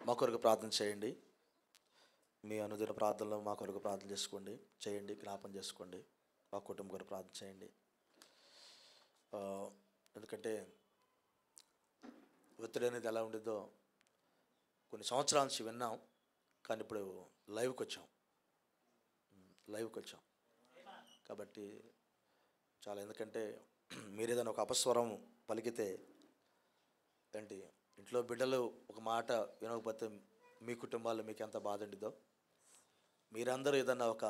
మా కొరకు ప్రార్థన చేయండి. మీ అనుదిన ప్రార్థనలో మా కొరకు ప్రార్థన చేసుకోండి, చేయండి, జ్ఞాపం చేసుకోండి. మా కుటుంబం కొరకు ప్రార్థన చేయండి. ఎందుకంటే ఒత్తిడి అనేది ఎలా ఉండిద్దో కొన్ని సంవత్సరాల నుంచి విన్నాం, కానీ ఇప్పుడు లైవ్కి వచ్చాం కాబట్టి చాలా. ఎందుకంటే మీరు ఏదైనా ఒక అపస్వరం పలికితే ఏంటి, ఇంట్లో బిడ్డలు ఒక మాట వినకపోతే మీ కుటుంబాల్లో మీకు ఎంత బాధ ఉండిద్దో, మీరందరూ ఏదన్నా ఒక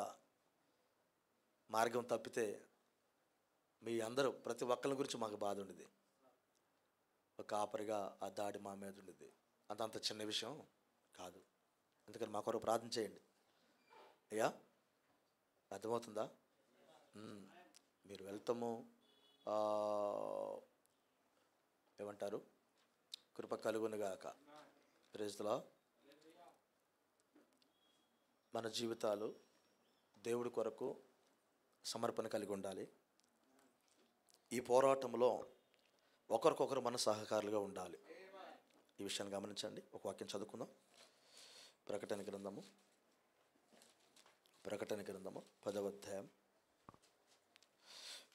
మార్గం తప్పితే మీ అందరూ ప్రతి ఒక్కరి గురించి మాకు బాధ ఉండేది. ఒక ఆపరిగా ఆ దాడి మా మీద ఉండేది. అంత చిన్న విషయం కాదు. అందుకని మా కొరకు ప్రార్థన చేయండి. అయ్యా, అర్థమవుతుందా? మీరు వెళ్తాము, ఏమంటారు, కృప కలుగునుగాక. Praise the Lord. మన జీవితాలు దేవుడి కొరకు సమర్పణ కలిగి ఉండాలి. ఈ పోరాటంలో ఒకరికొకరు మన సహకారులుగా ఉండాలి. ఈ విషయాన్ని గమనించండి. ఒక వాక్యం చదువుకుందాం. ప్రకటన గ్రంథము 10వ అధ్యాయం.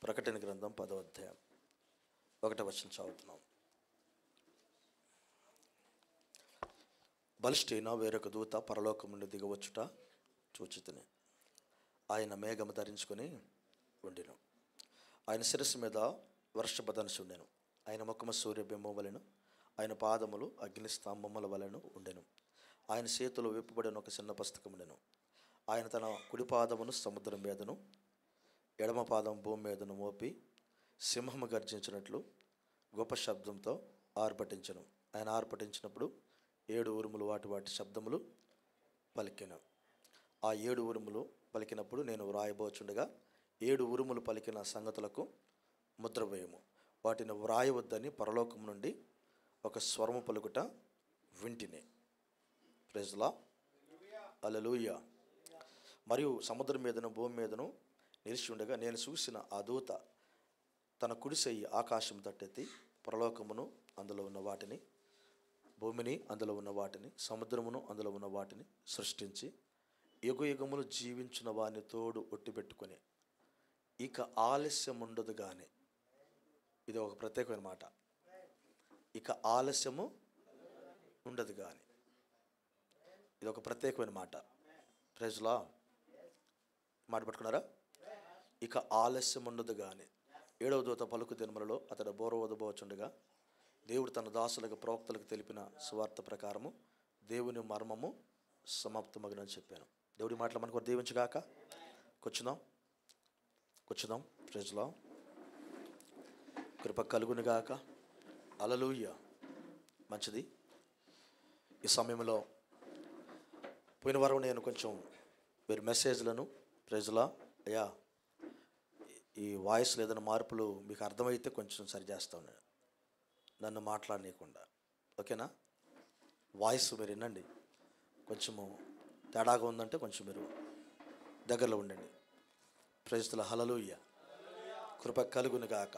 ప్రకటన గ్రంథం 10వ అధ్యాయం 1వ వచనం చదువుతున్నాం. బలిష్ఠైన వేరొక దూత పరలోకం నుండి దిగవచ్చుట చూచితిని. ఆయన మేఘము ధరించుకొని ఉండెను. ఆయన శిరస్సు మీద వర్షపధనుసు ఉండెను. ఆయన ముఖము సూర్యబింబం వలెను, ఆయన పాదములు అగ్నిస్తంభముల వలెను ఉండెను. ఆయన చేతిలో విప్పబడిన ఒక చిన్న పుస్తకం ఉండెను. ఆయన తన కుడి పాదమును సముద్రం మీదను ఎడమ పాదం భూమి మీదను మోపి సింహము గర్జించినట్లు గొప్ప శబ్దంతో ఆర్భటించెను. ఆయన ఆర్భటించినప్పుడు 7 ఉరుములు వాటి శబ్దములు పలికెను. ఆ 7 ఉరుములు పలికినప్పుడు నేను వ్రాయబోచుండగా 7 ఉరుములు పలికిన సంగతులకు ముద్ర వేయము, వాటిని వ్రాయవద్దని పరలోకం నుండి ఒక స్వరము పలుకుట వింటిని. Praise the Lord. హల్లెలూయా. మరియు సముద్రం మీదను భూమి మీదను నిలిచి ఉండగా నేను చూసిన ఆ దూత తన కుడి చెయ్యి ఆకాశం తట్టెత్తి పరలోకమును అందులో ఉన్న వాటిని, భూమిని అందులో ఉన్న వాటిని, సముద్రమును అందులో ఉన్న వాటిని సృష్టించి యుగయుగములు జీవించిన వాని తోడు ఒట్టి పెట్టుకొని ఇక ఆలస్యం ఉండదు కానీ. ఇది ఒక ప్రత్యేకమైన మాట. ఇక ఆలస్యము ఉండదు కానీ. ఇది ఒక ప్రత్యేకమైన మాట. Praise the Lord. మాట పట్టుకున్నారా? ఇక ఆలస్యం ఉండదు కానీ. 7వ దూత పలుకు దినములలో అతడు బోర ఊదబోచుండగా దేవుడు తన దాసులకు ప్రవక్తలకు తెలిపిన సువార్త ప్రకారము దేవుని మర్మము సమాప్తమగునని చెప్పాను. దేవుడి మాటలు మనకు దీవించుగాక. కూర్చుందాం. Praise the Lord. కృప కలుగునుగాక. హల్లెలూయా. మంచిది. ఈ సమయంలో పోయిన వారం నేను కొంచెం మీరు మెసేజ్లను, ప్రైజ్ ది లార్డ్, అయ్యా ఈ వాయిస్లో ఏదైనా మార్పులు మీకు అర్థమైతే కొంచెం సరి చేస్తాను నేను, నన్ను మాట్లాడనీయకుండా. ఓకేనా? వాయిస్ మీరు వినండి. కొంచెము తేడాగా ఉందంటే కొంచెం మీరు దగ్గరలో ఉండండి. Praise the Lord. హల్లెలూయా. కృప కలుగునుగాక.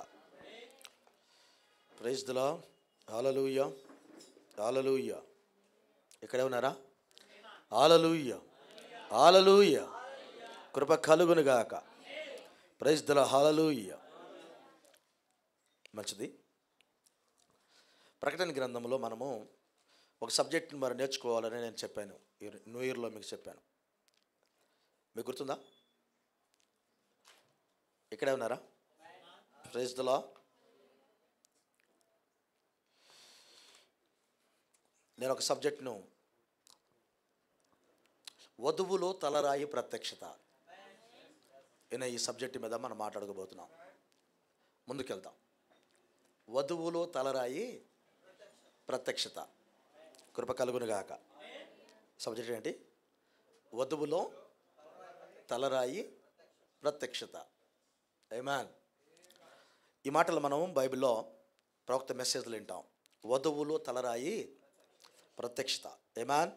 Praise the Lord. Hallelujah. Hallelujah. ఇక్కడే ఉన్నారా? హల్లెలూయా. హల్లెలూయా. కృప కలుగునుగాక. Praise the Lord. హల్లెలూయా. మంచిది. ప్రకటన గ్రంథంలో మనము ఒక సబ్జెక్ట్ని మరి నేర్చుకోవాలని నేను చెప్పాను. న్యూ ఇయర్లో మీకు చెప్పాను. మీకు గుర్తుందా? ఇక్కడే ఉన్నారా? Praise the Lord. నేను ఒక సబ్జెక్ట్ను, వధువులో తలరాయి ప్రత్యక్షత అనే ఈ సబ్జెక్టు మీద మనం మాట్లాడుకోబోతున్నాం. ముందుకెళ్తాం. వధువులో తలరాయి ప్రత్యక్షత. కృప కలుగునుగాక. సబ్జెక్ట్ ఏంటి? వధువులో తలరాయి ప్రత్యక్షత. ఆమేన్. ఈ మాటలు మనం బైబిల్లో ప్రవక్త మెసేజ్లు వింటాం. వధువులో తలరాయి ప్రత్యక్షత. ఆమేన్.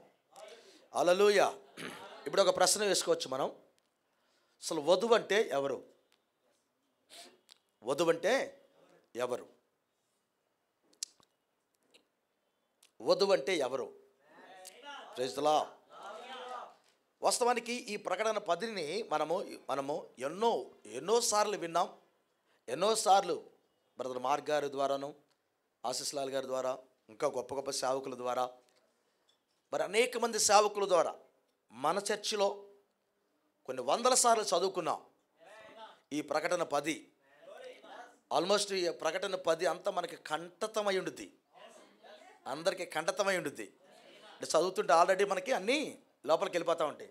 హల్లెలూయా. ఇప్పుడు ఒక ప్రశ్న వేసుకోవచ్చు మనం. అసలు వధువు అంటే ఎవరు? వధువు అంటే ఎవరు? వధువు అంటే ఎవరు? Praise the Lord. వాస్తవానికి ఈ ప్రకటన 10ని మనము ఎన్నోసార్లు విన్నాం. ఎన్నోసార్లు బ్రదర్ మార్క్ గారి ద్వారాను, ఆశీస్ లాల్ గారి ద్వారా, ఇంకా గొప్ప గొప్ప సేవకుల ద్వారా, మరి అనేక మంది సేవకుల ద్వారా మన చర్చిలో కొన్ని వందల సార్లు చదువుకున్నాం ఈ ప్రకటన 10. ఆల్మోస్ట్ ఈ ప్రకటన 10 అంతా మనకి కంఠతమై ఉండుద్ది, అందరికీ కంఠతమై ఉండుద్ది. అంటే చదువుతుంటే ఆల్రెడీ మనకి అన్నీ లోపలికి వెళ్ళిపోతూ ఉంటాయి.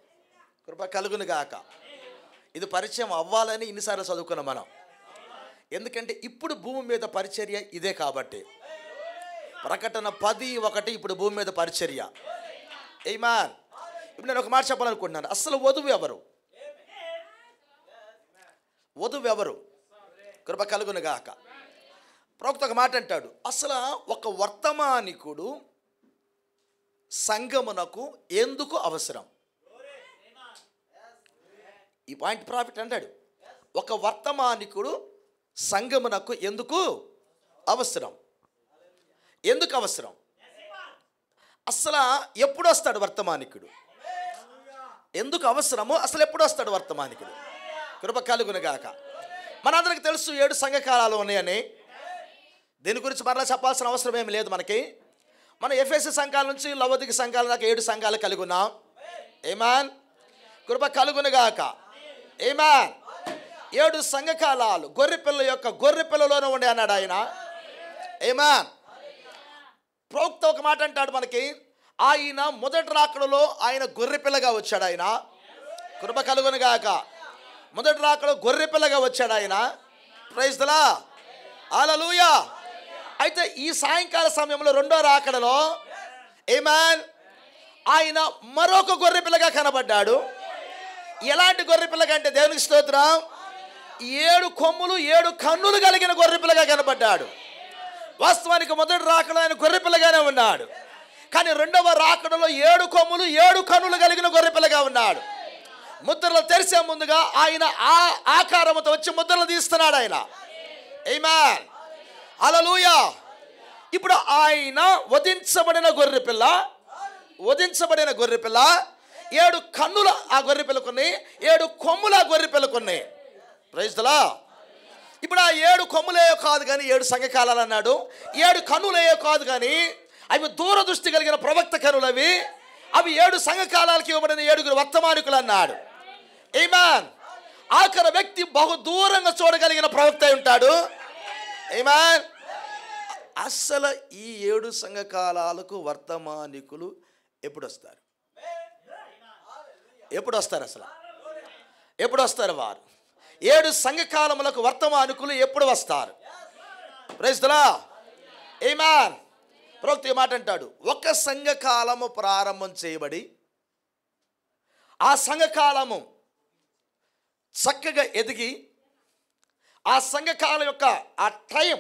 కృప కలుగును గాక. ఇది పరిచయం అవ్వాలని ఇన్నిసార్లు చదువుకున్నాం మనం. ఎందుకంటే ఇప్పుడు భూమి మీద పరిచర్య ఇదే కాబట్టి. ప్రకటన 10:1 ఇప్పుడు భూమి మీద పరిచర్య. ఆమేన్. ఇప్పుడు నేను ఒక మాట చెప్పాలనుకుంటున్నాను. అసలు వధువు ఎవరు? వధువు ఎవరు? కృప కలుగును గాక. ప్రవక్త ఒక మాట అంటాడు, అసలు ఒక వర్తమానికుడు సంఘమునకు ఎందుకు అవసరం? ఈ పాయింట్ ప్రాఫిట్ అంటాడు, ఒక వర్తమానికుడు సంఘమునకు ఎందుకు అవసరం? ఎందుకు అవసరం? అసలు ఎప్పుడు వస్తాడు వర్తమానికుడు? ఎందుకు అవసరమో అసలు ఎప్పుడు వస్తాడు వర్తమానికుడు? కృప కలుగునుగాక. మనందరికి తెలుసు 7 సంఘకాలాలు ఉన్నాయని. దీని గురించి మరలా చెప్పాల్సిన అవసరం ఏమి లేదు మనకి. మన ఎఫెసీ సంఘాల నుంచి లవోదిక సంఘాల దాకా 7 సంఘాలు కలిగి ఉన్నాం. ఆమేన్. కృప కలుగునుగాక. ఆమేన్. 7 సంఘకాలాలు గొర్రెపిల్ల యొక్క గొర్రెపిల్లలోనే ఉండే అన్నాడు ఆయన. ఆమేన్. ప్రవక్త ఒక మాట అంటాడు మనకి, ఆయన మొదటి రాకడలో ఆయన గొర్రెపిల్లగా వచ్చాడు. ఆయన కృప కలుగునుగాక. మొదటి రాకడలో గొర్రెపిల్లగా వచ్చాడు ఆయన. Praise the Lord. హల్లెలూయా. అయితే ఈ సాయంకాల సమయంలో రెండో రాకడలో ఆమేన్ ఆయన మరొక గొర్రెపిల్లగా కనబడ్డాడు. ఎలాంటి గొర్రెపిల్లగా అంటే దేవునికి స్తోత్రం, 7 కొమ్ములు 7 కన్నులు కలిగిన గొర్రెపిల్లగా కనబడ్డాడు. వాస్తవానికి మొదటి రాకడలో ఆయన గొర్రెపిల్లగానే ఉన్నాడు. కానీ రెండవ రాకడలో 7 కొమ్ములు 7 కన్నులు కలిగిన గొర్రెపిల్లగా ఉన్నాడు. ముద్రలు తెరిసే ముందుగా ఆయన ఆ ఆకారముతో వచ్చి ముద్రలు తీస్తున్నాడు ఆయన. ఆమేన్. హల్లెలూయా. ఇప్పుడు ఆయన వధించబడిన గొర్రెపిల్ల 7 కన్నుల ఆ గొర్రెపిల్లకున్నాయి, 7 కొమ్ముల ఆ గొర్రెపిల్లకున్నాయి. Praise the lord. ఇప్పుడు ఆ 7 కొమ్ములేయో కాదు కానీ 7 సంఘకాలాలు అన్నాడు. 7 కన్నులేయో కాదు కానీ అవి దూరదృష్టి కలిగిన ప్రవక్త కన్నులు. అవి 7 సంఘకాలాలకి ఇవ్వబడిన 7 వర్తమానికులు అన్నాడు. ఆమేన్. ఆఖరి వ్యక్తి బహు దూరంగా చూడగలిగిన ప్రవక్త అయి ఉంటాడు. ఆమేన్. అసలు ఈ 7 సంఘకాలాలకు వర్తమానికులు ఎప్పుడు వస్తారు? ఎప్పుడు వస్తారు? అసలు ఎప్పుడు వస్తారు వారు? 7 సంఘకాలములకు వర్తమానికులు ఎప్పుడు వస్తారు? Praise the Lord. ఆమేన్. ప్రవక్త ఈ మాట అంటాడు, ఒక సంఘకాలము ప్రారంభం చేయబడి ఆ సంఘకాలము చక్కగా ఎదిగి ఆ సంఘకాలం యొక్క ఆ టైం,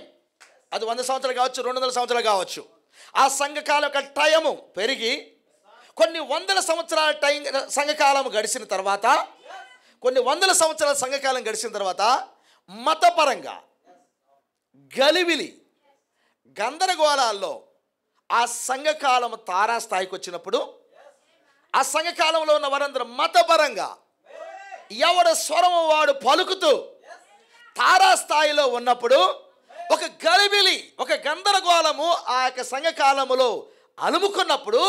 అది 100 సంవత్సరాలు కావచ్చు, 200 సంవత్సరాలు కావచ్చు, ఆ సంఘకాలం యొక్క టైము పెరిగి కొన్ని వందల సంవత్సరాల సంఘకాలం గడిచిన తర్వాత, కొన్ని వందల సంవత్సరాల సంఘకాలం గడిచిన తర్వాత మతపరంగా గలిబిలి గందరగోళాల్లో ఆ సంఘకాలం తారాస్థాయికి వచ్చినప్పుడు, ఆ సంఘకాలంలో ఉన్న వారందరూ మతపరంగా ఎవడ స్వరము వాడు పలుకుతూ తారాస్థాయిలో ఉన్నప్పుడు ఒక గలిబిలి, ఒక గందరగోళము ఆ యొక్క సంఘకాలములో అలుముకున్నప్పుడు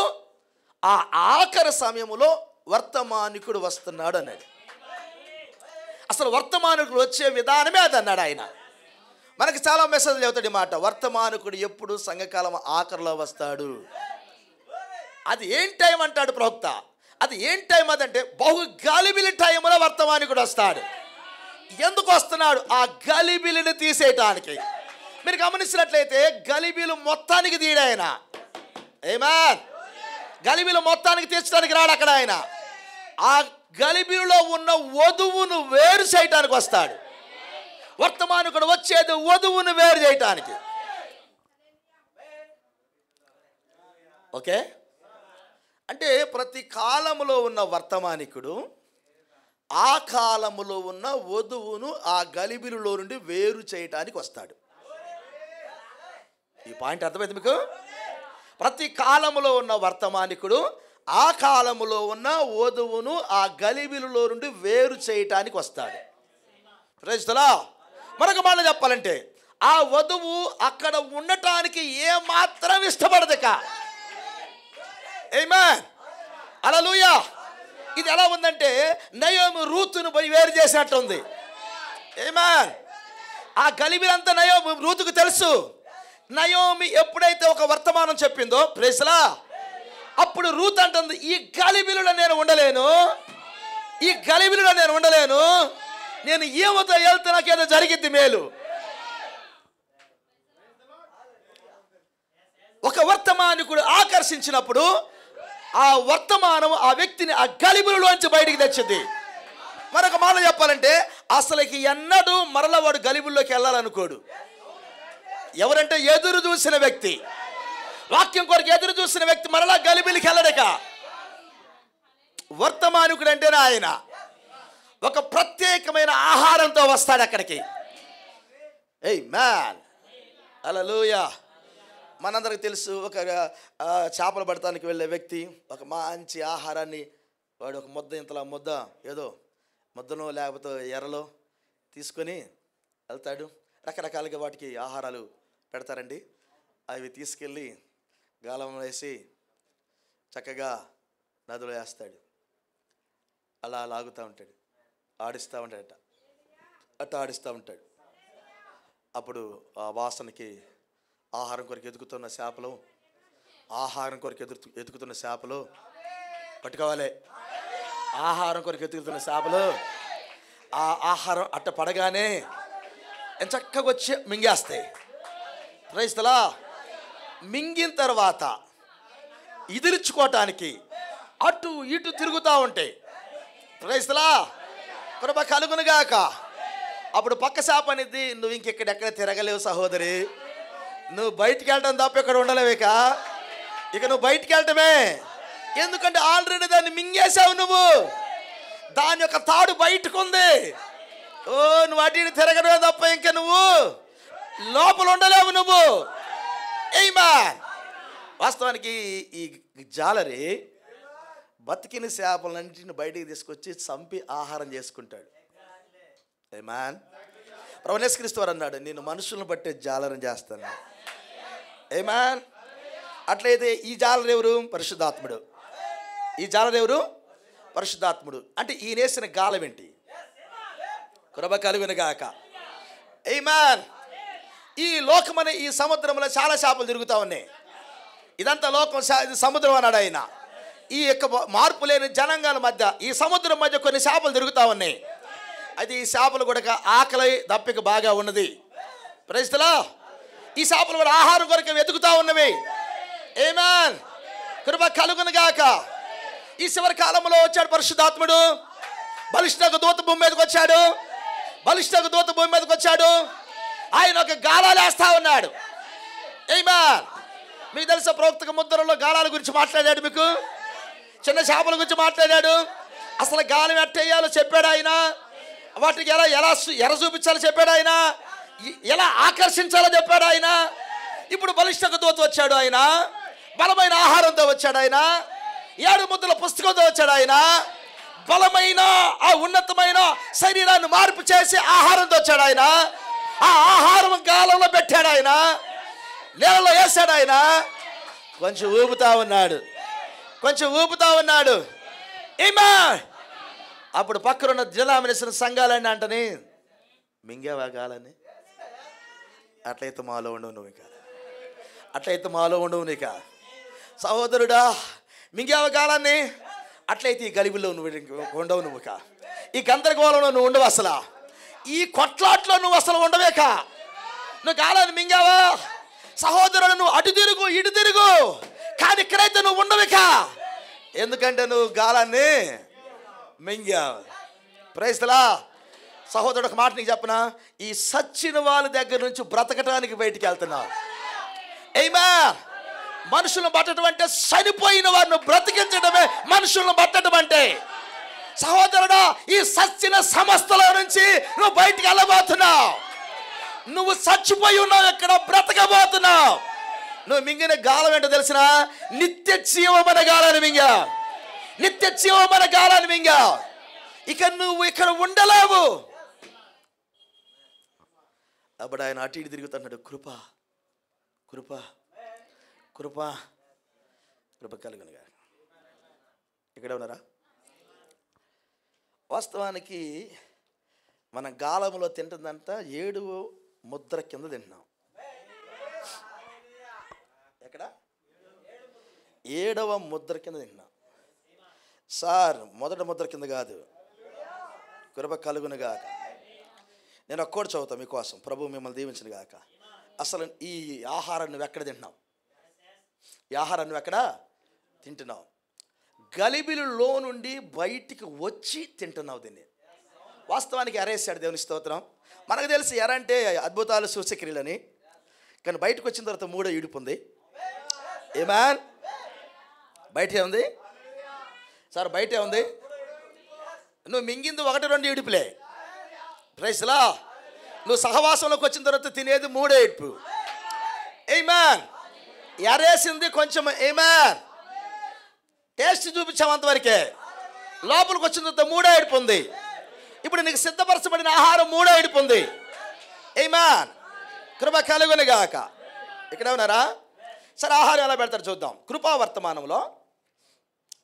ఆ ఆఖరి సమయములో వర్తమానికుడు వస్తున్నాడు అన్నాడు. అసలు వర్తమానికుడు వచ్చే విధానమే అది అన్నాడు ఆయన. మనకి చాలా మెసేజ్లు చెబుతాడు ఈ మాట, వర్తమానికుడు ఎప్పుడు సంఘకాలం ఆఖరిలో వస్తాడు. అది ఏం టైం అంటాడు ప్రవక్త. అది ఏం టైం అదంటే బహు గలిబిలి టైంలో వర్తమానికుడు వస్తాడు. ఎందుకు వస్తున్నాడు? ఆ గలిబిలిని తీసేయటానికి. మీరు గమనించినట్లయితే గలిబిలు మొత్తానికి తీయడు ఆయన. ఆమేన్. గలిబిలు మొత్తానికి తీర్చడానికి రాడు అక్కడ ఆయన. ఆ గలిబిలో ఉన్న వధువును వేరు చేయటానికి వస్తాడు. వర్తమానికుడు వచ్చేది వధువును వేరు చేయటానికి. ఓకే. అంటే ప్రతి కాలములో ఉన్న వర్తమానికుడు ఆ కాలములో ఉన్న వధువును ఆ గలిబిలులో నుండి వేరు చేయటానికి వస్తాడు. ఈ పాయింట్ అర్థమైంది మీకు? ప్రతి కాలములో ఉన్న వర్తమానికుడు ఆ కాలములో ఉన్న వధువును ఆ గలిబిలులో నుండి వేరు చేయటానికి వస్తాడు. Praise the Lord. మరొక మాట చెప్పాలంటే ఆ వధువు అక్కడ ఉండటానికి ఏమాత్రం ఇష్టపడదుక. ఆమేన్, హల్లెలూయా. ఇది ఎలా ఉందంటే నయోమి రూతును పోయి వేరు చేసినట్టుంది. ఆమేన్. ఆ గలిబిలంతా నయోమి రూతుకు తెలుసు. నయోమి ఎప్పుడైతే ఒక వర్తమానం చెప్పిందో, ప్రైజ్ ది లార్డ్, అప్పుడు రూత్ అంటుంది, ఈ గలిబిలులో నేను ఉండలేను, ఈ గలిబిలులో నేను ఉండలేను, నేను ఈమెతో వెళ్తే నాకేదో జరిగిద్ది మేలు. ఒక వర్తమానికుడు ఆకర్షించినప్పుడు ఆ వర్తమానం ఆ వ్యక్తిని ఆ గలిబిలులోంచి బయటికి తెచ్చింది. మరొక మాట చెప్పాలంటే అసలుకి ఎన్నడూ మరల వాడు గలిబిల్లోకి వెళ్ళాలనుకోడు. ఎవరంటే ఎదురు చూసిన వ్యక్తి, వాక్యం కొరకు ఎదురు చూసిన వ్యక్తి మరలా గలిబిలికి వెళ్ళడక. వర్తమానికుడు అంటేనే ఆయన ఒక ప్రత్యేకమైన ఆహారంతో వస్తాడు అక్కడికి. ఆమేన్, హల్లెలూయా. మనందరికి తెలుసు, ఒక చేపలు పడటానికి వెళ్ళే వ్యక్తి ఒక మంచి ఆహారాన్ని వాడు ఒక ముద్ద, ఇంతలా ముద్ద, ఏదో ముద్దనో లేకపోతే ఎర్రలో తీసుకొని వెళ్తాడు. రకరకాలుగా వాటికి ఆహారాలు పెడతారండి. అవి తీసుకెళ్ళి గాలంలో వేసి చక్కగా నదిలో వేస్తాడు. అలా లాగుతూ ఉంటాడు, ఆడిస్తూ ఉంటాడట, అట్ట ఆడిస్తూ ఉంటాడు. అప్పుడు ఆ వాసనకి ఆహారం కొరకు ఎదుగుతున్న చేపలు, ఆహారం కొరకు ఎదుగుతున్న చేపలు పట్టుకోవాలి. ఆహారం కొరకు ఎదుగుతున్న చేపలు ఆ ఆహారం అట్ట పడగానే చక్కగా వచ్చి మింగేస్తాయి. Praise the Lord. మింగిన తర్వాత ఇదిలించుకోవటానికి అటు ఇటు తిరుగుతూ ఉంటాయి. Praise the Lord. కృప కలుగునుగాక. అప్పుడు పక్క చేప అనేది, నువ్వు ఇంకెక్కడెక్కడ తిరగలేవు సహోదరి, నువ్వు బయటికి వెళ్ళటం తప్ప ఇక్కడ ఉండలేవిక, ఇక నువ్వు బయటికి వెళ్ళటమే. ఎందుకంటే ఆల్రెడీ దాన్ని మింగేసావు నువ్వు, దాని యొక్క తాడు బయటకు ఉంది. ఓ నువ్వు అటు ఇటు తిరగడమే తప్ప ఇంకా నువ్వు లోపల ఉండలేవు నువ్వు. ఆమేన్. వాస్తవానికి ఈ జాలరి బతికిన చేపలన్నింటిని బయటికి తీసుకొచ్చి చంపి ఆహారం చేసుకుంటాడు. ఆమేన్. ప్రభువు యేసుక్రీస్తు వారు అన్నాడు, నేను మనుషులను బట్టే జాలరం చేస్తాను. ఆమేన్. అట్లయితే ఈ జాలరు ఎవరు? పరిశుద్ధాత్ముడు. ఈ జాలరు ఎవరు? పరిశుద్ధాత్ముడు. అంటే ఈయన వేసిన గాలం ఏంటి? కృప కలుగునుగాక. ఆమేన్. ఈ లోకమనే ఈ సముద్రంలో చాలా చేపలు తిరుగుతూ ఉన్నాయి. ఇదంతా లోకం, సముద్రం అన్నాడు ఆయన. ఈ యొక్క మార్పు లేని జనాంగాల మధ్య, ఈ సముద్రం మధ్య కొన్ని చేపలు తిరుగుతూ ఉన్నాయి. అయితే ఈ చేపలు కూడా ఆకలి దప్పిక బాగా ఉన్నది. Praise the Lord. ఈ చేపలు కూడా ఆహారం కొరకు వెతుకుతూ ఉన్నవి. ఆమేన్. కృప కలుగునుగాక. ఈ చివరి కాలంలో వచ్చాడు పరిశుద్ధాత్ముడు. బలిష్ఠకు దూత భూమి మీదకి వచ్చాడు. బలిష్ఠకు దూత భూమి మీదకి వచ్చాడు. ఆయన ఒక గాలాలు వేస్తా ఉన్నాడు. ఆమేన్. మీకు తెలుసా, ప్రవక్తక ముద్రలో గాలాల గురించి మాట్లాడాడు, మీకు చిన్న చేపల గురించి మాట్లాడాడు. అసలు గాలం ఎట్టేయాలో చెప్పాడు ఆయన. వాటికి ఎలా ఎలా ఎర చూపించాలో చెప్పాడు ఆయన. ఎలా ఆకర్షించాలో చెప్పాడు ఆయన. ఇప్పుడు బలిష్ఠకు దూత వచ్చాడు ఆయన. బలమైన ఆహారంతో వచ్చాడు ఆయన. 7 ముద్రల పుస్తకంతో వచ్చాడు ఆయన. బలమైన ఆ ఉన్నతమైన శరీరాన్ని మార్పు చేసి ఆహారంతో వచ్చాడు ఆయన. ఆ ఆహారం గాలంలో పెట్టాడు ఆయన, నీళ్ళలో వేసాడు ఆయన. కొంచెం ఊపుతా ఉన్నాడు, కొంచెం ఊపుతా ఉన్నాడు. ఆమేన్. అప్పుడు పక్కనున్న జిల్లామినిసిన సంఘాలన్నీ అంటని, మింగేవా గాలని? అట్లయితే మాలో ఉండవు నువ్వు ఇక, అట్లయితే మాలో ఉండవు నీక. సహోదరుడా, మింగేవా గాలాన్ని? అట్లయితే ఈ గలిబిలో నువ్వు ఉండవు నువ్వు ఇక. ఈ గందరగోళంలో నువ్వు ఉండవు, అసలు ఈ కొట్లాట్లో నువ్వు అసలు ఉండవేక. నువ్వు గాలాన్ని మింగావా? సహోదరుడు, నువ్వు అటు తిరుగు ఇటు తిరుగు, కానీ ఇక్కడైతే నువ్వు ఉండవిక. ఎందుకంటే నువ్వు గాలాన్ని మింగావు. Praise the Lord. సహోదరుడు, ఒక మాట నీకు చెప్పనా, ఈ సచ్చిన వాళ్ళ దగ్గర నుంచి బ్రతకటానికి బయటికి వెళ్తున్నావు. ఆమేన్. మనుషులను పట్టడం అంటే చనిపోయిన వారిని బ్రతికించడమే మనుషులను పట్టడం అంటే. సహోదరుడా, ఈ సచ్చిన సమస్తలో నుంచి నువ్వు బయటికి వెళ్ళబోతున్నావు. నువ్వు చచ్చిపోయి ఉన్నావు, ఇక్కడ బ్రతకబోతున్నావు. నువ్వు మింగిన గాలం ఏంటో తెలిసిన? నిత్య జీవమైన గాలాన్ని మింగా. నిత్య జీవమైన గాలాన్ని మింగా. ఇక నువ్వు ఇక్కడ ఉండలేవు. అప్పుడు ఆయన అటు ఇటు తిరుగుతున్నాడు. కృప కృప కృప కృప కలుగునుగా. ఇక్కడే ఉన్నారా? వాస్తవానికి మన గాలంలో తింటుందంతా 7 ముద్ర కింద తింటున్నాం. ఎక్కడ? 7వ ముద్ర కింద తింటున్నాం సార్. మొదటి ముద్ర కింద కాదు. కృప కలుగునుగాక. నేను ఒక్కోటి చదువుతాను మీకోసం. ప్రభు మిమ్మల్ని దీవించును గాక. అసలు ఈ ఆహారాన్ని నువ్వు ఎక్కడ తింటున్నావు? ఈ ఆహారాన్ని నువ్వు ఎక్కడ తింటున్నావు? గలిబిలిలో నుండి బయటికి వచ్చి తింటున్నావు దీన్ని. వాస్తవానికి ఎరేసాడు దేవుని స్తోత్రం. మనకు తెలిసి ఎరంటే అద్భుతాలు సూచక్రియలని. కానీ బయటకు వచ్చిన తర్వాత 3వ ఈడుపు ఉంది. ఏమాన్? బయటే ఉంది సార్, బయటే ఉంది. నువ్వు మింగింది 1-2 ఈడుపులే. ప్రైస్లా. నువ్వు సహవాసంలోకి వచ్చిన తర్వాత తినేది 3వ ఈడుపు. ఏమాన్? ఎరేసింది కొంచెం. ఏమాన్? టేస్ట్ చూపించాం అంతవరకే. లోపలికి వచ్చిన తర్వాత 3వ ఈడుపు ఉంది. ఇప్పుడు నీకు సిద్ధపరచబడిన ఆహారం 3వ ఈడుపు ఉంది. ఏమాన్? కృప కలుగునుగాక. ఇక్కడ ఉన్నారా? సరే, ఆహారం ఎలా పెడతారు చూద్దాం. కృపావర్తమానంలో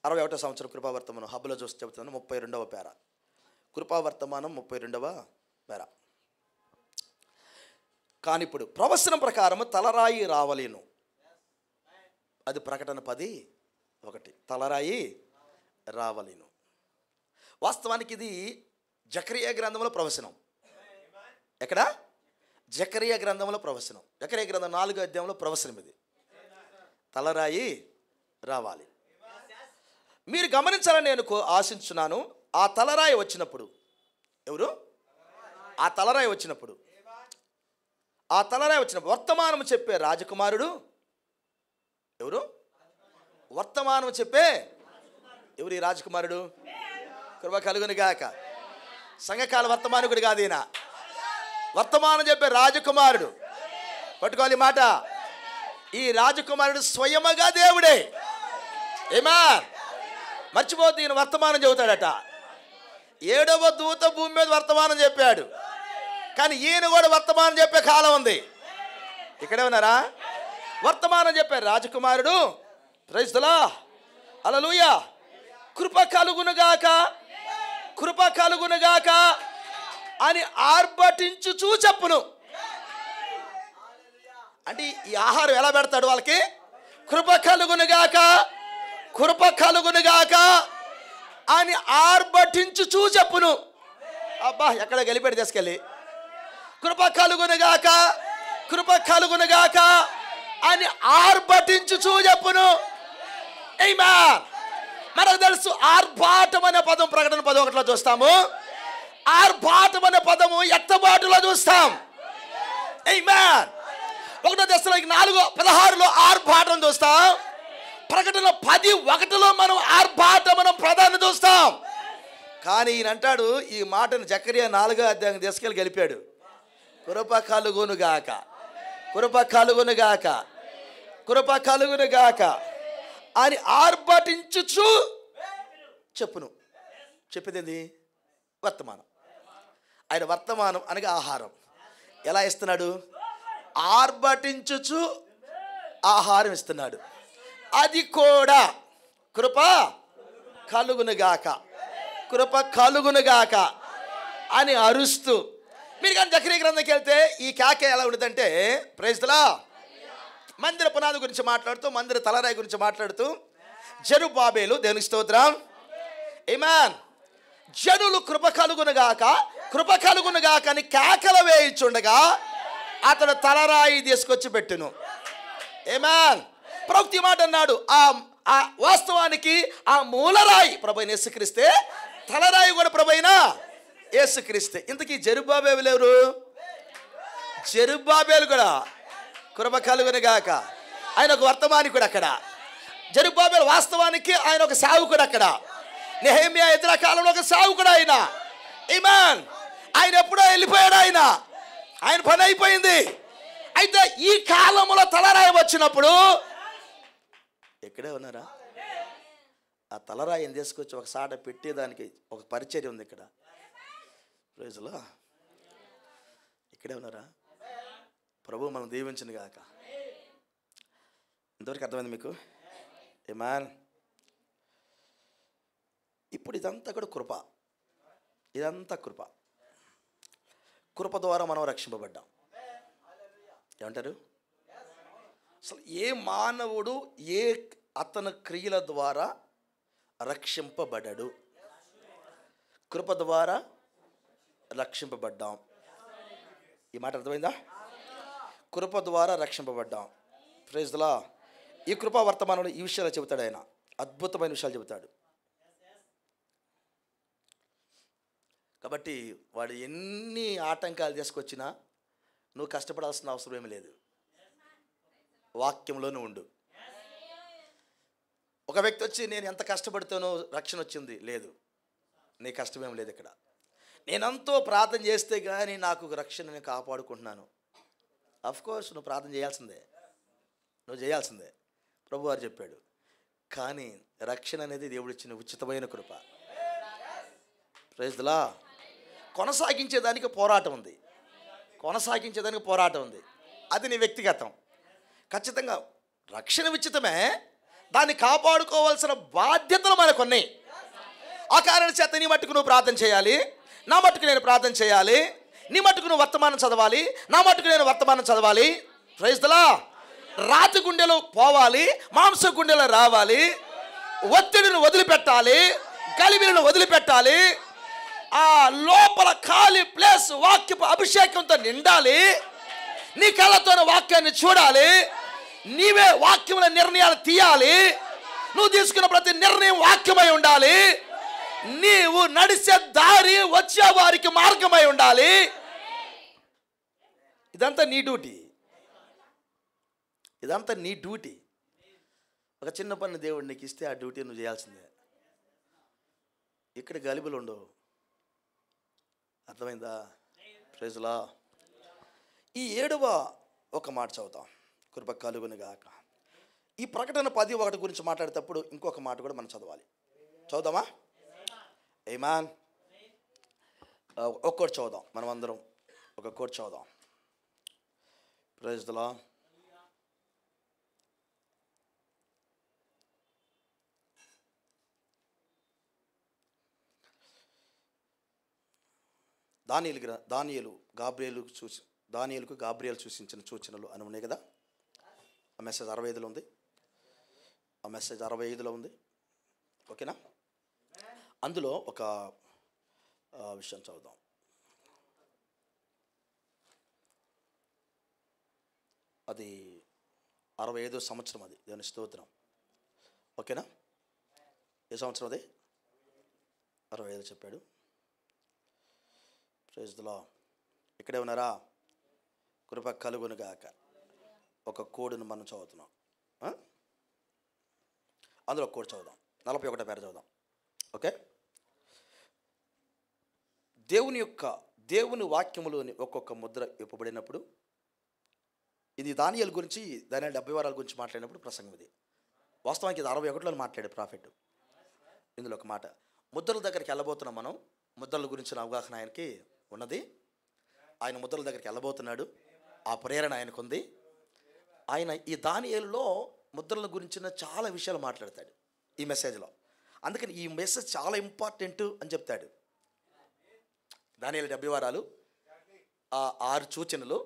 61వ సంవత్సరం కృపావర్తమానం హబ్లో చూసి చెబుతాను. 32వ పేర. కృపావర్తమానం 32వ పేర. కానీ ఇప్పుడు ప్రవచనం ప్రకారం తలరాయి రావలేను. అది ప్రకటన 10:1. తలరాయి రావలేను. వాస్తవానికి ఇది జకరియా గ్రంథంలో ప్రవచనం. ఎక్కడ? జకరియా గ్రంథంలో ప్రవచనం. జకరియా గ్రంథం 4వ అధ్యాయంలో ప్రవచనం ఇది. తలరాయి రావాలి. మీరు గమనించాలని నేను ఆశించున్నాను. ఆ తలరాయి వచ్చినప్పుడు ఎవరు? ఆ తలరాయి వచ్చినప్పుడు వర్తమానం చెప్పే రాజకుమారుడు ఎవరు? వర్తమానం చెప్పే ఎవరు? ఈ రాజకుమారుడు. కృప కలుగునుగాక. సంఘకాల వర్తమానికుడు కాదు ఈయన. వర్తమానం చెప్పే రాజకుమారుడు. పట్టుకోవాలి మాట. ఈ రాజకుమారుడు స్వయముగా దేవుడే. ఏమా? మర్చిపోతే ఈయన వర్తమానం చెబుతాడట. 7వ దూత భూమి మీద వర్తమానం చెప్పాడు. కానీ ఈయన కూడా వర్తమానం చెప్పే కాలం ఉంది. ఇక్కడే ఉన్నారా? వర్తమానం చెప్పే రాజకుమారుడు. Praise the Lord. హల్లెలూయా. కృప కలుగునుగాక, కృప కలుగునుగాక అని ఆర్భటించుచూ చెప్పును. అంటే ఈ ఆహారం ఎలా పెడతాడు వాళ్ళకి? కృప కలుగునుగాక, కృప కలుగునుగాక అని ఆర్భటించుచూ చెప్పును. అబ్బా, ఎక్కడ గలిపెట్టి తీసుకెళ్ళి కృప కలుగునుగాక, కృప కలుగునుగాక అని ఆర్భటించుచూ చెప్పును. ఆమేన్. మనకు తెలుసు ఆర్భాటం అనే పదం ప్రకటన 11లో చూస్తాము. ఆర్భాటం అనే పదము ఎత్తబాటులో చూస్తాం. ఆమేన్. 1 దశలోకి 4:16లో ఆర్భాటం చూస్తాం. ప్రకటన 10:1లో మనం ఆర్భాటం అనే పదాన్ని చూస్తాం. కానీ ఈయన అంటాడు, ఈ మాటను జకరియా 4వ అధ్యాయం తీసుకెళ్ళి గలిపాడు. కృప కలుగునుగాక, కృప కలుగునుగాక, కృప కలుగునుగాక అని ఆర్భటించుచు చెప్పును. చెప్పేది వర్తమానం. ఆయన వర్తమానం అనగా ఆహారం. ఎలా ఇస్తున్నాడు? ఆర్భటించుచు ఆహారం ఇస్తున్నాడు. అది కూడా కృప కలుగునుగాక, కృప కలుగునుగాక అని అరుస్తూ. మీరు కానీ జకరియా గ్రంథంకి వెళ్తే ఈ కేక ఎలా ఉండదంటే, ప్రైజ్ ది లార్డ్, మందిర పునాది గురించి మాట్లాడుతూ, మందిర తలరాయి గురించి మాట్లాడుతూ, జెరుబ్బాబెలు, దేవునికి స్తోత్రం, ఆమేన్, జనులు కృప కలుగునుగాక, కృప కలుగునుగాక అని కేకలు వేయిచుండగా అతడు తలరాయి తీసుకొచ్చి పెట్టును. ఆమేన్. ప్రవక్త మాట అన్నాడు, ఆ వాస్తవానికి ఆ మూలరాయి ప్రభువైన యేసుక్రీస్తే, తలరాయి కూడా ప్రభువైన యేసుక్రీస్తే. ఇంతకీ జెరుబ్బాబెలు ఎవరు? జెరుబ్బాబెలు కూడా కృప కలుగునుగాక. ఆయన ఒక వర్తమానికుడు అక్కడ. జెరుబ్బాబెలు వాస్తవానికి ఆయన ఒక సేవకుడు అక్కడ. నెహెమ్యా ఎజ్రా కాలంలో ఒక సేవకుడు ఆయన. ఆమేన్. ఆయన ఎప్పుడో వెళ్ళిపోయాడు. ఆయన పని అయిపోయింది. అయితే ఈ కాలంలో తలరాయి వచ్చినప్పుడు ఇక్కడే ఉన్నారా? ఆ తలరాయిని తీసుకొచ్చి ఒక సాట పెట్టేదానికి ఒక పరిచర్య ఉంది ఇక్కడ. ప్రైజ్లో ఇక్కడే ఉన్నారా? ప్రభు మనం దీవించను గాక. ఇంతవరకు అర్థమైంది మీకు? ఆమేన్. ఇప్పుడు ఇదంతా కూడా కృప, ఇదంతా కృప. కృప ద్వారా మనం రక్షింపబడ్డాం. ఏమంటారు? అసలు ఏ మానవుడు అతని క్రియల ద్వారా రక్షింపబడ్డాడు? కృప ద్వారా రక్షింపబడ్డాం. ఈ మాట అర్థమైందా? కృప ద్వారా రక్షింపబడ్డాం. Praise the Lord. ఈ కృపా వర్తమానంలో ఈ విషయాలు చెబుతాడు ఆయన, అద్భుతమైన విషయాలు చెబుతాడు. కాబట్టి వాడు ఎన్ని ఆటంకాలు తీసుకొచ్చినా నువ్వు కష్టపడాల్సిన అవసరం ఏమీ లేదు. వాక్యంలోనే ఉండు. ఒక వ్యక్తి వచ్చి నేను ఎంత కష్టపడితేనో రక్షణ వచ్చింది, లేదు, నీ కష్టమేం లేదు ఇక్కడ. నేనంతో ప్రార్థన చేస్తే కానీ నాకు రక్షణ నేను కాపాడుకుంటున్నాను. అఫ్కోర్స్ నువ్వు ప్రార్థన చేయాల్సిందే, నువ్వు చేయాల్సిందే. ప్రభు వారు చెప్పాడు. కానీ రక్షణ అనేది దేవుడు ఇచ్చిన ఉచితమైన కృప. Praise the Lord. కొనసాగించేదానికి పోరాటం ఉంది, కొనసాగించేదానికి పోరాటం ఉంది. అది నీ వ్యక్తిగతం. ఖచ్చితంగా రక్షణ ఉచితమే, దాన్ని కాపాడుకోవాల్సిన బాధ్యతలు మనకున్నాయి. ఆ కారణం చేత నీ మట్టుకు నువ్వు ప్రార్థన చేయాలి, నా మట్టుకు నేను ప్రార్థన చేయాలి. నీ మట్టుకు నువ్వు వర్తమానం చదవాలి, నా మట్టుకు నేను వర్తమానం చదవాలి. Praise the Lord. రాతి గుండెలు పోవాలి, మాంస గుండెలు రావాలి. ఒత్తిడిని వదిలిపెట్టాలి, గలిబిలిని వదిలిపెట్టాలి. ఆ లోపల ఖాళీ ప్లేస్ వాక్యపు అభిషేకంతో నిండాలి. నీ కళ్ళతో వాక్యాన్ని చూడాలి. నీవే వాక్యముల నిర్ణయాలు తీయాలి. నువ్వు తీసుకున్న ప్రతి నిర్ణయం వాక్యమై ఉండాలి. నీవు నడిచే దారి వచ్చే వారికి మార్గమై ఉండాలి. ఇదంతా నీ డ్యూటీ, ఇదంతా నీ డ్యూటీ. ఒక చిన్న పని దేవుడు నీకు ఇస్తే ఆ డ్యూటీ నువ్వు చేయాల్సిందే. ఇక్కడ గలిబులు ఉండవు. అర్థమైందా? Praise the Lord. ఈ 7వ ఒక మాట చదువుతాం, కృప కలుగును గాక. ఈ ప్రకటన 10:1 గురించి మాట్లాడేటప్పుడు ఇంకొక మాట కూడా మనం చదవాలి. చదువుదామా? ఆమేన్. ఒక కోట్ చదువుదాం, మనం అందరం ఒక కోట్ చదువుదాం. Praise the Lord. దానియేలుకు గాబ్రియేలు సూచించిన సూచనలు అని ఉన్నాయి కదా. ఆ మెసేజ్ 65లో ఉంది, ఆ మెసేజ్ 65లో ఉంది. ఓకేనా? అందులో ఒక విషయం చదువుదాం. అది 65వ సంవత్సరం, అది దేవుని స్తోత్రం. ఓకేనా? ఏ సంవత్సరం అది? 65 చెప్పాడు. Praise the Lord. ఇక్కడే ఉన్నారా? కృప కలుగును గాక. ఒక కోడును మనం చదువుతున్నాం. అందులో కోడ్ చదువుదాం. 41వ పేరు చదువుదాం. ఓకే. దేవుని వాక్యములోని ఒక్కొక్క ముద్ర ఇవ్వబడినప్పుడు, ఇది దానియేలు గురించి, దానియేలు 70 వారాల గురించి మాట్లాడినప్పుడు ప్రసంగం ఇది. వాస్తవానికి ఇది 61లో మాట్లాడే ప్రాఫిట్. ఇందులో ఒక మాట, ముద్రల దగ్గరికి వెళ్ళబోతున్నాం మనం. ముద్రల గురించిన అవగాహన ఆయనకి ఉన్నది. ఆయన ముద్రల దగ్గరికి వెళ్ళబోతున్నాడు. ఆ ప్రేరణ ఆయనకుంది. ఆయన ఈ దానియేలులో ముద్రల గురించిన చాలా విషయాలు మాట్లాడతాడు ఈ మెసేజ్లో. అందుకని ఈ మెసేజ్ చాలా ఇంపార్టెంట్ అని చెప్తాడు. దానియేలు 70 వారాలు, ఆ 6 సూచనలు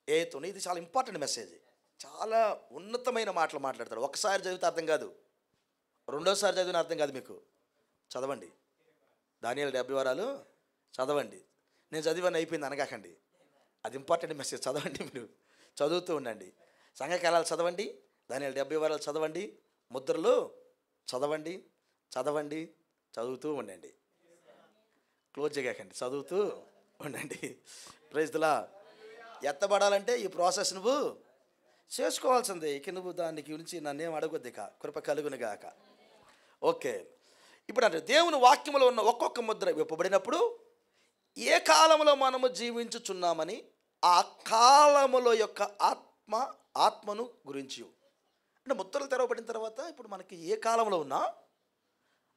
ఏతోని, ఇది చాలా ఇంపార్టెంట్ మెసేజ్. చాలా ఉన్నతమైన మాటలు మాట్లాడతాడు. ఒకసారి చదివితే అర్థం కాదు, రెండోసారి చదివిన అర్థం కాదు మీకు. చదవండి దానియేలు 70 వారాలు, చదవండి. నేను చదివని అయిపోయింది అనగాకండి. అది ఇంపార్టెంట్ మెసేజ్. చదవండి, మీరు చదువుతూ ఉండండి. సంఘకాలాలు చదవండి, దానియేలు 70 వారాలు చదవండి, ముద్రలు చదవండి, చదువుతూ ఉండండి. క్లోజ్ చేయకండి, చదువుతూ ఉండండి. Praise the lord. ఎత్తబడాలంటే ఈ ప్రాసెస్ నువ్వు చేసుకోవాల్సిందే. ఇక నువ్వు దాని గురించి నన్నేం అడగొద్దు. ఇక కృప కలుగును గాక. ఓకే. ఇప్పుడు అంటే దేవుని వాక్యంలో ఉన్న ఒక్కొక్క ముద్ర విప్పబడినప్పుడు ఏ కాలంలో మనము జీవించుచున్నామని ఆ కాలముల యొక్క ఆత్మను గురించి. అంటే ముద్రలు తెరవబడిన తర్వాత ఇప్పుడు మనకి ఏ కాలంలో ఉన్నా,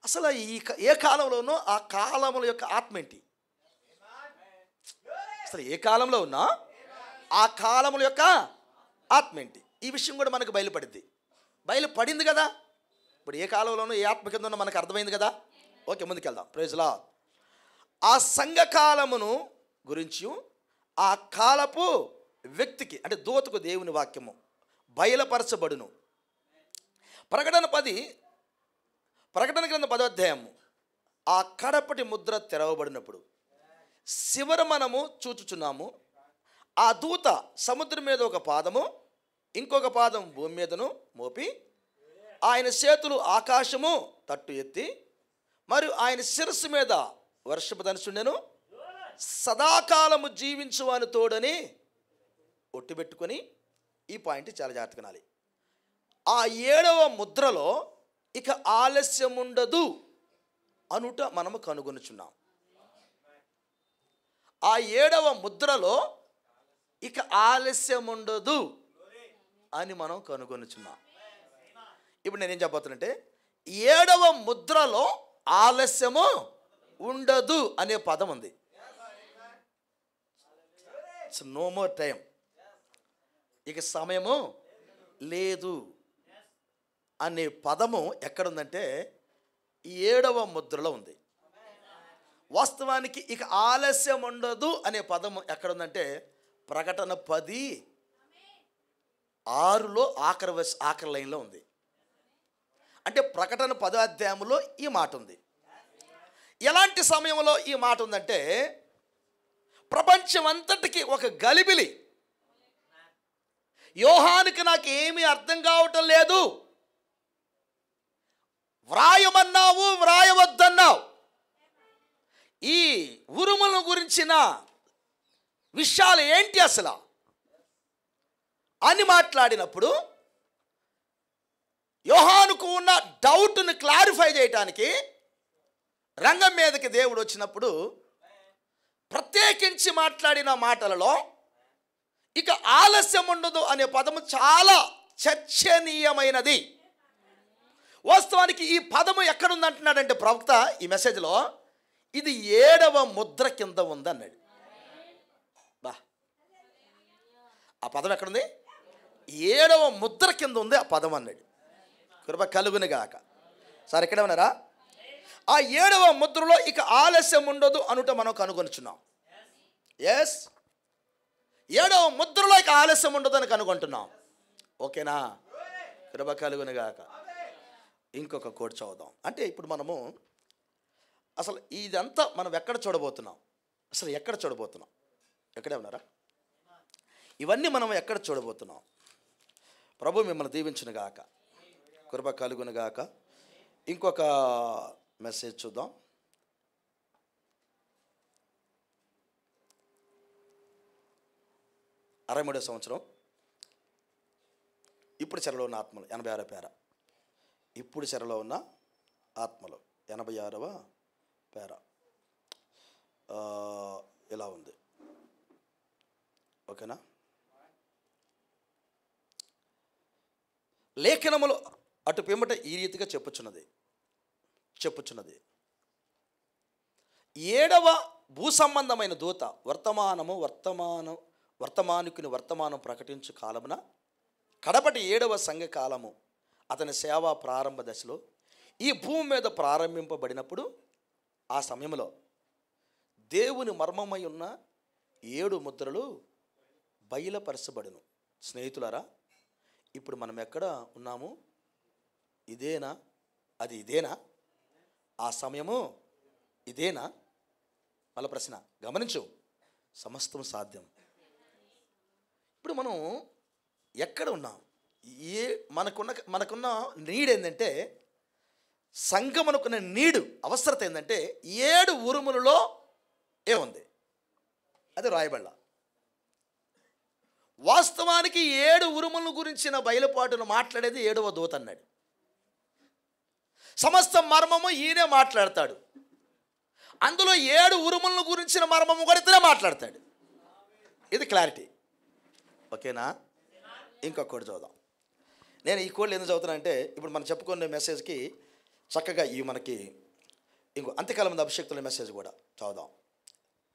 అసలు ఏ కాలంలో ఉన్నా ఆ కాలముల యొక్క ఆత్మ ఏంటి, అసలు ఏ కాలంలో ఉన్నా ఆ కాలముల యొక్క ఆత్మ ఏంటి, ఈ విషయం కూడా మనకు బయలుపడింది కదా. ఇప్పుడు ఏ కాలంలోనూ ఏ ఆత్మ కింద ఉన్నా మనకు అర్థమైంది కదా. ఓకే, ముందుకెళ్దాం. Praise Lord. ఆ సంఘకాలమును గురించి ఆ కాలపు వ్యక్తికి అంటే దూతకు దేవుని వాక్యము బయలుపరచబడును. ప్రకటన గ్రంథం 10వ అధ్యాయము. ఆ కడపటి ముద్ర తెరవబడినప్పుడు చివర మనము చూచుచున్నాము, ఆ దూత సముద్రం మీద ఒక పాదము ఇంకొక పాదం భూమి మీదను మోపి, ఆయన చేతులు ఆకాశము తట్టు ఎత్తి, మరియు ఆయన శిరస్సు మీద వర్షపు ధనుసుండెను. సదాకాలము జీవించువాని తోడని ఒట్టిపెట్టుకొని, ఈ పాయింట్ చాలా జాగ్రత్తగా వినాలి. ఆ 7వ ముద్రలో ఇక ఆలస్యం ఉండదు అనుట మనము కనుగొనుచున్నాం. ఆ 7వ ముద్రలో ఇక ఆలస్యం ఉండదు అని మనం కనుగొనుచున్నాం. ఇప్పుడు నేనేం చెప్పబోతున్నంటే, 7వ ముద్రలో ఆలస్యము ఉండదు అనే పదం ఉంది. ఇట్స్ నో మోర్ టైం, ఇక సమయము లేదు అనే పదము ఎక్కడుందంటే 7వ ముద్రలో ఉంది. వాస్తవానికి ఇక ఆలస్యం ఉండదు అనే పదము ఎక్కడుందంటే ప్రకటన 10:6లో ఆఖరి లైన్లో ఉంది. అంటే ప్రకటన 10వ అధ్యాయంలో ఈ మాట ఉంది. ఎలాంటి సమయంలో ఈ మాట ఉందంటే, ప్రపంచం అంతటికి ఒక గలిబిలి, యోహానుకి నాకు ఏమీ అర్థం కావటం లేదు, వ్రాయమన్నావు వ్రాయవద్దన్నావు, ఈ ఉరుముల గురించిన విషయాలు ఏంటి అసలు అని మాట్లాడినప్పుడు, యోహానుకు ఉన్న డౌట్ను క్లారిఫై చేయటానికి రంగం మీదకి దేవుడు వచ్చినప్పుడు ప్రత్యేకించి మాట్లాడిన మాటలలో ఇక ఆలస్యం ఉండదు అనే పదము చాలా చర్చనీయమైనది. వాస్తవానికి ఈ పదము ఎక్కడుందంటున్నాడంటే ప్రవక్త ఈ మెసేజ్లో, ఇది 7వ ముద్ర కింద ఉంది అన్నాడు. ఆ పదం ఎక్కడుంది? 7వ ముద్ర కింద ఉంది ఆ పదం అన్నాడు. కృప కలుగునుగాక. సార్ ఇక్కడే ఉన్నారా? ఆ 7వ ముద్రలో ఇక ఆలస్యం ఉండదు అనుట మనం కనుగొనుచున్నాం. ఎస్, 7వ ముద్రలో ఇక ఆలస్యం ఉండదు అని కనుగొంటున్నాం. ఓకేనా? కృప కలుగునుగాక. ఇంకొక కోట్ చదువుదాం. అంటే ఇప్పుడు మనము అసలు ఇదంతా మనం ఎక్కడ చూడబోతున్నాం, అసలు ఎక్కడ చూడబోతున్నాం? ఎక్కడే ఉన్నారా? ఇవన్నీ మనం ఎక్కడ చూడబోతున్నాం? ప్రభు మిమ్మల్ని దీవించునుగాక, కృప కలుగునుగాక. ఇంకొక మెసేజ్ చూద్దాం. అరవై 63వ సంవత్సరం, ఇప్పుడు చెరలో ఉన్న ఆత్మలు 86వ పేర. ఇప్పుడు చెరలో ఉన్న ఆత్మలు 86వ పేర ఇలా ఉంది. ఓకేనా? లేఖనములు అటు పిమ్మట ఈ రీతిగా చెప్పుచున్నది. 7వ భూ సంబంధమైన దూత వర్తమానికుని వర్తమానం ప్రకటించు కాలమున కడపటి 7వ సంఘ కాలము అతని సేవా ప్రారంభ దశలో ఈ భూమి మీద ప్రారంభింపబడినప్పుడు, ఆ సమయంలో దేవుని మర్మమై ఉన్న 7 ముద్రలు బయలుపరచబడును. స్నేహితులారా, ఇప్పుడు మనం ఎక్కడ ఉన్నాము? ఇదేనా? అది ఇదేనా? ఆ సమయము ఇదేనా? మళ్ళీ ప్రశ్న గమనించు. సమస్తం సాధ్యం. ఇప్పుడు మనం ఎక్కడ ఉన్నాం? మనకున్న నీడ్ ఏంటంటే, సంఘం అనుకున్న నీడు అవసరత ఏంటంటే 7 ఉరుములలో ఏముంది? అది రాయబడ్డ. వాస్తవానికి 7 ఉరుముల గురించిన బయలుపాటును మాట్లాడేది 7వ దూత అన్నాడు. సమస్త మర్మము ఈయనే మాట్లాడతాడు. అందులో 7 ఉరుములను గురించిన మర్మము కూడా ఇతనే మాట్లాడతాడు. ఇది క్లారిటీ. ఓకేనా? ఇంకొకటి చదువుదాం. నేను ఈ కోడ్లు ఎందుకు చదువుతానంటే ఇప్పుడు మనం చెప్పుకునే మెసేజ్కి చక్కగా ఈ మనకి అంత్యకాలం మందు అభిషక్తుల మెసేజ్ కూడా చదువుదాం.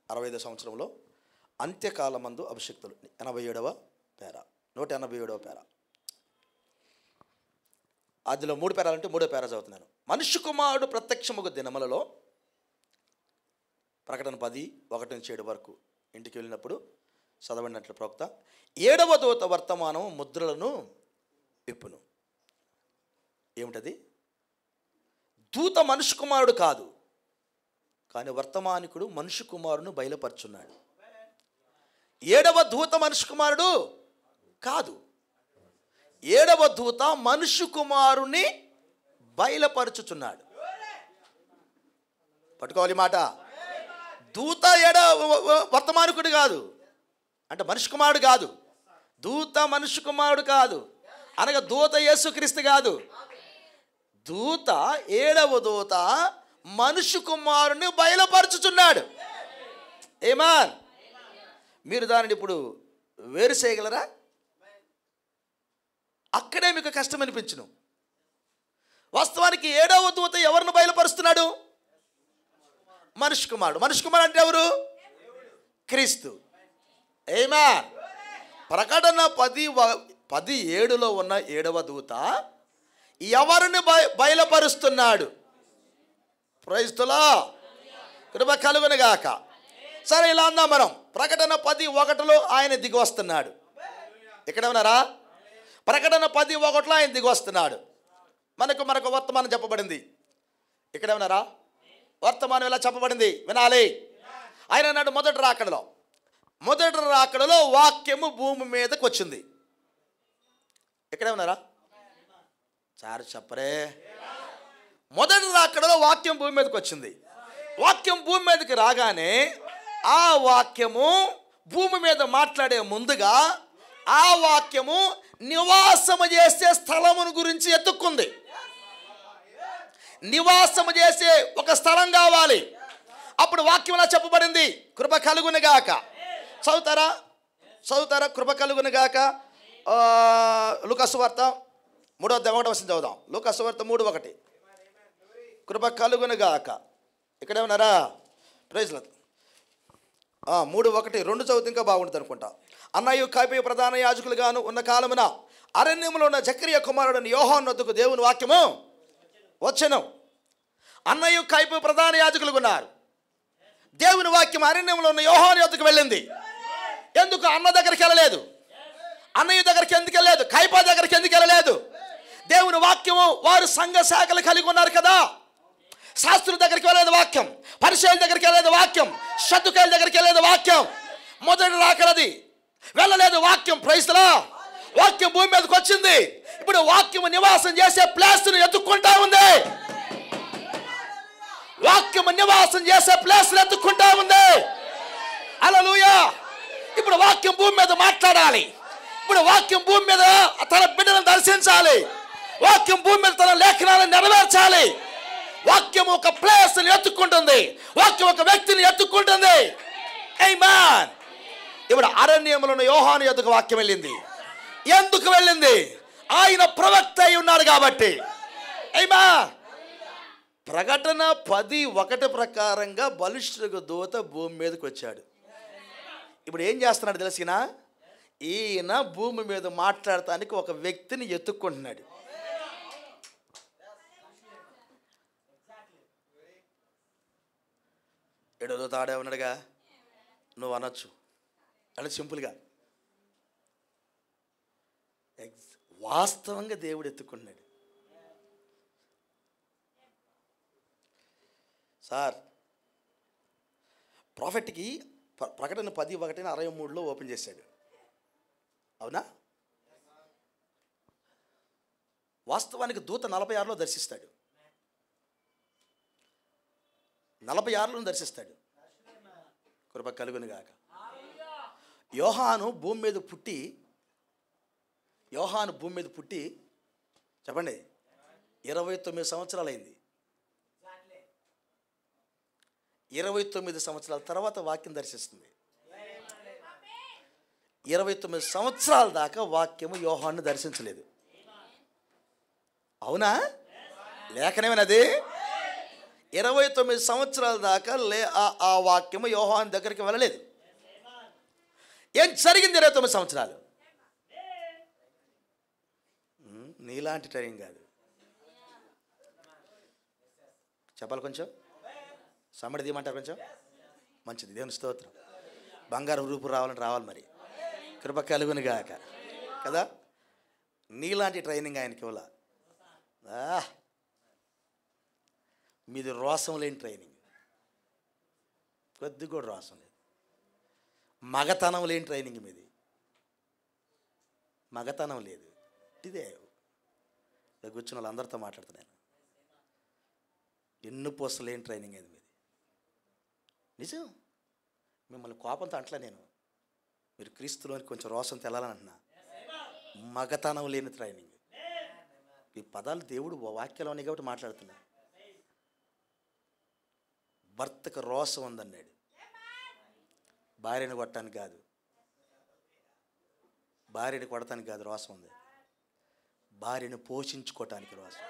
65వ సంవత్సరంలో అంత్యకాలం మందు అభిషక్తులు 87వ పేర, 187వ పేర. అందులో 3 పేరాలంటే 3వ పేర చదువుతున్నాను. మనుష్య కుమారుడు ప్రత్యక్షముగు దినములలో, ప్రకటన 10:1-7 వరకు ఇంటికి వెళ్ళినప్పుడు చదవడినట్లు ప్రోక్త, 7వ దూత వర్తమానం ముద్రలను విప్పును. ఏమిటది? దూత మనుష్య కుమారుడు కాదు, కానీ వర్తమానికుడు మనుష్య కుమారుని బయలుపరుచున్నాడు. 7వ దూత మనుష్య కుమారుడు కాదు, 7వ దూత మనుష్య కుమారుని బయలుపరుచుచున్నాడు. పట్టుకోవాలి మాట. దూత వర్తమానికుడు కాదు అంటే మనుష్య కుమారుడు కాదు. దూత మనుష్య కుమారుడు కాదు అనగా దూత యేసుక్రీస్తు కాదు. దూత 7వ దూత మనుష్య కుమారుని బయలుపరుచుచున్నాడు. ఏమాన్? మీరు దానిని ఇప్పుడు వేరు చేయగలరా? అక్కడే మీకు కష్టం అనిపించును. వాస్తవానికి 7వ దూత ఎవరిని బయలుపరుస్తున్నాడు? మనుష్య కుమారుడు. మనుష్య కుమారుడు అంటే ఎవరు? క్రీస్తు. ఆమేన్. ప్రకటన 10:7లో ఉన్న 7వ దూత ఎవరిని బయలుపరుస్తున్నాడు? Praise the Lord. కృప కలుగును గాక. సరే, ఇలా అందాం మనం. ప్రకటన 10:1లో ఆయన దిగి వస్తున్నాడు. ఇక్కడ ఉన్నారా? ప్రకటన 10:1లో ఆయన దిగి వస్తున్నాడు. మనకు వర్తమానం చెప్పబడింది. ఇక్కడ ఉన్నారా? వర్తమానం ఎలా చెప్పబడింది వినాలి. ఆయన అన్నాడు మొదటి రాకడలో వాక్యము భూమి మీదకి వచ్చింది. ఇక్కడే ఉన్నారా? సార్ చెప్పరే. మొదటి రాకడలో వాక్యం భూమి మీదకి వచ్చింది. వాక్యం భూమి మీదకి రాగానే ఆ వాక్యము భూమి మీద మాట్లాడే ముందుగా ఆ వాక్యము నివాసము చేసే స్థలమును గురించి ఎత్తుక్కుంది. నివాసము చేసే ఒక స్థలం కావాలి. అప్పుడు వాక్యంలో చెప్పబడింది కృప కలుగును గాక. చదువుతారా? కృప కలుగును గాక. లూకాసు వార్త 3:1 చదువుదాం. లూకాసు వార్త 3:1. కృప కలుగును గాక. ఇక్కడే ఉన్నారా? Praise lord. 3:1 2 చదివితే ఇంకా బాగుంటుంది అనుకుంటా. అన్నయ్య కాపీ ప్రధాన యాజకులుగాను ఉన్న కాలమున అరణ్యములో ఉన్న జకరియా కుమారుడని యోహాను వద్దకు దేవుని వాక్యము వచ్చెను. అన్నయ్య కాపీ ప్రధాన యాజకులుగా ఉన్నారు. దేవుని వాక్యం అరణ్యంలో ఉన్న యోహాను వద్దకు వెళ్ళింది. ఎందుకు? అన్న దగ్గరికి వెళ్ళలేదు. అన్నయ్య దగ్గరికి ఎందుకు వెళ్ళలేదు? కైపా దగ్గరికి ఎందుకు వెళ్ళలేదు? దేవుని వాక్యము వారు సంఘ శాఖలు కలిగి ఉన్నారు కదా. శాస్త్రుల దగ్గరికి వెళ్ళలేదు వాక్యం, పరిసయ్యుల దగ్గరికి వెళ్ళలేదు వాక్యం, సద్దుకాయల దగ్గరికి వెళ్ళలేదు వాక్యం. మొదటి రాకడది వెళ్ళలేదు వాక్యం. Praise the Lord. వాక్యం భూమి మీదకి వచ్చింది. ఇప్పుడు వాక్యము నివాసం చేసే ప్లేస్ను ఎత్తుక్కుంటా ఉంది. వాక్యము నివాసం చేసే ప్లేస్ను ఎత్తుక్కుంటా ఉంది. హల్లెలూయా. ఇప్పుడు వాక్యం భూమి మీద మాట్లాడాలి. ఇప్పుడు వాక్యం భూమి మీద తన బిడ్డలను దర్శించాలి. వాక్యం భూమి మీద తన లేఖనాలను నెరవేర్చాలి. వాక్యం ఒక ప్లేస్ని ఎత్తుక్కుంటుంది. వాక్యం ఒక వ్యక్తిని ఎత్తుక్కుంటుంది. ఆమేన్. ఇప్పుడు అరణ్యంలో ఉన్న యోహాను యొద్దకు వాక్యం వెళ్ళింది. ఎందుకు వెళ్ళింది? ఆయన ప్రవక్త అయి ఉన్నాడు కాబట్టి. ఆమేన్. ప్రకటన 10:1 ప్రకారంగా బలిష్ఠులకు దూత భూమి మీదకి వచ్చాడు. ఇప్పుడు ఏం చేస్తున్నాడు తెలిసినా? ఈయన భూమి మీద మాట్లాడటానికి ఒక వ్యక్తిని ఎత్తుక్కుంటున్నాడు. ఏడో తాడే ఉన్నాడుగా, నువ్వు అనొచ్చు అని సింపుల్గా. వాస్తవంగా దేవుడు ఎత్తుకున్నాడు. సార్, ప్రాఫెట్కి ప్రకటన 10:1-63లో ఓపెన్ చేశాడు. అవునా? వాస్తవానికి దూత 46లో దర్శిస్తాడు. 46లో దర్శిస్తాడు. కృప కలుగును గాక. యోహాను భూమి మీద పుట్టి చెప్పండి 29 సంవత్సరాలు అయింది. 29 సంవత్సరాల తర్వాత వాక్యం దర్శిస్తుంది. 29 సంవత్సరాల దాకా వాక్యము యోహాను దర్శించలేదు. అవునా? లేఖనమేనది. 29 సంవత్సరాల దాకా ఆ వాక్యము యోహాను దగ్గరికి వెళ్ళలేదు. ఏం జరిగింది 29 సంవత్సరాలు? నీలాంటి ట్రైనింగ్ కాదు. చెప్పాలి కొంచెం, సమ్మడి తీయమంటారు కొంచెం. మంచిది, దేవుని స్తోత్రం. బంగారం రూపు రావాలని రావాలి మరి, కృప కలుగును గాక కదా. నీలాంటి ట్రైనింగ్ ఆయనకి ఇవ్వాల. మీది రోసం లేని ట్రైనింగ్, కొద్ది కూడా రోసం లేదు. మగతనం లేని ట్రైనింగ్ మీది, మగతనం లేదు. ఇదే కూర్చున్న వాళ్ళందరితో మాట్లాడుతున్నాను. ఎన్ను పోస్టులు లేని ట్రైనింగ్ అది మీది. నిజం, మిమ్మల్ని కోపంతో అంటలే నేను, మీరు క్రీస్తులోని కొంచెం రోసం తెల్లాలని అంటున్నా. మగతనం లేని ట్రైనింగ్. ఈ పదాలు దేవుడు వాక్యంలో ఉన్నాయి కాబట్టి మాట్లాడుతున్నా. భర్తకు రోసం ఉందన్నాడు, భార్యను కొట్టడానికి కాదు, భార్యని కొడటానికి కాదు రోసం ఉంది, భార్యను పోషించుకోవటానికి రోసం.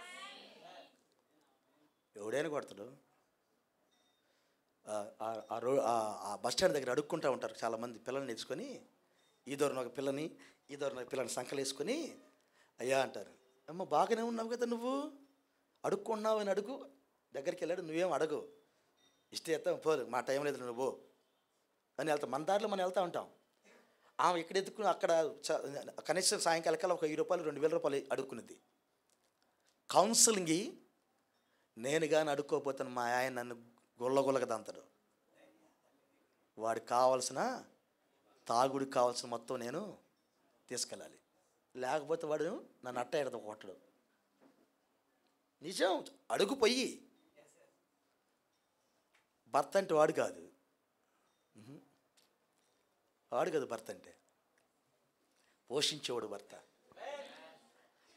ఎవడైనా కొడతాడు. ఆ బస్ స్టాండ్ దగ్గర అడుక్కుంటూ ఉంటారు చాలామంది. పిల్లల్ని నేర్చుకొని ఈ దూరం ఒక పిల్లని, ఈ దూరం ఒక పిల్లని సంకలు వేసుకొని అయ్యా అంటారు. అమ్మ బాగానే ఉన్నావు కదా, నువ్వు అడుక్కుంటున్నావు అని అడుగు. దగ్గరికి వెళ్ళాడు, నువ్వేం అడగు, ఇష్టే ఎత్తావు పోదు, మా టైం లేదు నువ్వు అని వెళ్తాం. మన దారిలో మనం వెళ్తూ ఉంటాం. ఆమె ఇక్కడ ఎత్తుకుని అక్కడ కనీసం సాయంకాలకల్లా ఒక 1000 రూపాయలు 2000 రూపాయలు అడుక్కున్నది. కౌన్సిలింగ్ నేను కానీ అడుక్కోపోతాను, మా ఆయన నన్ను గుల్లగుల్లగా దంతాడు. వాడికి కావాల్సిన తాగుడికి కావాల్సిన మొత్తం నేను తీసుకెళ్ళాలి, లేకపోతే వాడు నన్ను అట్ట ఎడత కొట్టడు. నిజం, అడుగు పొయ్యి. భర్త అంటే వాడు కాదు, వాడు కాదు భర్త అంటే. పోషించేవాడు భర్త.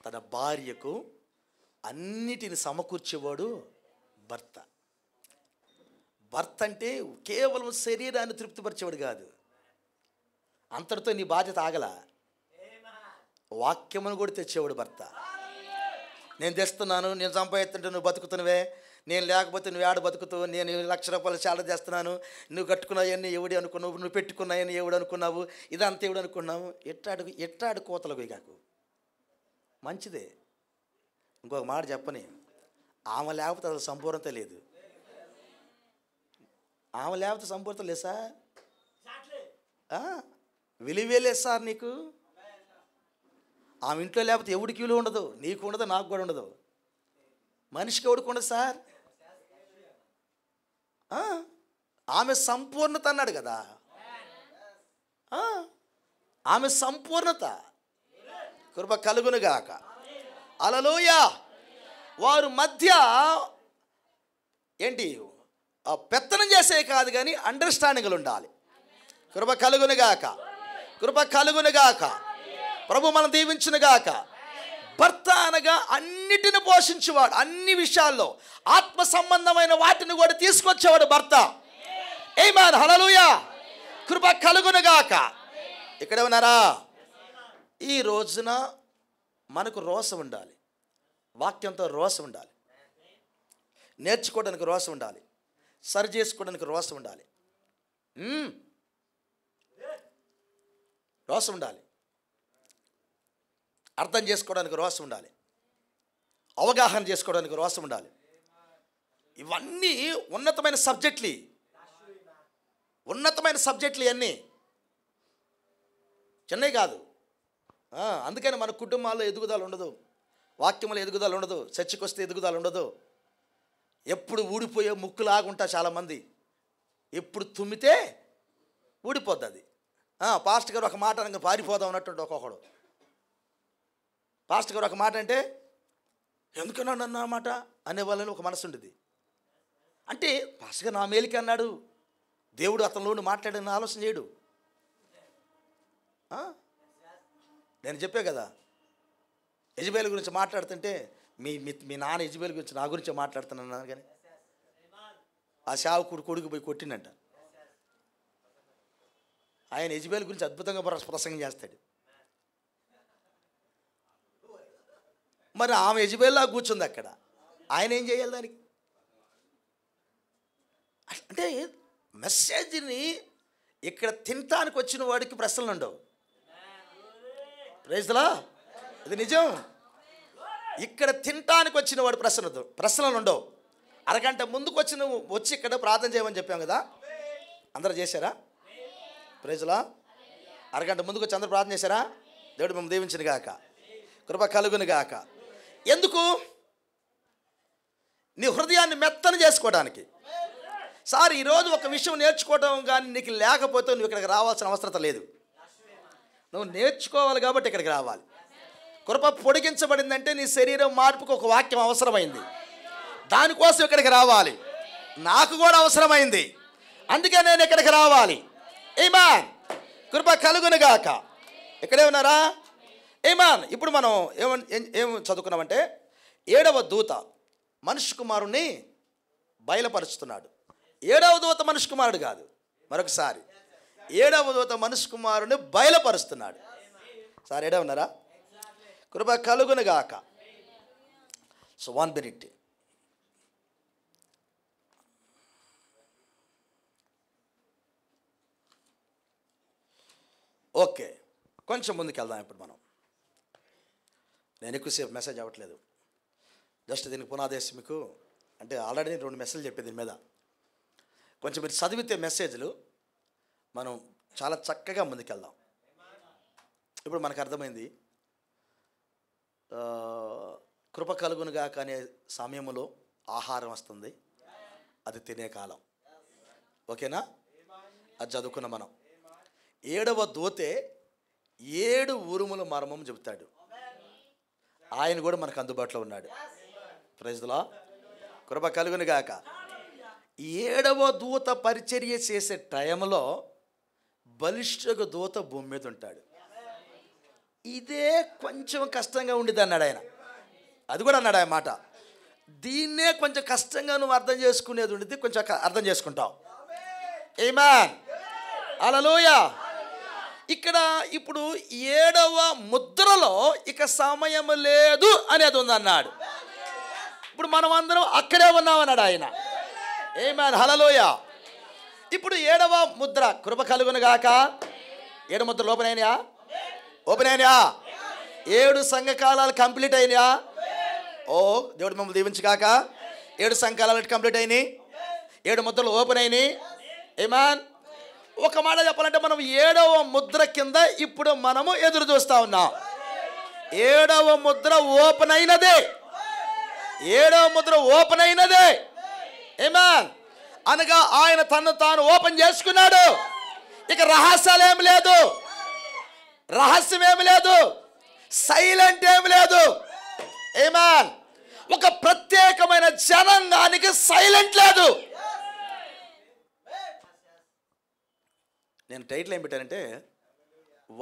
తన భార్యకు అన్నిటిని సమకూర్చేవాడు భర్త. భర్త అంటే కేవలం శరీరాన్ని తృప్తిపరిచేవాడు కాదు. అంతటితో నీ బాధ్యత ఆగల, వాక్యమును కూడా తెచ్చేవాడు భర్త. నేను తెస్తున్నాను, నేను సంపాదిస్తుంటే నువ్వు బతుకుతున్నవే, నేను లేకపోతే నువ్వు ఏడ బతుకుతావు, నేను 1,00,000 రూపాయలు చాలా చేస్తున్నాను, నువ్వు కట్టుకున్నాయన్నీ ఎవడి అనుకున్నావు, నువ్వు పెట్టుకున్నాయని ఎవడు అనుకున్నావు, ఇదంతా ఎవడు అనుకున్నావు. ఎట్టాడు కోతలకు కాకు. మంచిదే. ఇంకొక మాట చెప్పని, ఆమె లేకపోతే అసలు సంపూర్ణత లేదు. ఆమె లేకపోతే సంపూర్ణత లేదు సార్, విలువేలేదు సార్ నీకు. ఆమె ఇంట్లో లేకపోతే ఎవడికి విలువ ఉండదు, నీకు ఉండదు, నాకు కూడా ఉండదు, మనిషికి ఎవడికి ఉండదు సార్. ఆమె సంపూర్ణత అన్నాడు కదా, ఆమె సంపూర్ణత. కృప కలుగునుగాక. హల్లెలూయా. వారు మధ్య ఏంటి పెత్తనం చేసే కాదు కానీ అండర్స్టాండింగ్లు ఉండాలి. కృప కలుగునుగాక, కృప కలుగునుగాక. ప్రభు మనం దీవించునుగాక. భర్త అనగా అన్నిటిని పోషించేవాడు, అన్ని విషయాల్లో ఆత్మ సంబంధమైన వాటిని కూడా తీసుకొచ్చేవాడు భర్త. ఆమేన్, హల్లెలూయా. కృప కలుగునుగాక. ఇక్కడే ఉన్నారా? ఈ రోజున మనకు రోసం ఉండాలి, వాక్యంతో రోసం ఉండాలి, నేర్చుకోవడానికి రోసం ఉండాలి, సరి చేసుకోవడానికి రోసం ఉండాలి, రోసం ఉండాలి, అర్థం చేసుకోవడానికి రోసం ఉండాలి, అవగాహన చేసుకోవడానికి రోసం ఉండాలి. ఇవన్నీ ఉన్నతమైన సబ్జెక్టులు, ఉన్నతమైన సబ్జెక్టులు ఇవన్నీ చిన్నవి కాదు. అందుకని మన కుటుంబాల్లో ఎదుగుదల ఉండదు, వాక్యంలో ఎదుగుదల ఉండదు, చర్చకు వస్తే ఎదుగుదల ఉండదు. ఎప్పుడు ఊడిపోయే ముక్కులాగుంటా చాలామంది, ఎప్పుడు తుమ్మితే ఊడిపోద్ది అది. పాస్టర్ గారు ఒక మాట అనగా పారిపోదాం అన్నట్టు ఒక్కొక్కడు. పాస్టర్ గారు ఒక మాట అంటే ఎందుకన్నా నన్ను ఆ మాట అనే వాళ్ళని ఒక మనసు ఉండేది. అంటే పాస్టర్ గారు నా మేలుకి అన్నాడు, దేవుడు అతనిలోని మాట్లాడిన ఆలోచన చేయడు. నేను చెప్పే కదా, యెజబేలు గురించి మాట్లాడుతుంటే మీ నాన్న యెజబేలు గురించి నా గురించి మాట్లాడుతున్నాను కానీ ఆ సేవకుడు కొడుకు పోయి కొట్టిండంట. ఆయన యెజబెల్ గురించి అద్భుతంగా ప్రసంగం చేస్తాడు. మరి ఆమె యెజబెల్లా కూర్చుంది అక్కడ, ఆయన ఏం చేయాలి దానికి? అంటే మెసేజ్ని ఇక్కడ తినటానికి వచ్చిన వాడికి ప్రశ్నలు ఉండవు. ప్రైజ్లా, ఇది నిజం. ఇక్కడ తినటానికి వచ్చిన వాడు ప్రశ్నలు ఉండవు. అరగంట ముందుకు వచ్చి ఇక్కడ ప్రార్థన చేయమని చెప్పాం కదా, అందరూ చేశారా? ప్రైజ్లా, అరగంట ముందుకు వచ్చి అందరూ ప్రార్థన చేశారా? దేవుడు మేము దీవించిన గాక, కృప కలుగును గాక. ఎందుకు? నీ హృదయాన్ని మెత్తన చేసుకోవడానికి. సార్, ఈరోజు ఒక విషయం నేర్చుకోవడం కానీ నీకు లేకపోతే నువ్వు ఇక్కడికి రావాల్సిన అవసరం లేదు. నువ్వు నేర్చుకోవాలి కాబట్టి ఇక్కడికి రావాలి. కృప పొడిగించబడిందంటే నీ శరీరం మార్పుకు ఒక వాక్యం అవసరమైంది, దానికోసం ఇక్కడికి రావాలి. నాకు కూడా అవసరమైంది, అందుకే నేను ఇక్కడికి రావాలి. ఆమేన్. కృప కలుగును గాక. ఇక్కడే ఉన్నారా? ఆమేన్. ఇప్పుడు మనం ఏం చదువుకున్నామంటే 7వ దూత మనుష్య కుమారుణ్ణి బయలుపరుస్తున్నాడు. 7వ దూత మనుష్య కుమారుడు కాదు, మరొకసారి 7వ దూత మనుష్య కుమారుని బయలుపరుస్తున్నాడు. సార్, ఏడా ఉన్నారా? కృప కలుగును గాక. So 1 minute. ఓకే, కొంచెం ముందుకు వెళ్దాం. ఇప్పుడు మనం, నేను ఎక్కువసేపు మెసేజ్ అవ్వట్లేదు, జస్ట్ దీనికి పునాదేశం మీకు అంటే ఆల్రెడీ నేను 2 మెసేజ్లు చెప్పేది దీని మీద. కొంచెం మీరు చదివితే మెసేజ్లు మనం చాలా చక్కగా ముందుకెళ్దాం. ఇప్పుడు మనకు అర్థమైంది, కృప కలుగునుగా అనే సమయంలో ఆహారం వస్తుంది, అది తినే కాలం. ఓకేనా? అది చదువుకున్న మనం 7వ దూతే 7 ఉరుముల మర్మం చెబుతాడు. ఆయన కూడా మనకు అందుబాటులో ఉన్నాడు. Praise the Lord. కృప కలుగును గాక. 7వ దూత పరిచర్య చేసే టైంలో బలిష్ఠ దూత భూమి మీద ఉంటాడు. ఇదే కొంచెం కష్టంగా ఉండేది అన్నాడు ఆయన. అది కూడా అన్నాడు ఆయన మాట. దీన్నే కొంచెం కష్టంగా నువ్వు అర్థం చేసుకునేది ఉండేది, కొంచెం అర్థం చేసుకుంటావు. ఆమేన్. హల్లెలూయా. ఇక్కడ ఇప్పుడు 7వ ముద్రలో ఇక సమయం లేదు అనేది ఉందన్నాడు. ఇప్పుడు మనం అందరం అక్కడే ఉన్నామన్నాడు ఆయన. ఆమేన్. హల్లెలూయా. ఇప్పుడు 7వ ముద్ర కృప కలుగును గాక. 7 ముద్రలు ఓపెన్ అయినాయా? 7 సంఘకాలాలు కంప్లీట్ అయినాయా? ఓ దేవుడు మమ్మల్ని దీవించుగాక. 7 సంఘకాలాలు కంప్లీట్ అయినాయి, 7 ముద్రలు ఓపెన్ అయినాయి. ఆమేన్. ఒక మాట చెప్పాలంటే మనం 7వ ముద్ర కింద ఇప్పుడు మనము ఎదురు చూస్తా ఉన్నాం. 7వ ముద్ర ఓపెన్ అయినదే. 7వ ముద్ర ఓపెన్ అయినదే. ఆమేన్. అనగా ఆయన తను తాను ఓపెన్ చేసుకున్నాడు. ఇక రహస్యాలు ఏమి లేదు, రహస్యం ఏమి లేదు, సైలెంట్ ఏమి లేదు. ఆమేన్. ఒక ప్రత్యేకమైన జనాంగానికి సైలెంట్ లేదు. నేను టైటిల్ ఏం పెట్టానంటే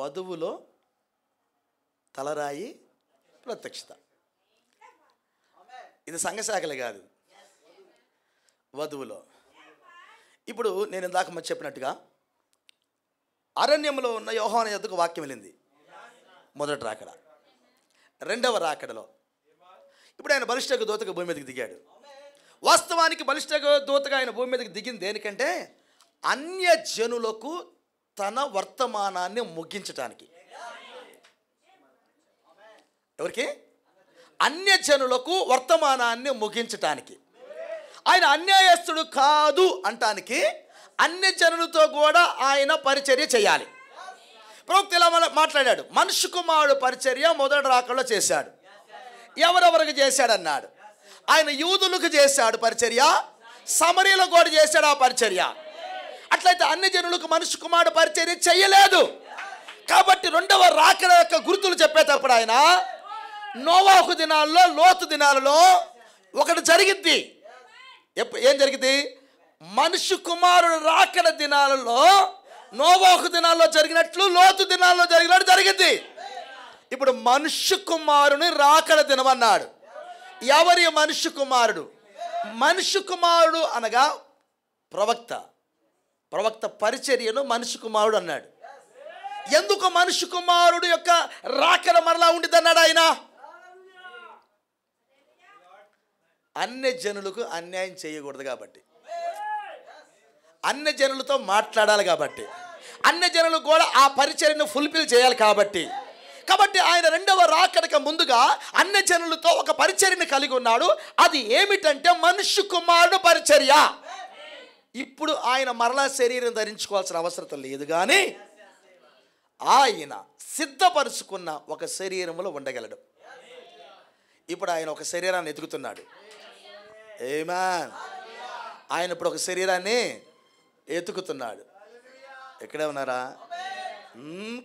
వధువులో తలరాయి ప్రత్యక్షత. ఇది సంఘశాఖలు కాదు, వధువులో. ఇప్పుడు నేను ఇందాక చెప్పినట్టుగా అరణ్యంలో ఉన్న యోహాను యొద్దకు వాక్యం వెళ్ళింది మొదటి రాకడ. 2వ రాకడలో ఇప్పుడు ఆయన బలిష్ఠ దూతగా భూమి మీదకి దిగాడు. వాస్తవానికి బలిష్ఠ దూతగా ఆయన భూమి మీదకి దిగింది దేనికంటే అన్యజనులకు తన వర్తమానాన్ని ముగించటానికి. ఎవరికి? అన్యజనులకు వర్తమానాన్ని ముగించటానికి. ఆయన అన్యాయస్తుడు కాదు అంటానికి అన్యజనులతో కూడా ఆయన పరిచర్య చేయాలి. ప్రవక్త ఇలా మాట్లాడాడు, మనుష్య కుమారుడు పరిచర్య మొదటి రాకడలో చేశాడు. ఎవరెవరికి చేశాడన్నాడు? ఆయన యూదులకు చేశాడు పరిచర్య, సమరీలకు కూడా చేశాడు ఆ పరిచర్య. అట్లయితే అన్ని జనులకు మనుష్య కుమారుడు పరిచర్య చేయలేదు. కాబట్టి 2వ రాకడ యొక్క గుర్తులు చెప్పేటప్పుడు ఆయన నోవాహు దినాల్లో, లోతు దినాలలో ఒకటి జరిగింది. ఏం జరిగింది? మనుష్య కుమారుడు రాకడ దినాలలో నోవాహు దినాల్లో జరిగినట్లు లోతు దినాల్లో జరిగినట్టు జరిగింది. ఇప్పుడు మనుష్య కుమారుని రాకడ దినమన్నాడు. ఎవరి మనుష్య కుమారుడు? మనుష్య కుమారుడు అనగా ప్రవక్త. ప్రవక్త పరిచర్యను మనుష్య కుమారుడు అన్నాడు. ఎందుకు మనుష్య కుమారుడు యొక్క రాకడ మరలా ఉండిదన్నాడు ఆయన? అన్య జనులకు అన్యాయం చేయకూడదు కాబట్టి, అన్య జనులతో మాట్లాడాలి కాబట్టి, అన్య జనులకు కూడా ఆ పరిచర్యను ఫుల్ఫిల్ చేయాలి కాబట్టి ఆయన రెండవ రాకడక ముందుగా అన్య జనులతో ఒక పరిచర్యను కలిగి ఉన్నాడు. అది ఏమిటంటే మనుష్య కుమారుడు పరిచర్య. ఇప్పుడు ఆయన మరలా శరీరం ధరించుకోవాల్సిన అవసరం లేదు, కానీ ఆయన సిద్ధపరుచుకున్న ఒక శరీరంలో ఉండగలడు. ఇప్పుడు ఆయన ఒక శరీరాన్ని ఎదుగుతున్నాడు. ఆమేన్. ఆయన ఇప్పుడు ఒక శరీరాన్ని ఎతుకుతున్నాడు. ఎక్కడే ఉన్నారా?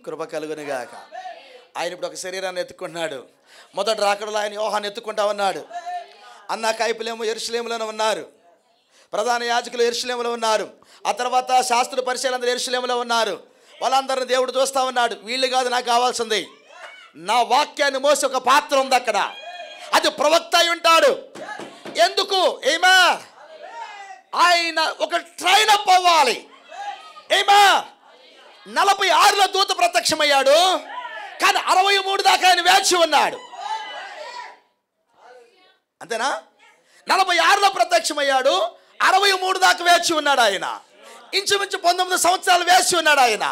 కృప కలుగునుగాక. ఆయన ఇప్పుడు ఒక శరీరాన్ని ఎత్తుకుంటున్నాడు. మొదటి రాకడలో ఆయన యోహాన్ని ఎత్తుకుంటా ఉన్నాడు. అన్నా కైపులేమో యెరూషలేములోనే ఉన్నారు, ప్రధాన యాజకులు యెరూషలేములో ఉన్నారు, ఆ తర్వాత శాస్త్రుల పరిచయులందరూ యెరూషలేములో ఉన్నారు. వాళ్ళందరిని దేవుడు చూస్తూ ఉన్నాడు. వీళ్ళు కాదు నాకు కావాల్సింది, నా వాక్యాన్ని మోసి ఒక పాత్ర ఉంది అక్కడ, అది ప్రవక్త అయి ఉంటాడు. ఎందుకు? ఏమా ఆయన ఒక ట్రైన్ అప్ అవ్వాలి. ఏమా 46లో దూత ప్రత్యక్షమయ్యాడు, కానీ 63 దాకా ఆయన వేచి ఉన్నాడు. అంతేనా? 46లో ప్రత్యక్షమయ్యాడు, 63 దాకా వేచి ఉన్నాడు ఆయన. ఇంచుమించు 19 సంవత్సరాలు వేచి ఉన్నాడు ఆయన.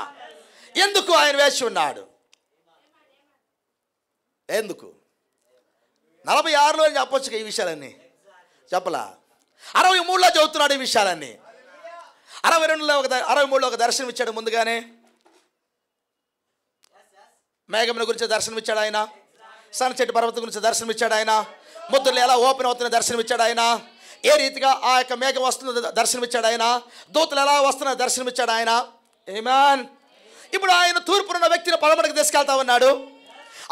ఎందుకు ఆయన వేచి ఉన్నాడు? ఎందుకు? 46లో చెప్పొచ్చు ఈ విషయాలన్నీ, చెప్పలా. 63లో చదువుతున్నాడు ఈ విషయాలన్నీ. 63లో ఒక దర్శనం ఇచ్చాడు. ముందుగానే మేఘముల గురించి దర్శనం ఇచ్చాడు ఆయన, సన్సెట్ పర్వతం గురించి దర్శనం ఇచ్చాడు ఆయన, ముద్రలు ఎలా ఓపెన్ అవుతున్న దర్శనం ఇచ్చాడు ఆయన, ఏ రీతిగా ఆ యొక్క మేఘం వస్తున్న దర్శనం ఇచ్చాడు ఆయన, దూతలు ఎలా వస్తున్న దర్శనం ఇచ్చాడు ఆయన. ఆమేన్. ఇప్పుడు ఆయన తూర్పునున్న వ్యక్తిని పడమటికి తీసుకెళ్తా ఉన్నాడు.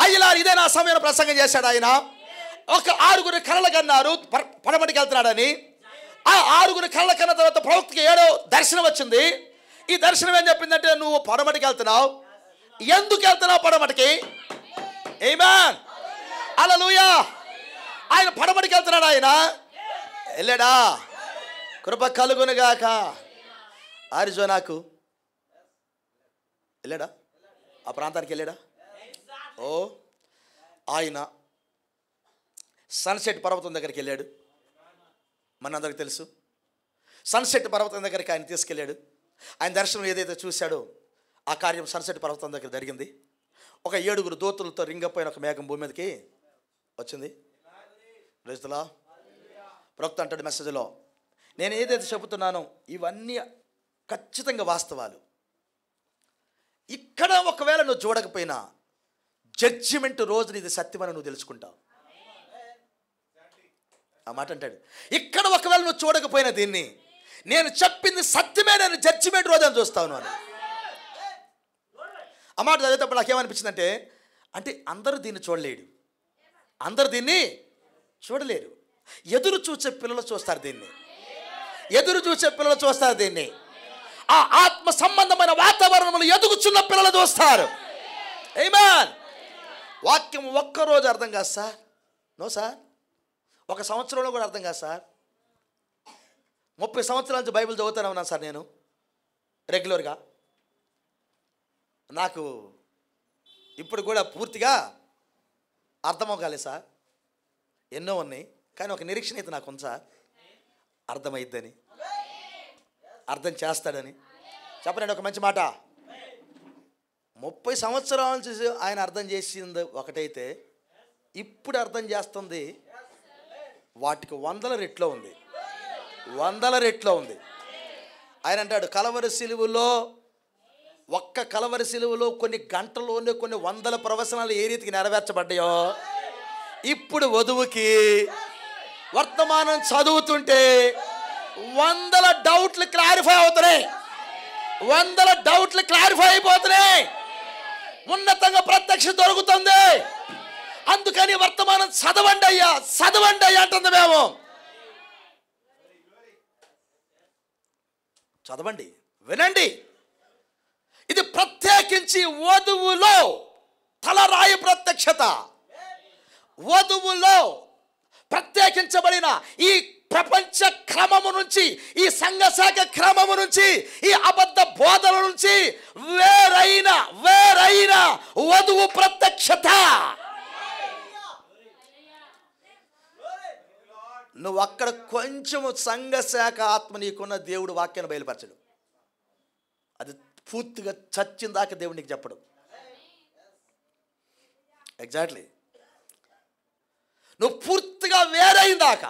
అయ్యలా ఇదే నా సమయం ప్రసంగం చేశాడు ఆయన. ఒక 6 కళలు కన్నారు పడమటికి వెళ్తున్నాడని. ఆ 6 కళల కన్న తర్వాత ప్రవక్తకి 7వ దర్శనం వచ్చింది. ఈ దర్శనం ఏం చెప్పిందంటే, నువ్వు పడమటికి వెళ్తున్నావు. ఎందుకు వెళ్తున్నావు పడమటికి? ఆమేన్. హల్లెలూయా. ఆయన పడమటికి వెళ్తున్నాడు. ఆయన వెళ్ళాడా? కృప కలుగునుగాక. అరిజోనాకు వెళ్ళాడా? ఆ ప్రాంతానికి వెళ్ళాడా? ఓ, ఆయన సన్సెట్ పర్వతం దగ్గరికి వెళ్ళాడు. మనందరికి తెలుసు, సన్సెట్ పర్వతం దగ్గరికి ఆయన తీసుకెళ్ళాడు. ఆయన దర్శనం ఏదైతే చూశాడో ఆ కార్యం సన్సెట్ పర్వతం దగ్గర జరిగింది. ఒక 7 దూతలతో రింగపోయిన ఒక మేఘం భూమి మీదకి వచ్చింది. రైతులా ప్రవక్త అంటాడు మెసేజ్లో, నేను ఏదైతే చెబుతున్నానో ఇవన్నీ ఖచ్చితంగా వాస్తవాలు. ఇక్కడ ఒకవేళ నువ్వు చూడకపోయినా జడ్జిమెంట్ రోజున ఇది సత్యమని నువ్వు తెలుసుకుంటావు. ఆ మాట అంటాడు. ఇక్కడ ఒకవేళ నువ్వు చూడకపోయినా దీన్ని, నేను చెప్పింది సత్యమే, నేను జడ్జిమెంట్ రోజు అని చూస్తాను అని. ఆ మాట చదివేటప్పుడు నాకేమనిపించిందంటే, అంటే అందరూ దీన్ని చూడలేడు, అందరూ దీన్ని చూడలేరు. ఎదురు చూసే పిల్లలు చూస్తారు దీన్ని, ఎదురు చూసే పిల్లలు చూస్తారు దీన్ని. ఆ ఆత్మ సంబంధమైన వాతావరణంలో ఎదుగుచున్న పిల్లలు చూస్తారు. ఆమేన్. వాక్యం ఒక్కరోజు అర్థం కాదు సార్, నో సార్, ఒక సంవత్సరంలో కూడా అర్థం కాదు సార్. 30 సంవత్సరాల నుంచి బైబిల్ చదువుతూనే ఉన్నాను సార్ నేను రెగ్యులర్గా. నాకు ఇప్పుడు కూడా పూర్తిగా అర్థమవగాలేదు సార్. ఎన్నో ఉన్నాయి, కానీ ఒక నిరీక్షణ అయితే నాకు ఉంది సార్, అర్థమైద్దని, అర్థం చేస్తాడని. చెప్పనండి ఒక మంచి మాట. 30 సంవత్సరాల నుంచి ఆయన అర్థం చేసింది ఒకటైతే, ఇప్పుడు అర్థం చేస్తుంది వాటికి 100 రెట్లో ఉంది, 100 రెట్లో ఉంది. ఆయన అంటాడు, కలవరి సిలువలో, ఒక్క కలవరి సిలువలో కొన్ని గంటల్లోనే కొన్ని 100 ప్రవచనాలు ఏ రీతికి నెరవేర్చబడ్డాయో, ఇప్పుడు వధువుకి వర్తమానం చదువుతుంటే 100 డౌట్లు క్లారిఫై అవుతున్నాయి, 100 డౌట్లు క్లారిఫై అయిపోతున్నాయి. ఉన్నతంగా ప్రత్యక్ష దొరుకుతుంది. అందుకని వర్తమానం చదవండి అయ్యా, చదవండి అయ్యా అంటుంది. మేము చదవండి, వినండి. ఇది ప్రత్యేకించి వధువులో తలరాయి ప్రత్యక్షత, వధువులో ప్రత్యేకించబడిన ఈ ప్రపంచ క్రమము నుంచి, ఈ సంఘ శాఖ క్రమము నుంచి, ఈ అబద్ధ బోధల నుంచి వేరైన వధువు ప్రత్యక్షత. నువ్వు అక్కడ కొంచెము సంఘ శాఖ ఆత్మ నీకున్న దేవుడు వాక్యాన్ని బయలుపరచడు. అది పూర్తిగా చచ్చిన దాకా దేవుడు నీకు చెప్పడు. ఎగ్జాక్ట్లీ. నువ్వు పూర్తిగా వేరైందాక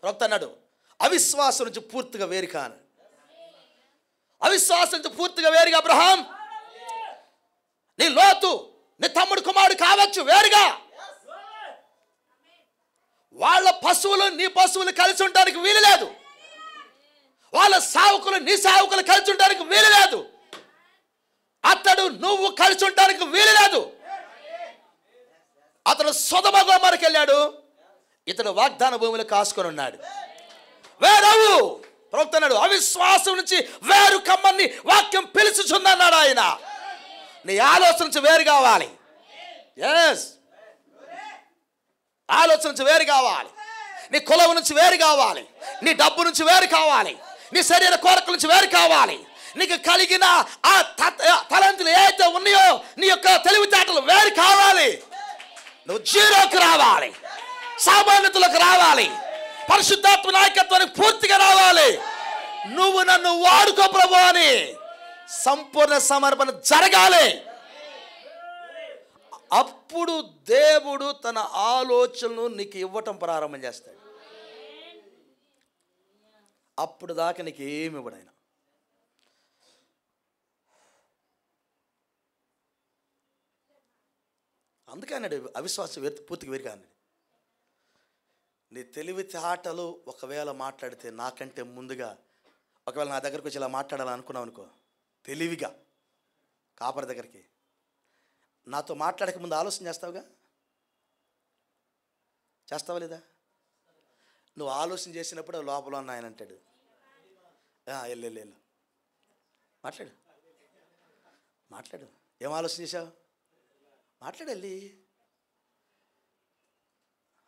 ప్రవక్త అన్నాడు, అవిశ్వాసం నుంచి పూర్తిగా వేరు కాను. అవిశ్వాసం నుంచి పూర్తిగా వేరుగా అబ్రహాం, నీ లోతు, నీ తమ్ముడు కుమారుడు కావచ్చు వేరుగా. వాళ్ళ పశువులు నీ పశువులు కలిసి ఉండడానికి వీలు లేదు. వాళ్ళ సావుకులు నీ సావుకులు కలిసి ఉండడానికి వీలు లేదు. అతడు నువ్వు కలిసి ఉండడానికి వీలు లేదు. అతడు సొదొమ గొమొర్రాకి వెళ్ళాడు, ఇతడు వాగ్దాన భూమిలో కాసుకొని ఉన్నాడు. వేరవు ప్రవక్త అన్నాడు, అవిశ్వాసం నుంచి వేరు కమ్మని వాక్యం పిలుచుచుందన్నాడు ఆయన. నీ ఆలోచన నుంచి వేరు కావాలి. ఎస్, ఆలోచన నుంచి వేరు కావాలి. నీ కులం నుంచి వేరు కావాలి. నీ డబ్బు నుంచి వేరు కావాలి. నీ శరీర కోరికల నుంచి వేరు కావాలి. నీకు కలిగిన ఆ తలంతులు ఏదైతే ఉన్నాయో నీ యొక్క తెలివితేటలు వేరు కావాలి. నువ్వు జీరోకి రావాలి, సామాన్యతలకు రావాలి, పరిశుద్ధాత్మ నాయకత్వానికి పూర్తిగా రావాలి. నువ్వు నన్ను వాడుకో ప్రభు అని సంపూర్ణ సమర్పణ జరగాలి. అప్పుడు దేవుడు తన ఆలోచనలు నీకు ఇవ్వటం ప్రారంభం చేస్తాడు. అప్పుడు దాకా నీకు ఏమి ఇవ్వడు ఆయన. అందుకే అన్నాడు, అవిశ్వాసం పూర్తిగా వేరుగా అన్నాడు. నీ తెలివితేటలు ఒకవేళ మాట్లాడితే నాకంటే ముందుగా, ఒకవేళ నా దగ్గరకు వచ్చి ఇలా మాట్లాడాలనుకున్నావు అనుకో, తెలివిగా కాపరి దగ్గరికి, నాతో మాట్లాడక ముందు ఆలోచన చేస్తావుగా, చేస్తావా లేదా? నువ్వు ఆలోచన చేసినప్పుడు లోపల ఉన్న ఆయన అంటాడు, వెళ్ళు మాట్లాడు మాట్లాడు, ఏం ఆలోచన చేశావు, మాట్లాడు వెళ్ళి,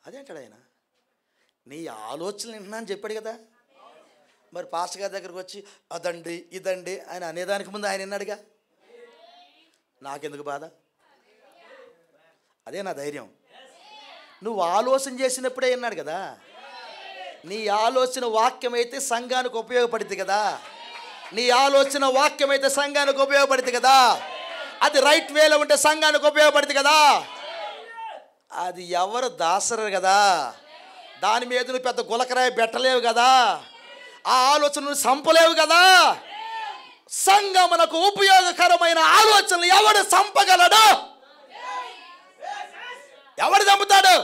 అదే అంటాడు ఆయన. నీ ఆలోచనలు వింటున్నా అని చెప్పాడు కదా. మరి పాస్టర్ గారి దగ్గరకు వచ్చి అదండి ఇదండి ఆయన అనేదానికి ముందు ఆయన విన్నాడుగా. నాకెందుకు బాధ? అదే నా ధైర్యం. నువ్వు ఆలోచన చేసినప్పుడే విన్నాడు కదా. నీ ఆలోచన వాక్యం అయితే సంఘానికి ఉపయోగపడుతుంది కదా. నీ ఆలోచన వాక్యం అయితే సంఘానికి ఉపయోగపడుతుంది కదా. అది రైట్ వేలో ఉంటే సంఘానికి ఉపయోగపడుతుంది కదా. అది ఎవరు దాసరు కదా. దాని మీద నువ్వు పెద్ద గులకరాయి పెట్టలేవు కదా. ఆ ఆలోచనను సంపలేవు కదా. సంఘమునకు ఉపయోగకరమైన ఆలోచనలు ఎవడు సంపగలడు? ఎవడు చంపుతాడు?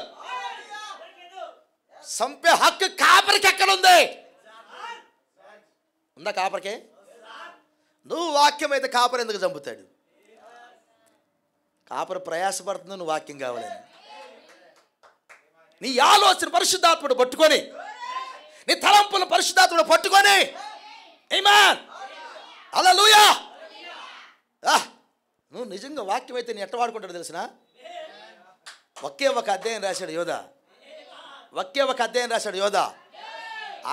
సంపే హక్కు కాపరికి ఎక్కడుంది? ఉందా కాపరికి? నువ్వు వాక్యం అయితే కాపరి ఎందుకు చంపుతాడు? కాపరి ప్రయాసపడుతుంది నువ్వు వాక్యం కావాలని. నీ ఆలోచన పరిశుద్ధాత్ముడు పట్టుకొని, నీ తలంపులను పరిశుద్ధాత్ముడు పట్టుకొని, ఆమేన్ హల్లెలూయా. నువ్వు నిజంగా వాక్యం అయితే నీ ఎట్ట వాడుకుంటాడు తెలిసిన? ఒకే ఒక అధ్యాయం రాశాడు యోధ.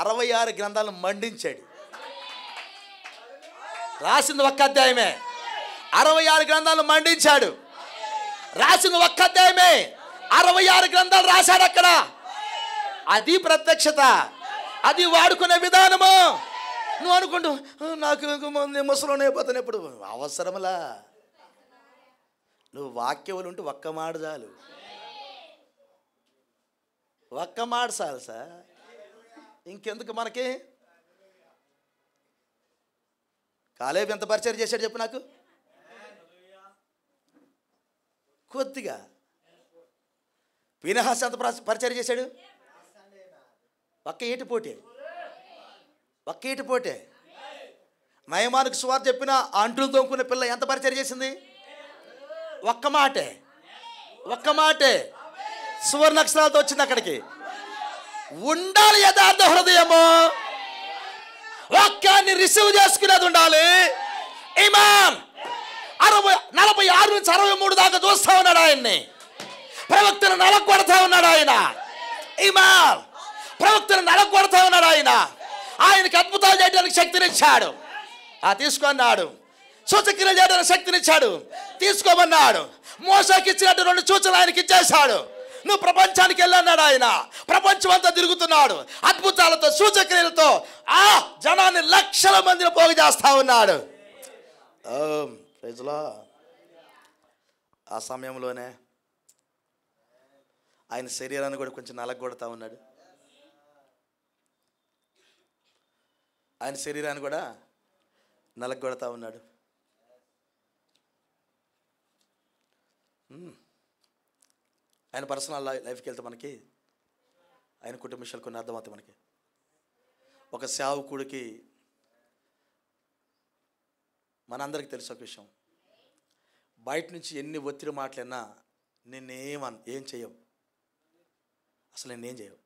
66 గ్రంథాలను మండించాడు. రాసింది ఒక్క అధ్యాయమే. 66 గ్రంథాలు మండించాడు. రాసింది ఒక్క అధ్యాయమే. 66 గ్రంథాలు రాశాడు అక్కడ. అది ప్రత్యక్షత, అది వాడుకునే విధానము. నువ్వు అనుకుంటూ నాకు ముసలోనే పోతాను ఎప్పుడు అవసరములా? నువ్వు వాక్యములు ఉంటే ఒక్క మాట చాలు, ఒక్క మాట చాలు సార్. ఇంకెందుకు మనకి? కాలేబు ఎంత పరిచయం చేశాడు చెప్పు నాకు. కొద్దిగా. ఫీనెహాసు ఎంత పరిచయం చేశాడు? ఒక్క ఏటి పోటే. నయమానుకు సువార్త చెప్పిన అంటులు తోముకునే పిల్ల ఎంత పరిచయం చేసింది? ఒక్క మాటే. సువర్ణ అక్షరాలతో వచ్చింది అక్కడికి. ఉండాలి యథార్థ హృదయము. వాక్యాన్ని రిసీవ్ చేసుకునేది ఉండాలి. ఆమేన్. 46 నుంచి 63 దాకా చూస్తా ఉన్నాడు ఆయన్ని. ప్రవక్తను నలగొడతా ఉన్నాడు ఆయన. ఆమేన్. ప్రవక్తను నలగొడతా ఉన్నాడు. ఆయనకి అద్భుతాలు చేయడానికి శక్తినిచ్చాడు. తీసుకున్నాడు. సూచక్రియలు చేయడానికి శక్తినిచ్చాడు. తీసుకోమన్నాడు. మోసాకి ఇచ్చినట్టు 2 సూచనలు ఆయనకి ఇచ్చేశాడు. నువ్వు ప్రపంచానికి వెళ్ళన్నాడు. ఆయన ప్రపంచం అంతా తిరుగుతున్నాడు. అద్భుతాలతో సూచక్రియలతో జనాన్ని లక్షల మందిని పోగు చేస్తా ఉన్నాడు. ఆ సమయంలోనే ఆయన శరీరాన్ని కూడా కొంచెం నలగొడతా ఉన్నాడు. ఆయన శరీరాన్ని కూడా నలగొడతా ఉన్నాడు. ఆయన పర్సనల్ లైఫ్కి వెళ్తే మనకి ఆయన కుటుంబ విషయాలు కొన్ని అర్థమవుతాయి. మనకి ఒక సేవకుడికి మనందరికీ తెలుసు ఒక విషయం, బయట నుంచి ఎన్ని ఒత్తిడి మాటలన్నా ఏం చేయవు. అసలు నేనేం చేయవు.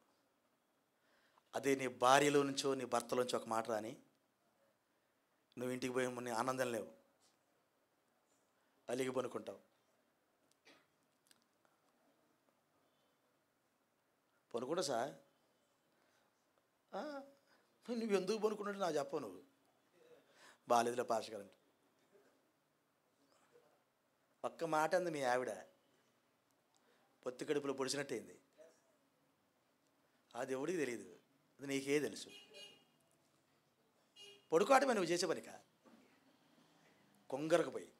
అదే నీ భార్యలో నుంచో నీ భర్తలోంచి ఒక మాట రాని, నువ్వు ఇంటికి పోయి నీ ఆనందం లేవు, అలిగి పనుకుంటావు. పనుకుంటా సార్, నువ్వు ఎందుకు పనుకున్నట్టు నాకు చెప్పవు. నువ్వు బాలేదులే పార్షగాలంటే ఒక్క మాట అంది మీ ఆవిడ, పొత్తి కడుపులో పొడిచినట్టయింది. అది ఎవడికి తెలియదు, అది నీకే తెలుసు. పడుకోవటమే నువ్వు చేసే పనిక. కొంగరకపోయి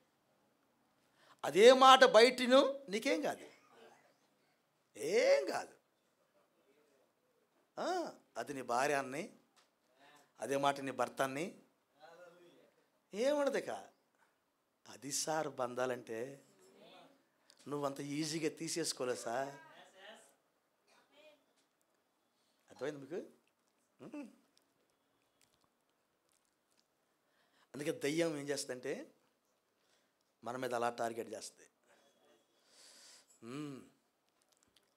అదే మాట బయటను నీకేం కాదు, ఏం కాదు. అది నీ భార్యాన్ని, అదే మాట నీ భర్తాన్ని ఏమన్నది. అది సార్ బంధాలంటే నువ్వంత ఈజీగా తీసేసుకోలే సార్. అర్థమైంది మీకు? అందుకే దయ్యం ఏం చేస్తుందంటే మన మీద అలా టార్గెట్ చేస్తుంది.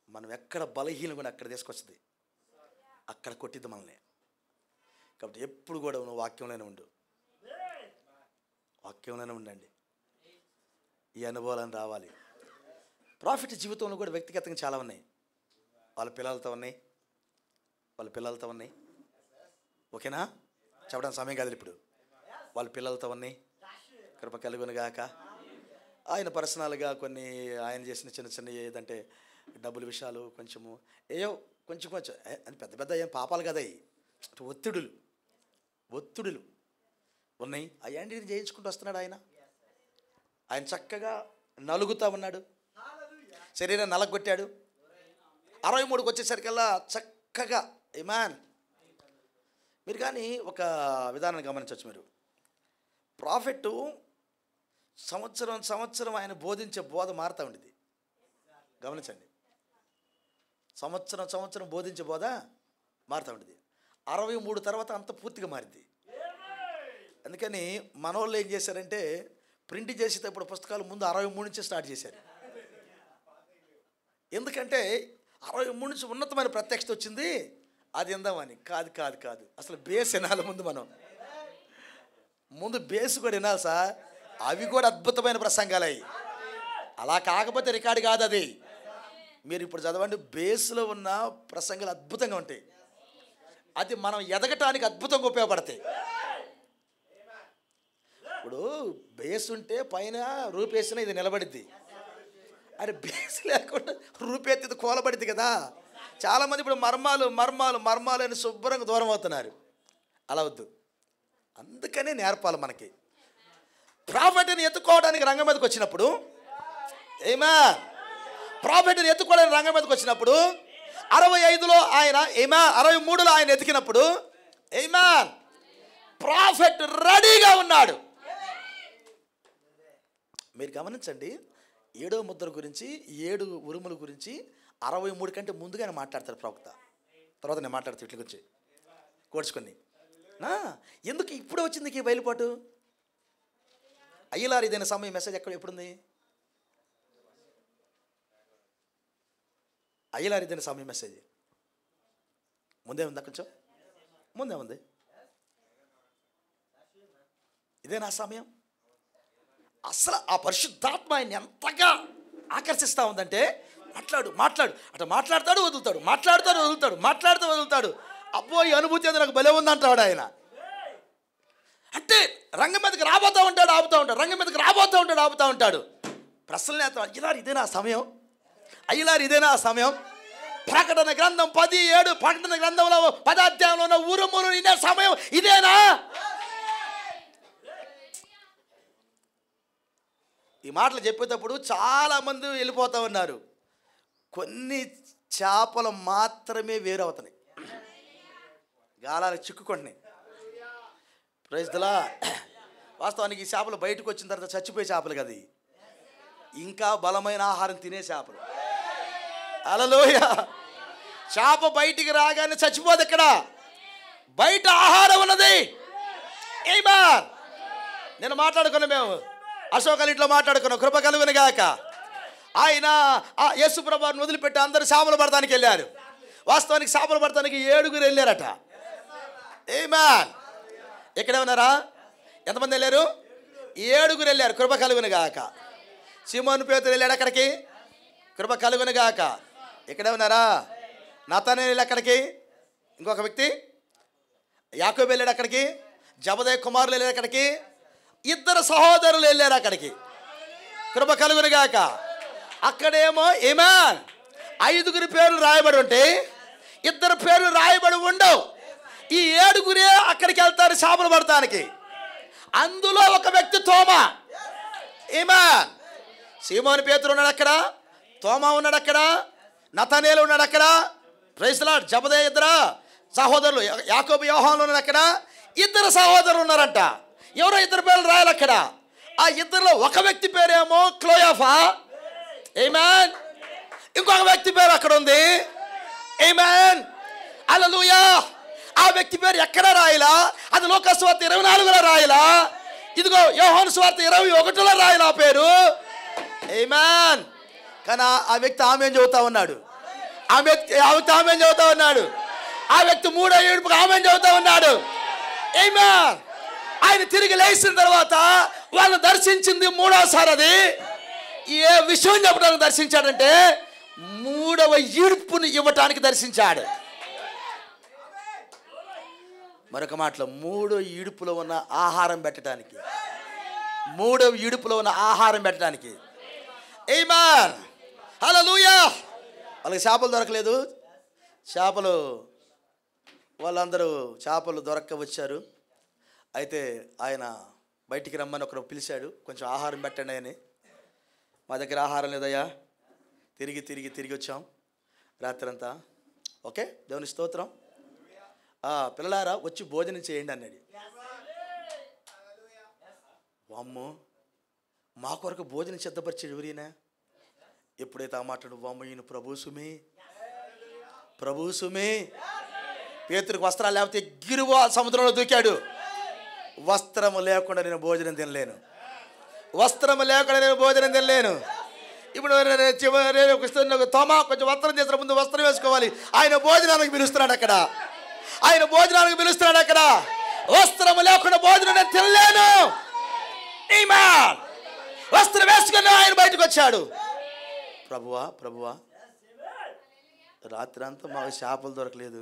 మనం ఎక్కడ బలహీనం కూడా అక్కడ తీసుకొస్తుంది, అక్కడ కొట్టిద్ది మనల్ని. కాబట్టి ఎప్పుడు కూడా నువ్వు వాక్యంలోనే ఉండు, వాక్యంలోనే ఉండండి. ఈ అనుభవాలను రావాలి. ప్రాఫిట్ జీవితంలో కూడా వ్యక్తిగతంగా చాలా ఉన్నాయి. వాళ్ళ పిల్లలతో ఉన్నాయి. ఓకేనా? చెప్పడానికి సమయం కాదు ఇప్పుడు. వాళ్ళ పిల్లలతో ఉన్నాయి. కృప కలుగునుగాక. ఆయన పర్సనల్గా కొన్ని ఆయన చేసిన చిన్న ఏదంటే డబ్బుల విషయాలు కొంచెము కొంచెం అని పెద్ద ఏం పాపాలు కదా, ఒత్తిడులు ఉన్నాయి. అయ్యాంటి చేయించుకుంటూ వస్తున్నాడు. ఆయన చక్కగా నలుగుతూ ఉన్నాడు. శరీరం నలగొట్టాడు. 63కి వచ్చేసరికల్లా చక్కగా మీరు కానీ ఒక విధానాన్ని గమనించవచ్చు. మీరు ప్రాఫిట్ సంవత్సరం ఆయన బోధించే బోధ మారుతూ ఉండేది. గమనించండి, సంవత్సరం బోధించే బోధ మారుతూ ఉండేది. 63 తర్వాత అంత పూర్తిగా మారింది. అందుకని మనోళ్ళు ఏం చేశారంటే ప్రింట్ చేసేటప్పుడు పుస్తకాలు ముందు 63 నుంచి స్టార్ట్ చేశారు. ఎందుకంటే 63 నుంచి ఉన్నతమైన ప్రత్యక్షత వచ్చింది, అది ఎందామని. కాదు అసలు బేస్ వినాలి ముందు బేస్ కూడా వినాలి సార్. అవి కూడా అద్భుతమైన ప్రసంగాలు అవి. అలా కాకపోతే రికార్డు కాదు అది. మీరు ఇప్పుడు చదవండి, బేస్లో ఉన్న ప్రసంగాలు అద్భుతంగా ఉంటాయి. అది మనం ఎదగటానికి అద్భుతంగా ఉపయోగపడతాయి. ఇప్పుడు బేస్ ఉంటే పైన రూపేసిన ఇది నిలబడిద్ది. అది బేస్ లేకుండా రూపేత్తి ఇది కోలబడిద్ది కదా. చాలామంది ఇప్పుడు మర్మాలు అని శుభ్రంగా దూరం అవుతున్నారు. అలా వద్దు. అందుకనే నేర్పాలి మనకి. ప్రాఫిట్ని ఎత్తుకోవడానికి రంగం మీదకి వచ్చినప్పుడు ప్రాఫిట్ని ఎత్తుకోవడానికి రంగం మీదకి వచ్చినప్పుడు 65లో ఆయన 63లో ఆయన ఎతికినప్పుడు ప్రాఫిట్ రెడీగా ఉన్నాడు. మీరు గమనించండి, 7వ ముద్ర గురించి 7 ఉరుముల గురించి 63 కంటే ముందుగానే మాట్లాడతారు ప్రవక్త. తర్వాత నేను మాట్లాడతాను వీటి గురించి కోడ్చుకొని. ఎందుకు ఇప్పుడే వచ్చింది ఈ బయలుపాటు? అయ్యలారు ఇదైన సమయం మెసేజ్ ఎప్పుడుంది? అయ్యలారు ఇదైన సమయం మెసేజ్ ముందే ఉందా? కొంచెం ముందే ఉంది. ఇదే నా సమయం. అసలు ఆ పరిశుద్ధాత్మ ఆయన్ని ఎంతగా ఆకర్షిస్తూ ఉందంటే మాట్లాడు మాట్లాడు అట్లా మాట్లాడతాడు వదులుతాడు, మాట్లాడతాడు వదులుతాడు, మాట్లాడుతూ వదులుతాడు. అబ్బో ఈ అనుభూతి అది నాకు భలే ఉందంటాడు ఆయన. అంటే రంగం మీదకి రాబోతూ ఉంటాడు, ఆపుతూ ఉంటాడు, రంగం మీదకి రాబోతూ ఉంటాడు, ఆపుతూ ఉంటాడు. ప్రశ్నలు వేస్తాడు, అయ్యలారు ఇదేనా సమయం, అయ్యలారు ఇదేనా సమయం. ప్రకటన గ్రంథం 10:7, ప్రకటన గ్రంథంలో 10వ అధ్యాయంలో ఉన్న ఊరుములు ఇదే సమయం, ఇదేనా? ఈ మాటలు చెప్పేటప్పుడు చాలామంది వెళ్ళిపోతూ ఉన్నారు. కొన్ని చేపలు మాత్రమే వేరవుతున్నాయి, గాలాలకు చిక్కుకుంటున్నాయి. Praise the Lord. వాస్తవానికి ఈ చేపలు బయటకు వచ్చిన తర్వాత చచ్చిపోయే చేపలు కదా, ఇంకా బలమైన ఆహారం తినే చేపలు. హల్లెలూయా. చేప బయటికి రాగానే చచ్చిపోదు, ఇక్కడ బయట ఆహారం ఉన్నది. ఆమేన్. నేను మాట్లాడుకున్నాను, మేము అశోక్ ఇంట్లో మాట్లాడుకున్నాం. కృప కలుగును గాక. ఆయన ఆ యేసు ప్రభువుని వదిలిపెట్టి అందరూ చేపలు పడటానికి వెళ్ళారు. వాస్తవానికి చేపలు పడటానికి 7 వెళ్ళారట. ఆమేన్. ఎక్కడే ఉన్నారా? ఎంతమంది వెళ్ళారు? 7 వెళ్ళారు. కృప కలుగును గాక. సీమోను పేతురు వెళ్ళాడు అక్కడికి, కృప కలుగును గాక. ఎక్కడే ఉన్నారా? నతనేలు అక్కడికి, ఇంకొక వ్యక్తి యాకోబు వెళ్ళాడు అక్కడికి, జబదయి కుమారులు వెళ్ళారు అక్కడికి, 2 సహోదరులు వెళ్ళారు అక్కడికి. కృప కలుగును గాక. అక్కడేమో ఆమేన్ 5 పేర్లు రాయబడి ఉంటే 2 పేర్లు రాయబడి ఉండవు. ఈ 7 అక్కడికి వెళ్తారు చేపలు పడటానికి. అందులో ఒక వ్యక్తి తోమా. ఆమేన్. సీమోను పేతురు ఉన్నాడు అక్కడ, తోమా ఉన్నాడు అక్కడ, నతనేలు ఉన్నాడు అక్కడ. Praise the lord. జబదయి 2 సహోదరులు, యాకోబు యోహాను ఉన్నాడు అక్కడ. 2 సహోదరులు ఉన్నారంట. ఎవరో 2 పేర్లు రాయాలి అక్కడ. ఆ 2లో ఒక వ్యక్తి పేరేమో క్లోయాఫా. ఆమేన్. ఇంకొక వ్యక్తి పేరు అక్కడ ఉంది. ఆమేన్. హల్లెలూయా. ఆ వ్యక్తి పేరు ఎక్కడ రాయాలా? అది లూకా సువార్త 24లో రాయాలా? ఇదిగో యోహాను సువార్త 21లో రాయాలా ఆ పేరు. ఆమేన్. కానీ ఆ వ్యక్తి ఆమేన్ చెబుతా ఉన్నాడు. ఆ వ్యక్తి ఆమేన్ చెబుతా ఉన్నాడు. ఆ వ్యక్తి 3వ ఏడుపుకి ఆమేన్ చెబుతా ఉన్నాడు. ఆమేన్. ఆయన తిరిగి లేచిన తర్వాత వాళ్ళు దర్శించింది 3వసారి. అది ఏ విషయం చెప్పడానికి దర్శించాడంటే 3వ ఈడ్పుని ఇవ్వటానికి దర్శించాడు. మరొక మాటలో 3వ ఈడుపులో ఉన్న ఆహారం పెట్టడానికి, 3వ ఈడుపులో ఉన్న ఆహారం పెట్టడానికి. ఆమేన్. హల్లెలూయా. వాళ్ళకి చేపలు దొరకలేదు. చేపలు వాళ్ళందరూ చేపలు దొరక్క వచ్చారు. అయితే ఆయన బయటికి రమ్మని ఒకరు పిలిచాడు, కొంచెం ఆహారం పెట్టండి అని. మా దగ్గర ఆహారం లేదయ్యా, తిరిగి వచ్చాం రాత్రంతా. ఓకే, దేవుని స్తోత్రం. పిల్లలారా వచ్చి భోజనం చేయండి అన్నాడు. వామ్మో, మా కొరకు భోజనం సిద్ధపరిచాడు ఎవరైనా? ఎప్పుడైతే ఆ మాట్లాడు, వామ్మ ఈయన ప్రభు సుమే. పేతురుకు వస్త్రాలు లేకపోతే ఎగిరివో సముద్రంలో దూకాడు. వస్త్రము లేకుండా నేను భోజనం తినలేను, వస్త్రము లేకుండా నేను భోజనం తినలేను. ఇప్పుడు తోమా కొంచెం వస్త్రం చేసిన ముందు వస్త్రం వేసుకోవాలి. ఆయన భోజనానికి పిలుస్తున్నాడు అక్కడ, ఆయన భోజనానికి పిలుస్తున్నాడు అక్కడ. వస్త్రము లేకుండా భోజనం నేను తినలేను. ఆమేన్. వస్త్రం వేసుకుని ఆయన బయటకు వచ్చాడు. ప్రభువా రాత్రి అంతా మాకు చేపలు దొరకలేదు,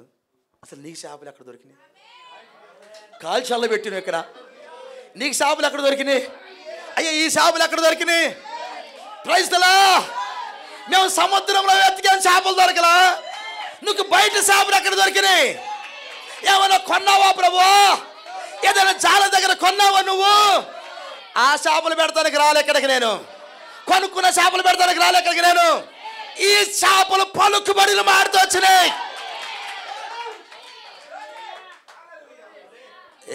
అసలు నీకు చేపలు ఎక్కడ దొరికినాయి? కాలు చల్లబెట్టిన ఇక్కడ, నీకు చేపలు ఎక్కడ దొరికినాయి? అయ్యా ఈ చేపలు ఎక్కడ దొరికినాయి? Praise the Lord. మేము సముద్రంలో వెతికాం, చేపలు దొరకలా. నువ్వు బయట చేపలు ఎక్కడ దొరికినాయి? ఏమైనా కొన్నావా ప్రభువా? ఏదైనా జాల దగ్గర కొన్నావా నువ్వు? ఆ చేపలు పెడతానికి రాలే ఇక్కడికి నేను, కొనుక్కున్న చేపలు పెడతానికి రాలే ఇక్కడికి నేను. ఈ చేపలు పలుకుబడిన మాటతో వచ్చినాయి.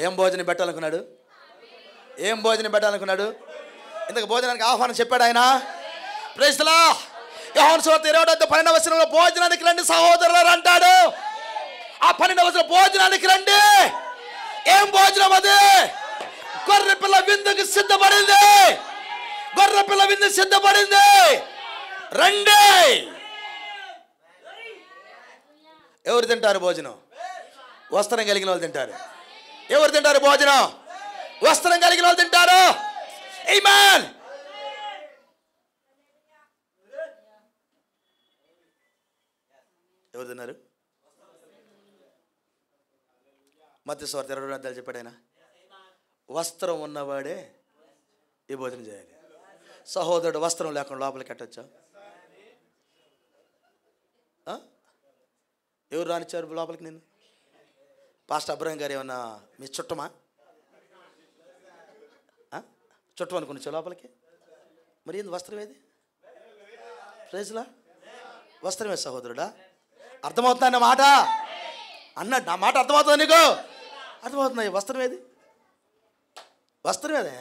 ఏం భోజనం పెట్టాలనుకున్నాడు? ఇంతకు భోజనానికి ఆహ్వానం చెప్పాడు ఆయన. Praise the Lord. యోహాను సువార్త 20:12 వచనంలో భోజనానికి రండి సహోదరులారా అంటాడు. ఆ 12వ వచనం భోజనానికి రండి. ఏం భోజనం అది? గొర్రె పిల్ల విందుకు సిద్ధపడింది. రండి. ఎవరు తింటారు భోజనం? వస్త్రం కలిగిన వాళ్ళు తింటారు. ఎవరు తింటారు భోజనం? వస్త్రం కలిగిన వాళ్ళు తింటారు. ఆమేన్. ఎవరు తిన్నారు? మత్తయి సువార్త 22 అధ్యాయాలు చెప్పాడు ఆయన. వస్త్రం ఉన్నవాడే ఈ భోజనం చేయాలి. సహోదరుడు వస్త్రం లేకుండా లోపలికి కట్టొచ్చా? ఎవరు రానిచ్చారు లోపలికి? నేను పాస్టర్ అబ్రహం గారు ఏమన్నా మీ చుట్టమా? చుట్టం అనుకునిచ్చా లోపలికి? మరి ఏంది వస్త్రం ఏది? ప్రైజ్లా వస్త్రమే సహోదరుడా. అర్థమవుతుందా నా మాట? అన్నాడు. నా మాట అర్థమవుతుంది నీకు? అర్థమవుతుంది. వస్త్రం ఏది? వస్త్రం ఏదే?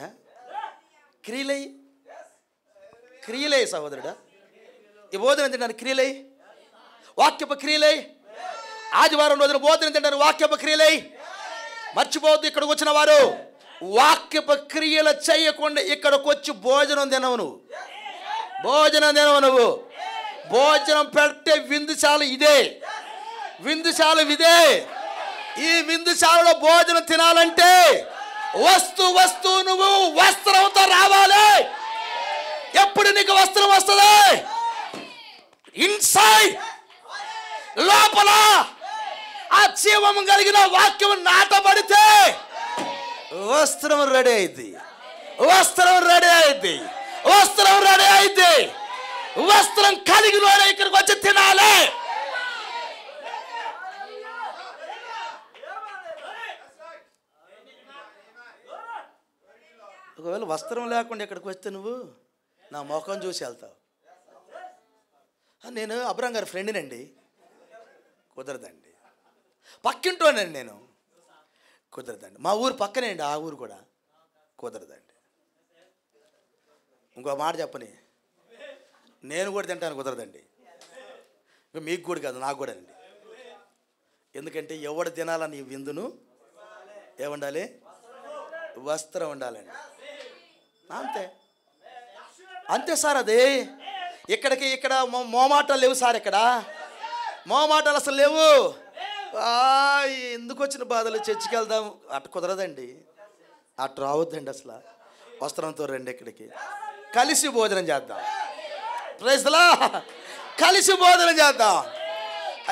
క్రియలై సహోదరుడా. ఈ భోజనం తింటాను క్రియలై, వాక్యపు క్రియలై. ఆదివారం రోజున భోజనం తింటాను వాక్యపు క్రియలై. మర్చిపోవద్దు, ఇక్కడికి వచ్చిన వారు వాక్యపు క్రియలు చేయకుండా ఇక్కడికి వచ్చి భోజనం తినవు నువ్వు. భోజనం తినవు నువ్వు. భోజనం పెట్టే విందుశాల ఇదే. విందుశాల ఇదే. ఈ విందుశాలలో భోజనం తినాలంటే వస్తు నువ్వు వస్త్రంతో రావాలి. ఎప్పుడు నీకు వస్త్రం వస్తుంది? ఇన్సైడ్, లోపల ఆ జీవం కలిగిన వాక్యం నాటబడితే వస్త్రం రెడీ అయింది. వస్త్రం రెడీ అయింది. వస్త్రం రెడీ అయింది. వస్త్రం కలిగిన ఇక్కడికి వచ్చి తినాలి. ఒకవేళ వస్త్రం లేకుండా ఇక్కడికి వస్తే నువ్వు నా ముఖం చూసి వెళ్తావు. నేను అబ్రహం గారి ఫ్రెండ్నండి, కుదరదండి. పక్కింటోనండి నేను, కుదరదండి. మా ఊరు పక్కనే అండి, ఆ ఊరు కూడా కుదరదండి. ఇంకో మాట చెప్పని, నేను కూడా తింటాను, కుదరదండి. ఇంకా మీకు కూడా కాదు, నాకు కూడా అండి. ఎందుకంటే ఎవడు తినాలని విందును ఏముండాలి? వస్త్రం ఉండాలండి. అంతే అంతే సార్. అది ఇక్కడ మోమాటాలు లేవు సార్. ఇక్కడ మోమాటాలు అసలు లేవు. ఎందుకు వచ్చిన బాధలు, చర్చికి వెళ్దాం అటు కుదరదండి. అటు రావద్దండి అసలు. వస్త్రంతో రండి ఇక్కడికి, కలిసి భోజనం చేద్దాం. Praise the Lord. కలిసి భోజనం చేద్దాం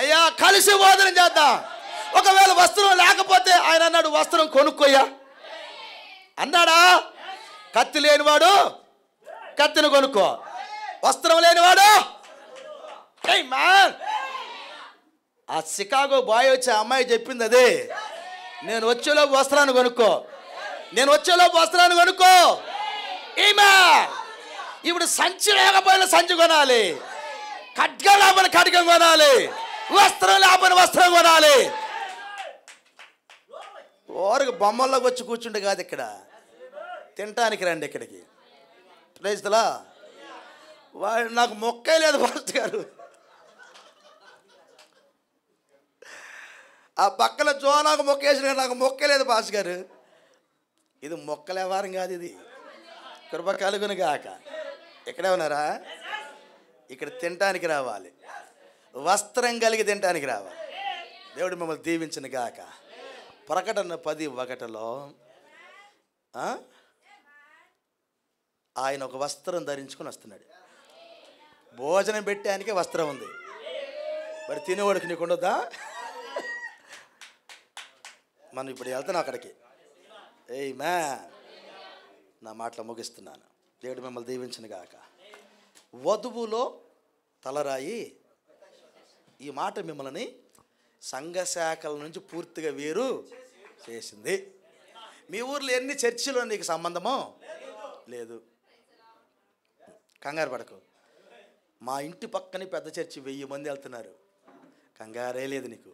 అయ్యా, కలిసి భోజనం చేద్దాం. ఒకవేళ వస్త్రం లేకపోతే ఆయన అన్నాడు వస్త్రం కొనుక్కోయ్యా అన్నాడా? కత్తి లేనివాడు కత్తిని కొనుక్కో, వస్త్రం లేనివాడు ఆ చికాగో బాయ్ వచ్చే అమ్మాయి చెప్పింది అదే. నేను వచ్చేలోపు వస్త్రాన్ని కొనుక్కో, నేను వచ్చేలోపు వస్త్రాన్ని కొనుక్కో. ఈమె ఇప్పుడు సంచి లేకపోయినా సంచి కొనాలి, ఖడ్గం లేకపోయినా ఖడ్గం కొనాలి, వస్త్రం లేకపోయినా వస్త్రం కొనాలి. ఓరికి బొమ్మల్లోకి వచ్చి కూర్చుంటే కాదు, ఇక్కడ తినటానికి రండి ఇక్కడికి. Praise the Lord. వాడు నాకు మొక్కే లేదు పాస్టర్ గారు. ఆ పక్కన జోనాకు మొక్కేసిన నాకు మొక్కే లేదు పాస్టర్ గారు. ఇది మొక్కల వ్యవహారం కాదు, ఇది కృప కలుగును గాక. ఇక్కడే ఉన్నారా? ఇక్కడ తినటానికి రావాలి, వస్త్రం కలిగి తినటానికి రావాలి. దేవుడు మిమ్మల్ని దీవించిన గాక. ప్రకటన 10:1 ఆయన ఒక వస్త్రం ధరించుకొని వస్తున్నాడు. భోజనం పెట్టడానికే వస్త్రం ఉంది, మరి తినేవాడికి నీకు ఉండొద్దా? మనం ఇప్పుడు వెళ్తున్నాం అక్కడికి. నా మాటలు ముగిస్తున్నాను. దేవుడు మిమ్మల్ని దీవించిన గాక. వధువులో తలరాయి, ఈ మాట మిమ్మల్ని సంఘ శాఖల నుంచి పూర్తిగా వేరు చేసింది. మీ ఊర్లో ఎన్ని చర్చిలో నీకు సంబంధమో లేదు, కంగారు పడకు. మా ఇంటి పక్కనే పెద్ద చర్చి 1000 మంది వెళ్తున్నారు, కంగారే లేదు నీకు.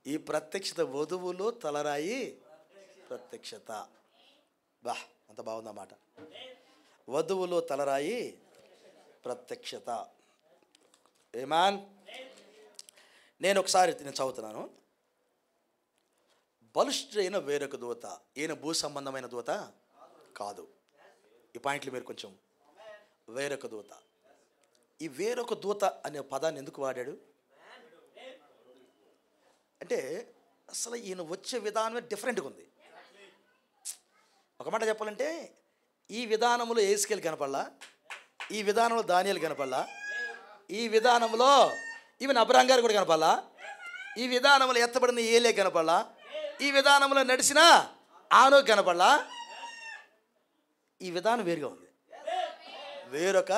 ఈ ప్రత్యక్షత వధువులో తలరాయి ప్రత్యక్షత. అంత బాగుందన్నమాట. వధువులో తలరాయి ప్రత్యక్షత. ఏమాన్, నేను చదువుతున్నాను. బలిష్ఠైన వేరొక దూత, ఈయన భూ సంబంధమైన దూత కాదు. ఈ పాయింట్లు మీరు కొంచెం, వేరొక దూత. ఈ వేరొక దూత అనే పదాన్ని ఎందుకు వాడాడు అంటే అసలు ఈయన వచ్చే విధానమే డిఫరెంట్గా ఉంది. ఒక మాట చెప్పాలంటే ఈ విధానంలో యేసుకేలు కనపడలా, ఈ విధానంలో దానియేలు కనపడలా, ఈ విధానంలో ఈవెన్ అబ్రహాం గారు కూడా కనపడాలా, ఈ విధానంలో ఎత్తబడిన ఏలే కనపడాలా, ఈ విధానంలో నడిచిన ఆనోకు కనపడాలా. ఈ విధానం వేరుగా ఉంది. వేరొక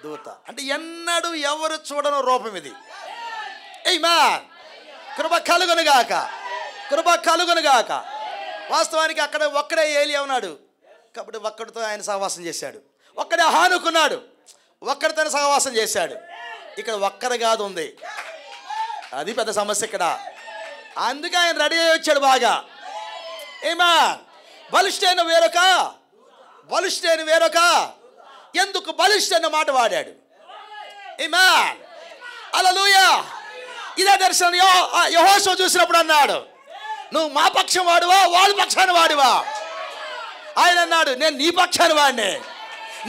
దూత అంటే ఎన్నడూ ఎవరు చూడని రూపం ఇది. ఆమేన్. కృప కలుగునుగాక, కృప కలుగునుగాక. వాస్తవానికి అక్కడ ఒక్కడే ఏలియా ఉన్నాడు కాబట్టి ఒక్కడితో ఆయన సహవాసం చేశాడు. ఒక్కడే హానుకున్నాడు, ఒక్కడితో సహవాసం చేశాడు. ఇక్కడ ఒక్కరి కాదు ఉంది, అది పెద్ద సమస్య ఇక్కడ. అందుకే ఆయన రెడీ అయ్యి వచ్చాడు బాగా. ఆమేన్. బలిష్ఠైన వేరొక, బలిష్ఠైన వేరొక. ఎందుకు బలిష్ఠైన మాట వాడాడు? ఆమేన్. హల్లెలూయా. ఇదే దర్శనం యెహోషువ చూసినప్పుడు అన్నాడు, నువ్వు మా పక్షం వాడువా వాళ్ళ పక్షాన్ని వాడివా? ఆయన అన్నాడు, నేను నీ పక్షాన్ని వాడిని,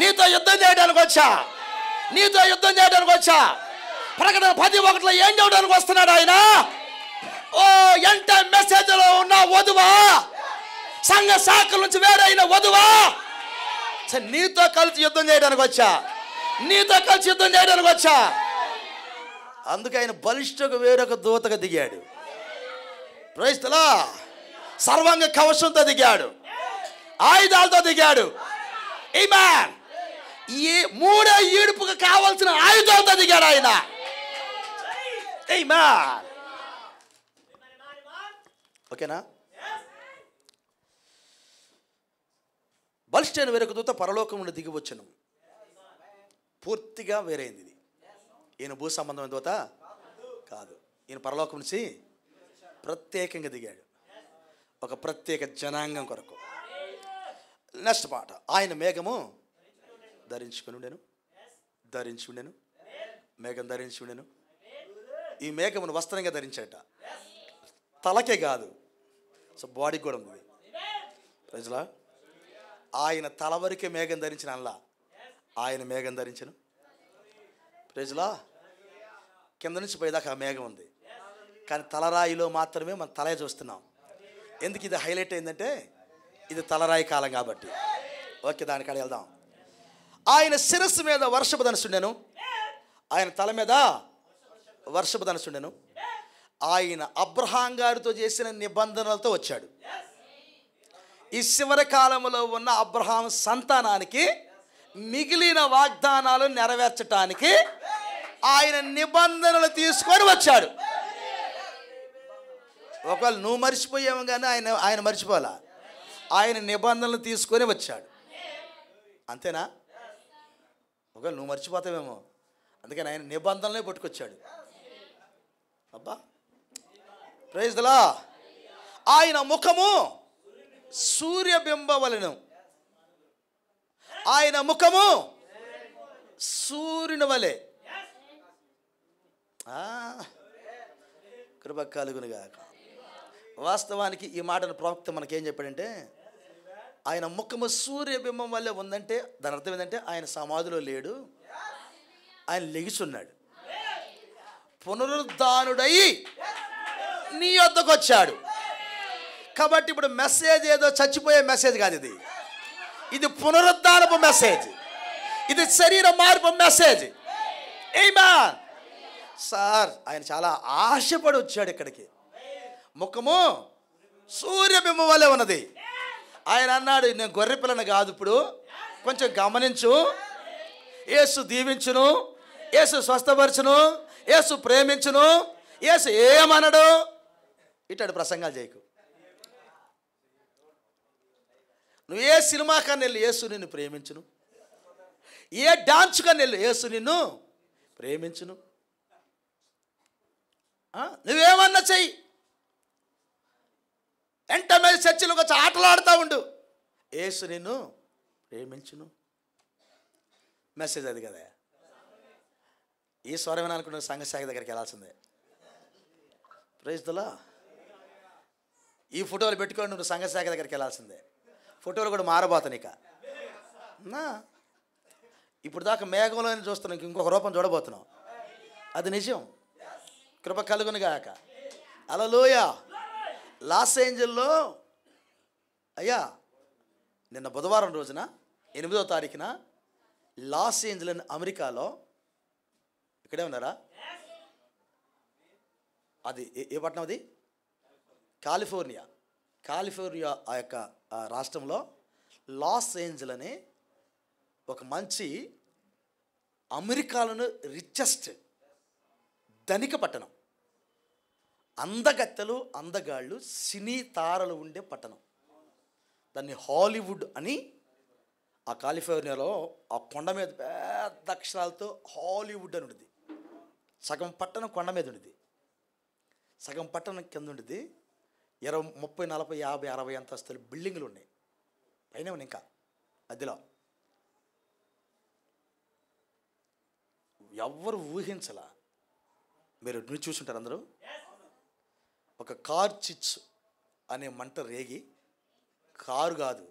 నీతో యుద్ధం చేయడానికి వచ్చా, నీతో యుద్ధం చేయడానికి వచ్చా. ప్రకటన 10:1 ఏం చేయడానికి వస్తున్నాడు ఆయన? ఓ ఎంత మెసేజ్లో ఉన్న వధువా, సంఘ శాఖల నుంచి వేరైన వధువా, నీతో కలిసి యుద్ధం చేయడానికి వచ్చా, నీతో కలిసి యుద్ధం చేయడానికి వచ్చా. అందుకే ఆయన బలిష్ఠకు వేరొక దూతగా దిగాడు. Praise the Lord. సర్వాంగ కవచంతో దిగాడు, ఆయుధాలతో దిగాడు. ఆమేన్. ఈ మూడో ఈడుపుకు కావాల్సిన ఆయుధాలతో దిగాడు ఆయన. ఆమేన్. ఓకేనా? బలిష్ఠైన వేరొక దూత పరలోకం నుండి దిగి వచ్చెను. పూర్తిగా వేరైంది ఇది. ఈయన భూ సంబంధమైన దూత కాదు, ఈయన పరలోకం నుంచి ప్రత్యేకంగా దిగాడు, ఒక ప్రత్యేక జనాంగం కొరకు. నెక్స్ట్ పాట. ఆయన మేఘము ధరించుకుని ఉండెను, ధరించి ఉండెను, మేఘం ధరించి ఉండెను. ఈ మేఘమును వస్త్రంగా ధరించాట, తలకే కాదు, సో బాడీకి కూడా ఉంది. ప్రజలా ఆయన తల వరకే మేఘం ధరించిన అల్లా, ఆయన మేఘం ధరించను. ప్రజలా కింద నుంచి పోయేదాకా ఆ మేఘం ఉంది, కానీ తలరాయిలో మాత్రమే మనం తలే చూస్తున్నాం. ఎందుకు ఇది హైలైట్ అయిందంటే ఇది తలరాయి కాలం కాబట్టి. ఓకే, దానికాడ వెళ్దాం. ఆయన శిరస్సు మీద వర్షపు ధనుసుండెను, ఆయన తల మీద వర్షపు ధనుసుండెను. ఆయన అబ్రహాం గారితో చేసిన నిబంధనలతో వచ్చాడు. ఈ చివరి కాలంలో ఉన్న అబ్రహాం సంతానానికి మిగిలిన వాగ్దానాలు నెరవేర్చడానికి ఆయన నిబంధనలు తీసుకొని వచ్చాడు. ఒకవేళ నువ్వు మర్చిపోయావు కానీ ఆయన మర్చిపోవాలా, ఆయన నిబంధనలు తీసుకొని వచ్చాడు. అంతేనా? ఒకవేళ నువ్వు మర్చిపోతావేమో, అందుకని ఆయన నిబంధనలే పట్టుకొచ్చాడు. అబ్బా, ప్రైజ్ ది లార్డ్. ఆయన ముఖము సూర్యబింబవలెను, ఆయన ముఖము సూర్యుని వలె. కృప కలుగునుగాక. వాస్తవానికి ఈ మాటను ప్రవక్త మనకేం చెప్పాడంటే, ఆయన ముఖము సూర్యబింబం వల్లే ఉందంటే దాని అర్థం ఏంటంటే ఆయన సమాధిలో లేడు, ఆయన లెగిచున్నాడు, పునరుద్ధానుడై నీ వద్దకు వచ్చాడు. కాబట్టి ఇప్పుడు మెసేజ్ ఏదో చచ్చిపోయే మెసేజ్ కాదు, ఇది పునరుద్ధానపు మెసేజ్, ఇది శరీర మార్పు మెసేజ్. ఆమేన్. సార్ ఆయన చాలా ఆశపడి వచ్చాడు ఇక్కడికి. ముఖము సూర్యబింబం వల్లే ఉన్నది. ఆయన అన్నాడు, నేను గొర్రె పిల్లను కాదు, ఇప్పుడు కొంచెం గమనించు. యేసు దీవించును, యేసు స్వస్థపరచును, యేసు ప్రేమించును, యేసు ఏమనడు. ఇట్లాంటి ప్రసంగాలు చేయకు. నువ్వు ఏ సినిమా కన్నా వెళ్ళి యేసు నిన్ను ప్రేమించును, ఏ డాన్స్ కన్నా వెళ్ళి యేసు నిన్ను ప్రేమించును. నువ్వేమన్నా చెయ్యి, వెంట మీద చర్చిలోకి వచ్చి ఆటలాడుతూ ఉండు, యేసు నిన్ను ప్రేమించును. మెసేజ్ అది కదా. ఈ స్వరం వినాలనుకుంటున్న సంఘశాఖ దగ్గరికి వెళ్ళాల్సిందే. Praise the Lord. ఈ ఫోటోలు పెట్టుకొని నువ్వు సంఘశాఖ దగ్గరికి వెళ్ళాల్సిందే. ఫోటోలు కూడా మారబోతాను ఇక. ఇప్పుడు దాకా మేఘంలో చూస్తున్నాం, ఇంకొక రూపం చూడబోతున్నాం. అది నిజం. కృప కలుగునుగాక. హల్లెలూయా. లాస్ ఏంజల్లో అయ్యా నిన్న బుధవారం రోజున 8వ తారీఖున లాస్ ఏంజల్ అమెరికాలో, ఇక్కడే ఉన్నారా, అది ఏ పట్టణం అది? కాలిఫోర్నియా. కాలిఫోర్నియా ఆ యొక్క రాష్ట్రంలో లాస్ ఏంజల్ అనే ఒక మంచి అమెరికాలోని రిచెస్ట్ ధనిక పట్టణం. అందగత్తెలు అందగాళ్ళు సినీ తారలు ఉండే పట్టణం. దాన్ని హాలీవుడ్ అని ఆ కాలిఫోర్నియాలో ఆ కొండ మీద పెద్ద అక్షరాలతో హాలీవుడ్ అని ఉంటుంది. సగం పట్టణం కొండ మీద ఉంటుంది, సగం పట్టణం కింద ఉంటుంది. 20, 30, 40, 50, 60 అంతస్తులు బిల్డింగులు ఉన్నాయి. పైన ఉన్నాయి ఇంకా అదిలో. ఎవ్వరు ఊహించలా. మీరు చూసుంటారు అందరూ. ఒక కార్ చిచ్చు అనే మంట రేగి, కారు కాదు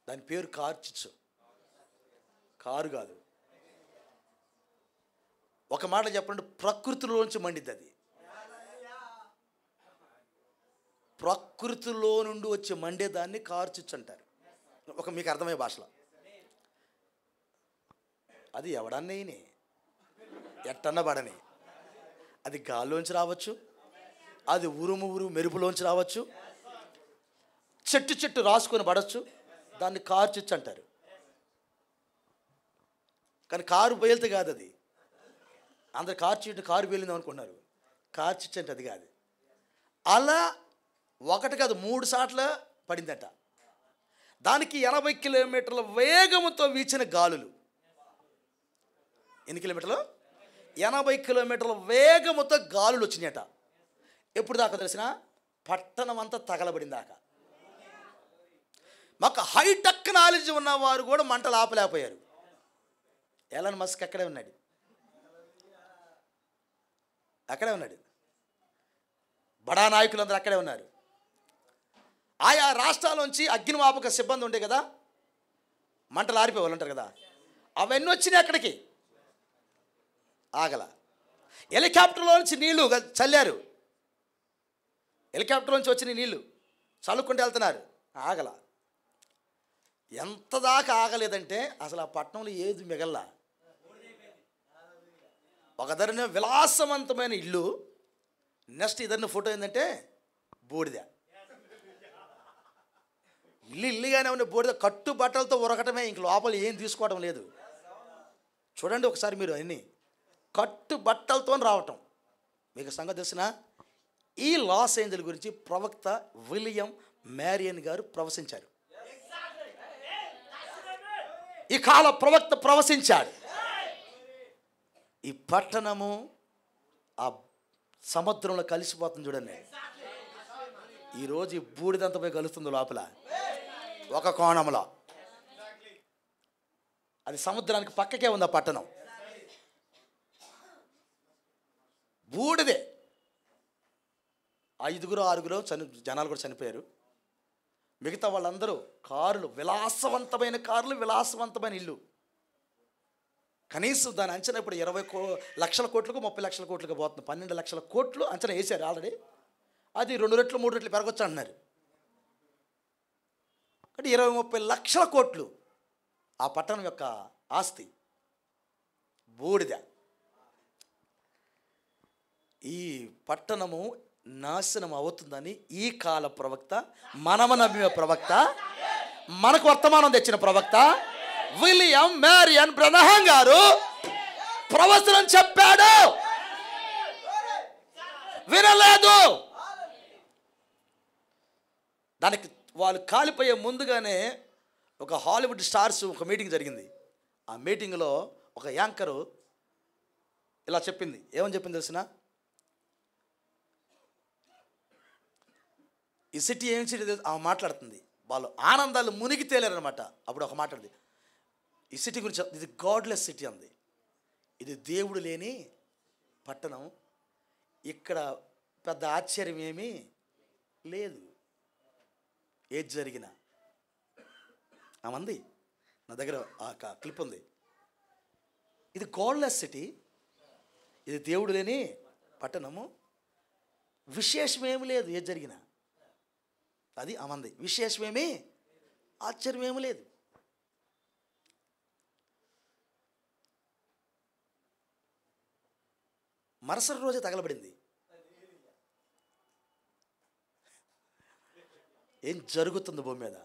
దాని పేరు, కార్ చిచ్చు, కారు కాదు. ఒక మాట చెప్పండి, ప్రకృతిలోంచి మండిద్ది అది. ప్రకృతిలో నుండి వచ్చి మండేదాన్ని కారు చిచ్చు అంటారు. ఒక మీకు అర్థమయ్యే భాషలో. అది ఎవడన్నయ్యని ఎట్టన్న పడని, అది గాల్లోంచి రావచ్చు, అది ఉరుము మెరుపులోంచి రావచ్చు, చెట్టు రాసుకొని పడవచ్చు. దాన్ని కారు చిచ్చు అంటారు. కానీ కారు పేలితే కాదు అది. అందరు కారు పేలిందాం అనుకున్నారు. కారు చిచ్చు అంటే అది కాదు. అలా ఒకటి కాదు 3 సార్లు పడిందట. దానికి 80 కిలోమీటర్ల వేగంతో వీచిన గాలులు. ఎన్ని కిలోమీటర్లు? 80 కిలోమీటర్ల వేగంతో గాలులు వచ్చినాయట. ఎప్పుడు దాకా తెలిసిన? పట్టణం అంతా తగలబడిందాకా. మాకు హై టెక్నాలజీ ఉన్నవారు కూడా మంటలు ఆపలేకపోయారు. ఎలాన్ మస్క్ అక్కడే ఉన్నాడు, అక్కడే ఉన్నాడు. బడా నాయకులందరూ అక్కడే ఉన్నారు. ఆయా రాష్ట్రాల్లోంచి అగ్నిమాపక సిబ్బంది ఉండే కదా, మంటలు ఆరిపోవాలి అంటారు కదా, అవన్నీ వచ్చినాయి అక్కడికి. ఆగల. హెలికాప్టర్లోంచి నీళ్లు చల్లారు. హెలికాప్టర్లోంచి వచ్చిన నీళ్లు చల్లుకుంటూ వెళ్తున్నారు. ఆగల. ఎంత దాకా ఆగలేదంటే అసలు ఆ పట్టణంలో ఏది మిగల్లా. ఒక ధరనే విలాసవంతమైన ఇల్లు, నెక్స్ట్ ఇద్దరిని ఫోటో ఏంటంటే బూడిద. ఇల్లుగానే ఉన్న బూడిద, కట్టు బట్టలతో ఉరకటమే, ఇంక లోపల ఏం తీసుకోవడం లేదు. చూడండి ఒకసారి మీరు అన్నీ కట్టు బట్టలతో రావటం. మీకు సంగతి తెలిసిన ఈ లాస్ ఏంజల్ గురించి ప్రవక్త విలియం మ్యారియన్ గారు ప్రవచించారు. ఈ కాల ప్రవక్త ప్రవచించాడు. ఈ పట్టణము ఆ సముద్రంలో కలిసిపోతుంది. చూడండి, ఈరోజు ఈ బూడిదంతా పోయి కలుస్తుంది లోపల ఒక కోణంలో. అది సముద్రానికి పక్కకే ఉంది ఆ పట్టణం. బూడిదే. 5, 6 జనాలు కూడా చనిపోయారు. మిగతా వాళ్ళందరూ కారులు, విలాసవంతమైన కార్లు, విలాసవంతమైన ఇల్లు. కనీసం దాని అంచనా ఇప్పుడు 20 లక్షల కోట్లకు 30 లక్షల కోట్లకు పోతుంది. 12 లక్షల కోట్లు అంచనా వేశారు ఆల్రెడీ. అది 2 రెట్లు 3 రెట్లు పెరగొచ్చు అంటున్నారు. అంటే 20-30 లక్షల కోట్లు ఆ పట్టణం యొక్క ఆస్తి. బూడిద. ఈ పట్టణము నాశనం అవుతుందని ఈ కాల ప్రవక్త, మనము నమ్మిన ప్రవక్త, మనకు వర్తమానం తెచ్చిన ప్రవక్త విలియం మ్యారియన్ బ్రనహాం గారు ప్రవచనం చెప్పాడు. వినలేదు. దానికి వాళ్ళు కాలిపోయే ముందుగానే ఒక హాలీవుడ్ స్టార్స్ ఒక మీటింగ్ జరిగింది. ఆ మీటింగ్లో ఒక యాంకరు ఇలా చెప్పింది. ఏమని చెప్పింది తెలిసిన? ఈ సిటీ ఏం సిటీ ఆమె మాట్లాడుతుంది. వాళ్ళు ఆనందాలు మునిగి తేలారనమాట. అప్పుడు ఒక మాట్లాడింది, ఈ సిటీ గురించి, ఇది గాడ్లెస్ సిటీ అంది. ఇది దేవుడు లేని పట్టణం. ఇక్కడ పెద్ద ఆశ్చర్యం ఏమీ లేదు ఏది జరిగినా. ఆమంది, నా దగ్గర ఆ క్లిప్ ఉంది. ఇది గాడ్లెస్ సిటీ, ఇది దేవుడు లేని పట్టణము, విశేషమేమి లేదు ఏది జరిగినా. అది అమంది. విశేషమేమి, ఆశ్చర్యమేమి లేదు. మరుసటి రోజే తగలబడింది. ఏం జరుగుతుంది భూమి మీద?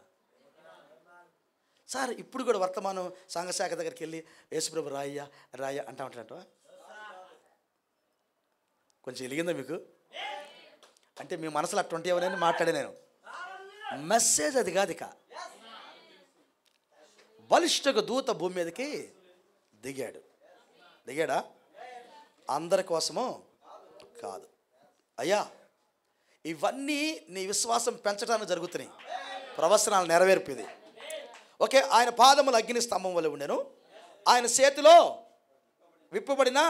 సార్ ఇప్పుడు కూడా వర్తమానం సంఘశాఖ దగ్గరికి వెళ్ళి యేసుప్రభు రాయ్యా రాయ్యా అంటా ఉంటారంట. కొంచెం వెలిగిందా మీకు? అంటే మీ మనసులో 21 మాట్లాడే నేను మెసేజ్ అది కాదు. ఇక బలిష్ఠకు దూత భూమి మీదకి దిగాడా? అందరి కోసము కాదు అయ్యా. ఇవన్నీ నీ విశ్వాసం పెంచడానికి జరుగుతున్నాయి, ప్రవచనాలు నెరవేర్పేది. ఓకే, ఆయన పాదములు అగ్ని స్తంభం వల్ల ఉండెను, ఆయన చేతిలో విప్పబడిన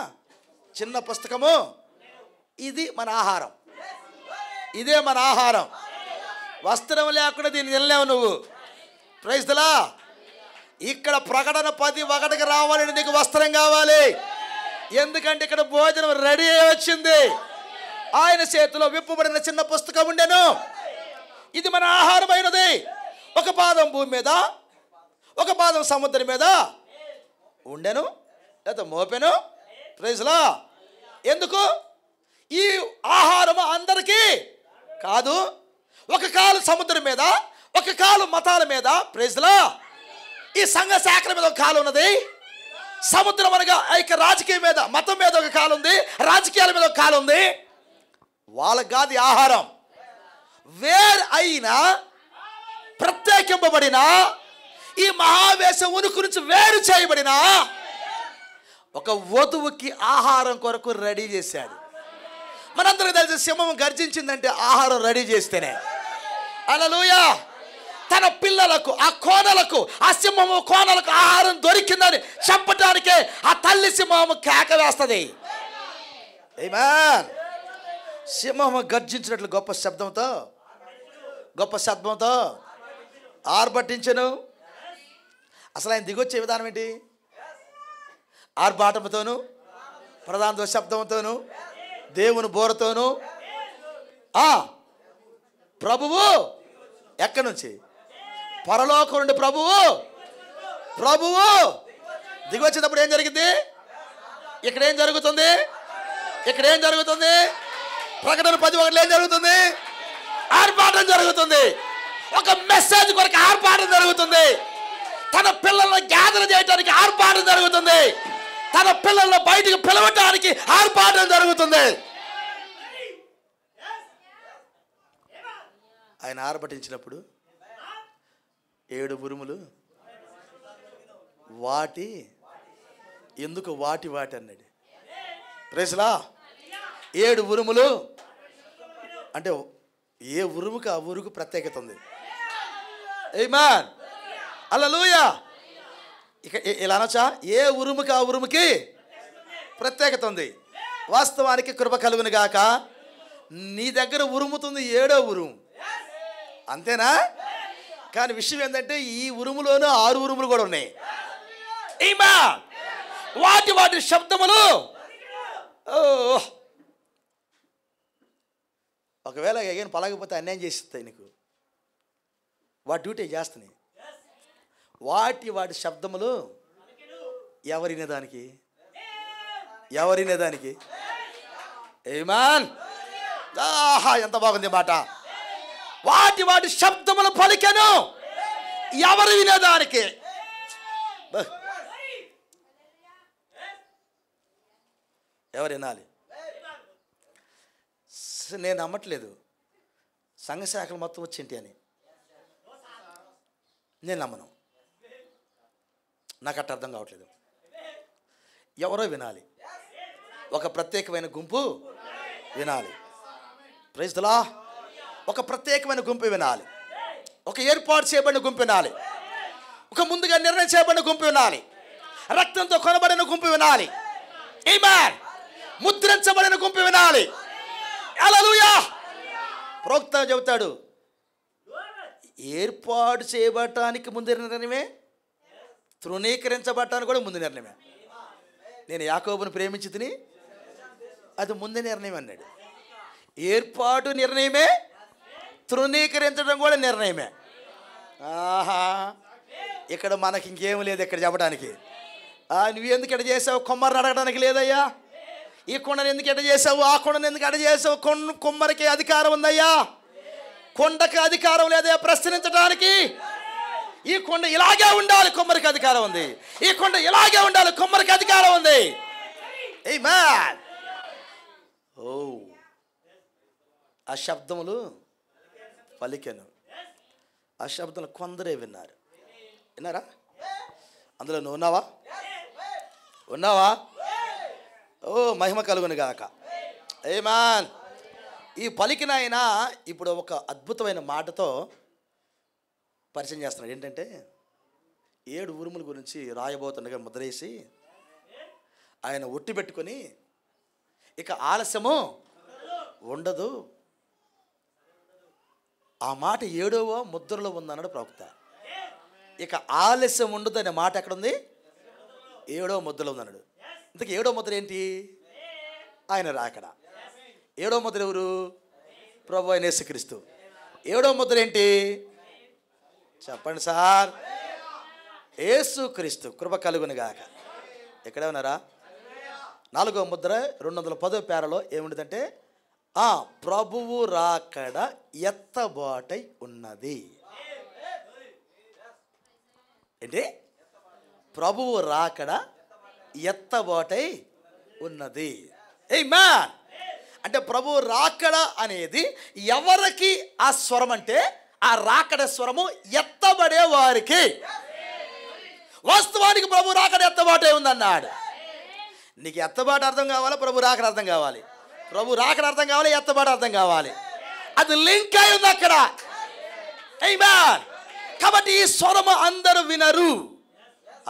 చిన్న పుస్తకము. ఇది మన ఆహారం, ఇదే మన ఆహారం. వస్త్రం లేకుండా దీన్ని తినలేవు నువ్వు. Praise the Lord. ఇక్కడ ప్రకటన 10:1 రావాలని నీకు వస్త్రం కావాలి. ఎందుకంటే ఇక్కడ భోజనం రెడీ అయి వచ్చింది. ఆయన చేతిలో విప్పబడిన చిన్న పుస్తకం ఉండెను, ఇది మన ఆహారమైనది. ఒక పాదం భూమి మీద, ఒక పాదం సముద్రం మీద ఉండెను లేదా మోపెను. Praise the lord. ఎందుకు? ఈ ఆహారము అందరికీ కాదు. ఒక కాలు సముద్రం మీద, ఒక కాలు మతాల మీద. Praise the Lord. ఈ సంఘ శాఖల మీద ఒక కాలు ఉన్నది. సముద్రం అనగా ఇక రాజకీయం మీద, మతం మీద ఒక కాలు ఉంది, రాజకీయాల మీద ఒక కాలు ఉంది. వాళ్ళకి కాదు ఆహారం. వేరు అయిన ప్రత్యేకింపబడిన ఈ మహావేశ ఉనికి నుంచి వేరు చేయబడిన ఒక వధువుకి ఆహారం కొరకు రెడీ చేశాడు. మనందరికీ తెలిసి సింహం గర్జించిందంటే ఆహారం రెడీ చేస్తేనే. హల్లెలూయా. తన పిల్లలకు, ఆ కోనలకు, ఆ సింహము కోనలకు ఆహారం దొరికిందని చెప్పడానికే ఆ తల్లి సింహము కేక వేస్తుంది. ఆమేన్. సింహము గర్జించినట్లు గొప్ప శబ్దంతో ఆర్భటించెను. అసలు ఆయన దిగొచ్చే విధానం ఏంటి? ఆర్భాటంతోను, ప్రధాన శబ్దంతోను, దేవుని బోరతోను. ప్రభువు ఎక్కడి నుంచి? పరలోకం నుండి ప్రభువు దిగొచ్చినప్పుడు ఏం జరిగింది? ఇక్కడేం జరుగుతుంది? ప్రకటన 10:1 ఏం జరుగుతుంది? ఆర్భాటం జరుగుతుంది. ఒక మెసేజ్ కొరకు ఆర్భాటం జరుగుతుంది. తన పిల్లలను గ్యాదర్ చేయడానికి ఆర్భాటం జరుగుతుంది. తన పిల్లలను బయటికి పిలవటానికి ఆర్భాటం జరుగుతుంది. ఆయన ఆర్భటించినప్పుడు 7 ఉరుములు ఎందుకు వాటి అన్నాడు. Praise the lord. 7 ఉరుములు అంటే ఏ ఉరుముకి ఆ ఊరుకు ప్రత్యేకత ఉంది. ఆమేన్. హల్లెలూయా. ఇక ఇలా అనొచ్చా? ఏ ఉరుముకి ఆ ఉరుముకి ప్రత్యేకత ఉంది. వాస్తవానికి కృప కలుగును గాక. నీ దగ్గర ఉరుముతుంది 7వ ఉరుము, అంతేనా? కానీ విషయం ఏంటంటే ఈ ఉరుములోనూ 6 ఉరుములు కూడా ఉన్నాయి. ఆమేన్. వాటి శబ్దములు. ఒకవేళ ఎగైనా పలకపోతే అన్యాయం చేస్తాయి నీకు. వాటి డ్యూటీ చేస్తున్నాయి. వాటి శబ్దములు ఎవరినేదానికి? ఆమేన్. ఎంత బాగుంది మాట. వాటి శబ్దములు పలికెను ఎవరు వినేదానికి. ఎవరు వినాలి? నేను నమ్మట్లేదు సంఘ శాఖలు మొత్తం వచ్చింటి అని. నేను నమ్మను. నాకు అట్ట అర్థం కావట్లేదు. ఎవరో వినాలి. ఒక ప్రత్యేకమైన గుంపు వినాలి. Praise the Lord. ఒక ప్రత్యేకమైన గుంపు వినాలి. ఒక ఏర్పాటు చేయబడిన గుంపు వినాలి. ఒక ముందుగా నిర్ణయం చేయబడిన గుంపు వినాలి. రక్తంతో కొనబడిన గుంపు వినాలి. ఆమేన్. ముద్రించబడిన గుంపు వినాలి. హల్లెలూయా. ప్రవక్త చెబుతాడు, ఏర్పాటు చేయబడటానికి ముందు నిర్ణయమే, తృణీకరించబడటానికి కూడా ముందు నిర్ణయమే. నేను యాకోబును ప్రేమించి తిని అది ముందు నిర్ణయం అన్నాడు. ఏర్పాటు నిర్ణయమే, తృణీకరించడం కూడా నిర్ణయమే. ఆహా, ఇక్కడ మనకి ఇంకేం లేదు ఇక్కడ చెప్పడానికి. నువ్వు ఎందుకు ఎట చేసావు? కొమ్మరిని అడగడానికి లేదయ్యా. ఈ కొండను ఎందుకు ఎట చేసావు? ఆ కొండను ఎందుకు ఎట చేసావు? కొమ్మరికి అధికారం ఉందయ్యా. కొండకి అధికారం లేదే ప్రశ్నించడానికి. ఈ కొండ ఇలాగే ఉండాలి, కొమ్మరికి అధికారం ఉంది. ఈ కొండ ఇలాగే ఉండాలి, కొమ్మరికి అధికారం ఉంది. ఆమేన్. ఓ, ఆ శబ్దములు పలికెను. ఆ శబ్దములు కొందరే విన్నారు. విన్నారా? అందులో నువ్వు ఉన్నావా? ఉన్నావా? ఓ, మహిమ కలుగును గాక. ఆమేన్. ఈ పలికిన ఆయన ఇప్పుడు ఒక అద్భుతమైన మాటతో పరిచయం చేస్తున్నాడు. ఏంటంటే 7 ఉరుముల గురించి రాయబోతుండగా ముద్రేసి ఆయన ఒట్టి పెట్టుకొని, ఇక ఆలస్యము ఉండదు. ఆ మాట 7వ ముద్రలో ఉందన్నాడు ప్రవక్త. ఇక ఆలస్యం ఉండదు అనే మాట ఎక్కడుంది? 7వ ముద్రలో ఉందన్నాడు. ఇంతకీ 7వ ముద్ర ఏంటి? ఆయన రాకడ. 7వ ముద్ర ఎవరు? ప్రభు అయిన యేసుక్రీస్తు. 7వ ముద్ర ఏంటి? చెప్పండి సార్. యేసుక్రీస్తు. కృప కలుగును గాక. ఎక్కడే ఉన్నారా? 4వ ముద్ర 210వ పేరలో ఏముండదంటే, ప్రభువు రాకడ ఎత్తబాటై ఉన్నది. ఏంటి? ప్రభువు రాకడ ఎత్తబాటై ఉన్నది. ఆమేన్. అంటే ప్రభువు రాకడ అనేది ఎవరికి ఆ స్వరం అంటే, ఆ రాకడ స్వరము ఎత్తబడే వారికి. వాస్తవానికి ప్రభు రాకడ ఎత్తబాటే ఉందన్నాడు. నీకు ఎత్తబాటు అర్థం కావాలా? ప్రభు రాకడ అర్థం కావాలి. ప్రభు రాకడ అర్థం కావాలి, ఎత్తబాటు అర్థం కావాలి. అది లింక్ అయి ఉంది అక్కడ. ఆమేన్. కాబట్టి ఈ స్వరము అందరూ వినరు,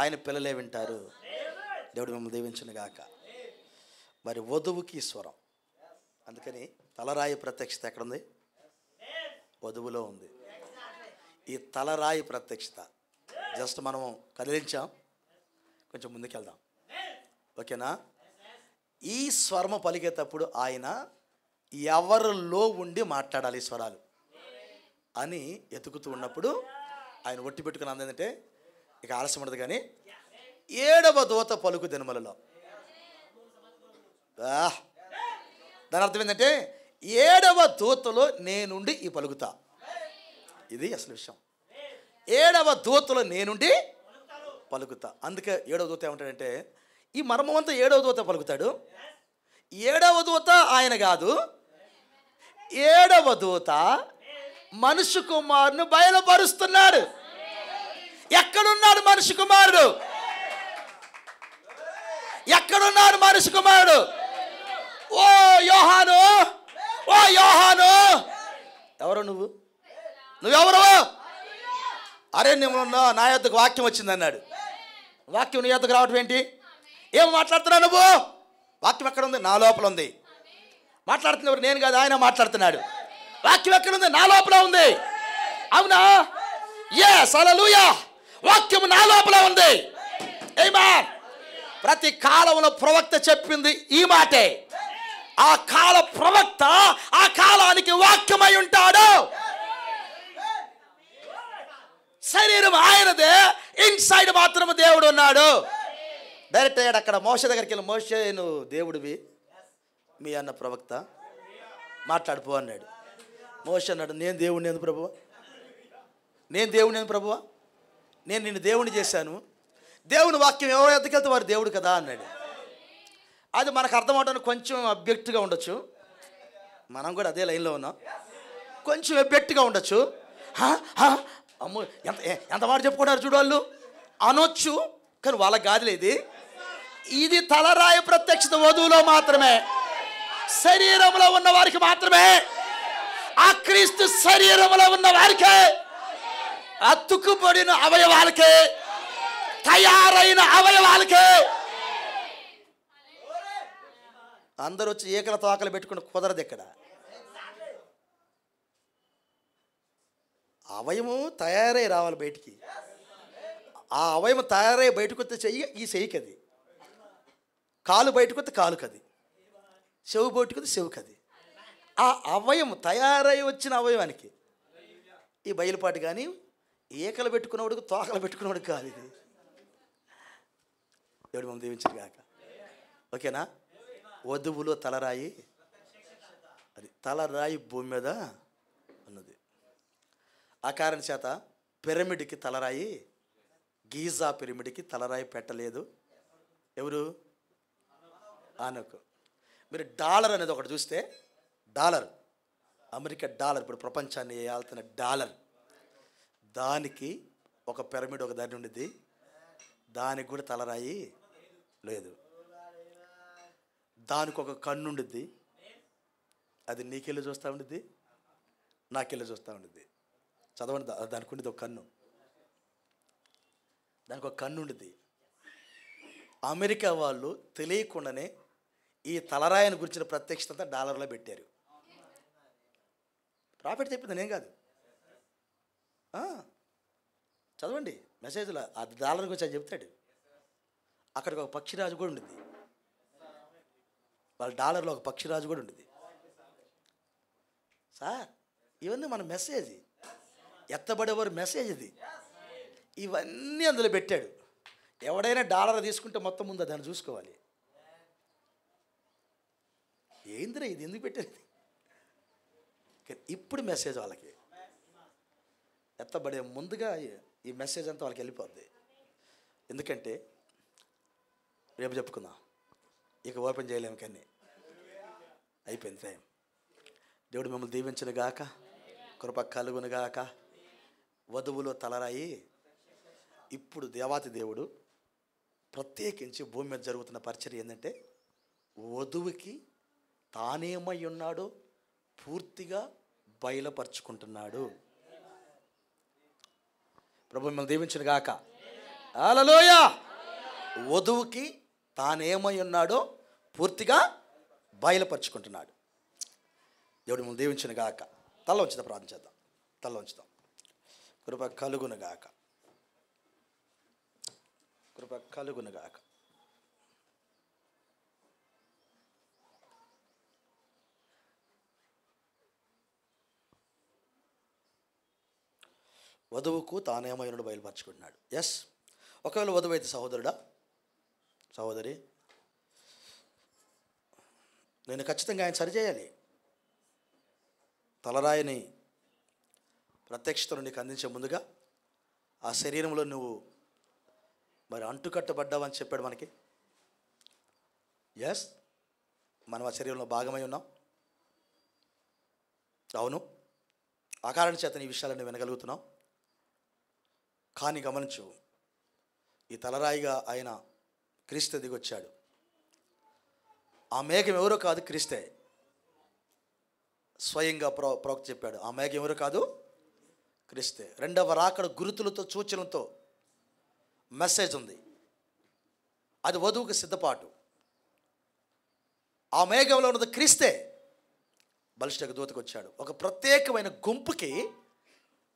ఆయన పిల్లలే వింటారు. దేవుడు మిమ్మల్ని దీవించును గాక. మరి వధువుకి స్వరం. అందుకని తలరాయి ప్రత్యక్షత ఎక్కడుంది? వధువులో ఉంది. ఈ తలరాయి ప్రత్యక్షత జస్ట్ మనం కదిలించాం, కొంచెం ముందుకెళ్దాం. ఓకేనా? ఈ స్వరము పలికేటప్పుడు ఆయన ఎవరిలో ఉండి మాట్లాడాలి ఈ స్వరాలు అని ఎతుకుతూ ఉన్నప్పుడు ఆయన ఒట్టి పెట్టుకుని అందేంటంటే, ఇక ఆలస్యం ఉండదు కానీ 7వ దూత పలుకు దినములలో. దాని అర్థం ఏంటంటే, 7వ దూతలో నేనుండి ఈ పలుకుతా. ఇది అసలు విషయం. 7వ దూతలో నేనుండి పలుకుతా. అందుకే 7వ దూత ఏమంటాడంటే, ఈ మర్మమంతా 7వ దూత పలుకుతాడు. 7వ దూత ఆయన కాదు, 7వ దూత మనుష్య కుమారుని బయలుపరుస్తున్నాడు. ఎక్కడున్నాడు మనుష్య కుమారుడు? ఎక్కడున్నాడు మనుష్య కుమారుడు? ఓ యోహాను, ఓ యోహాను, ఎవరు నువ్వు? నువ్వెవరు? అరే నువ్వు నా యొద్దకు వాక్యం వచ్చింది అన్నాడు. వాక్యం నీ యొద్దకు రావటం ఏంటి? ఏం మాట్లాడుతున్నావు నువ్వు? వాక్యం ఎక్కడ ఉంది? నా లోపల ఉంది. మాట్లాడుతున్నవారు నేను కాదు, ఆయన మాట్లాడుతున్నాడు. వాక్యం ఎక్కడ ఉంది? నా లోపల ఉంది. అవునా? yes హల్లెలూయా. వాక్యం నా లోపల ఉంది. ఆమేన్. ప్రతి కాలంలో ప్రవక్త చెప్పింది ఈ మాటే. ఆ కాల ప్రవక్త ఆ కాలానికి వాక్యమై ఉంటాడు. శరీరం ఆయనదే, ఇన్సైడ్ మాత్రం దేవుడు ఉన్నాడు. డైరెక్ట్ అయ్యాడు అక్కడ మోషే దగ్గరికి వెళ్ళి, మోషే నువ్వు దేవుడివి, మీ అన్న ప్రవక్త మాట్లాడిపో అన్నాడు. మోషే అన్నాడు, నేను దేవుడిని ఎందుకు ప్రభువా? నేను దేవుడిని ఎందుకు ప్రభువా? నేను నిన్ను దేవుడిని చేశాను. దేవుని వాక్యం ఎవరు ఎద్దకెళ్తే వారు దేవుడు కదా అన్నాడు. అది మనకు అర్థం అవడానికి కొంచెం అబ్జెక్ట్గా ఉండొచ్చు. మనం కూడా అదే లైన్లో ఉన్నాం. కొంచెం అబ్జెక్ట్గా ఉండొచ్చు. అమ్మో ఎంత మాట చెప్పుకుంటారు చూడు వాళ్ళు అనొచ్చు, కానీ వాళ్ళకి కాదులే. ఇది తలరాయి ప్రత్యక్షత వధువులో మాత్రమే, శరీరంలో ఉన్న వారికి మాత్రమే. ఆ క్రీస్తు శరీరంలో ఉన్న వారికే, అతుకుబడిన అవయవాలకే, తయారైన అవయవాలకే. అందరూ వచ్చి ఏకల తోకలు పెట్టుకుని కుదరదు. ఇక్కడ అవయము తయారై రావాలి బయటికి. ఆ అవయము తయారై బయటకు వస్తే చెయ్యి, ఈ చెయ్యికి అది. కాలు బయటకు వస్తే కాలుకది, చెవు బయటకు వస్తే చెవుకది. ఆ అవయము తయారై వచ్చిన అవయవానికి ఈ బయలుపాటు కానీ ఏకలు పెట్టుకున్నవాడికి తోకలు పెట్టుకున్నవాడికి కాదు. ఇది దేవుడు మనం దీవించరు కాక. ఓకేనా? వధువులో తలరాయి, అది తలరాయి భూమి మీద ఉన్నది. ఆ కారణం చేత పిరమిడ్కి తలరాయి, గీజా పిరమిడ్కి తలరాయి పెట్టలేదు ఎవరు? ఆనకు. మీరు డాలర్ అనేది ఒకటి చూస్తే, డాలర్, అమెరికా డాలర్, ఇప్పుడు ప్రపంచాన్ని ఏళ్తున్న డాలర్, దానికి ఒక పిరమిడ్ ఒక దాని ఉండిద్ది, దానికి కూడా తలరాయి లేదు. దానికి ఒక కన్ను ఉండిద్ది, అది నీకెళ్ళి చూస్తూ ఉండిద్ది, నాకెళ్ళి చూస్తూ ఉండిద్ది. చదవండి, దానికి ఉండిద్ది ఒక కన్ను, దానికి ఒక కన్ను ఉండిద్ది. అమెరికా వాళ్ళు తెలియకుండానే ఈ తలరాయిని గురించిన ప్రత్యక్షత డాలర్లో పెట్టారు. ప్రాఫిట్ చెప్పింది నేను కాదు, చదవండి మెసేజ్లో, ఆ డాలర్ గురించి అది చెప్తాడు. అక్కడికి ఒక పక్షిరాజు కూడా ఉండింది, వాళ్ళ డాలర్లో ఒక పక్షిరాజు కూడా ఉండింది. సార్ ఇవన్నీ మన మెసేజ్, ఎత్తబడేవారు మెసేజ్ ఇది, ఇవన్నీ అందులో పెట్టాడు. ఎవడైనా డాలర్ తీసుకుంటే మొత్తం ముందు దాన్ని చూసుకోవాలి. ఏందిరా ఇది, ఎందుకు పెట్టారు? ఇప్పుడు మెసేజ్ వాళ్ళకి ఎత్తబడే ముందుగా ఈ మెసేజ్ అంతా వాళ్ళకి వెళ్ళిపోద్ది. ఎందుకంటే రేపు చెప్పుకుందాం, ఇక ఓపెన్ చేయలేము, కానీ అయిపోయింది టైం. దేవుడు మిమ్మల్ని దీవించును గాక, కృప కలుగును గాక. వధువులో తలరాయి. ఇప్పుడు దేవాతి దేవుడు ప్రత్యేకించి భూమి మీద జరుగుతున్న పరిచర్య ఏంటంటే, వధువుకి తానేమై ఉన్నాడో పూర్తిగా బయలుపరుచుకుంటున్నాడు. ప్రభు మిమ్మల్ని దీవించును గాక. హల్లెలూయా. వధువుకి తానేమై ఉన్నాడో పూర్తిగా బయలుపరుచుకుంటున్నాడు. దేవుడు మిమ్మల్ని దీవించును గాక. తల ఉంచుదాం, ప్రార్థన చేద్దాం. తల ఉంచుదాం. కృప కలుగును గాక, కృప కలుగును గాక. వధువుకు తానేమైనడు బయలుపరుచుకుంటున్నాడు. ఎస్, ఒకవేళ వధువు అయితే సహోదరుడా, సహోదరి, నేను ఖచ్చితంగా ఆయన సరిచేయాలి. తలరాయిని ప్రత్యక్షతను నీకు అందించే ముందుగా ఆ శరీరంలో నువ్వు మరి అంటుకట్టబడ్డావని చెప్పాడు మనకి. ఎస్, మనం ఆ శరీరంలో భాగమై ఉన్నాం. అవును, ఆ కారణం చేత ఈ విషయాలన్నీ వినగలుగుతున్నాం. కానీ గమనించు, ఈ తలరాయిగా ఆయన క్రీస్తు దిగొచ్చాడు. ఆ మేఘం ఎవరో కాదు, క్రీస్తే. స్వయంగా ప్రవక్త చెప్పాడు, ఆ మేఘం ఎవరో కాదు, క్రీస్తే. రెండవ రాకడ గురుతులతో సూచనలతో మెసేజ్ ఉంది. అది వధువుకు సిద్ధపాటు. ఆ మేఘంలో ఉన్నది క్రీస్తే. బలిష్ఠకు దూతకు వచ్చాడు, ఒక ప్రత్యేకమైన గుంపుకి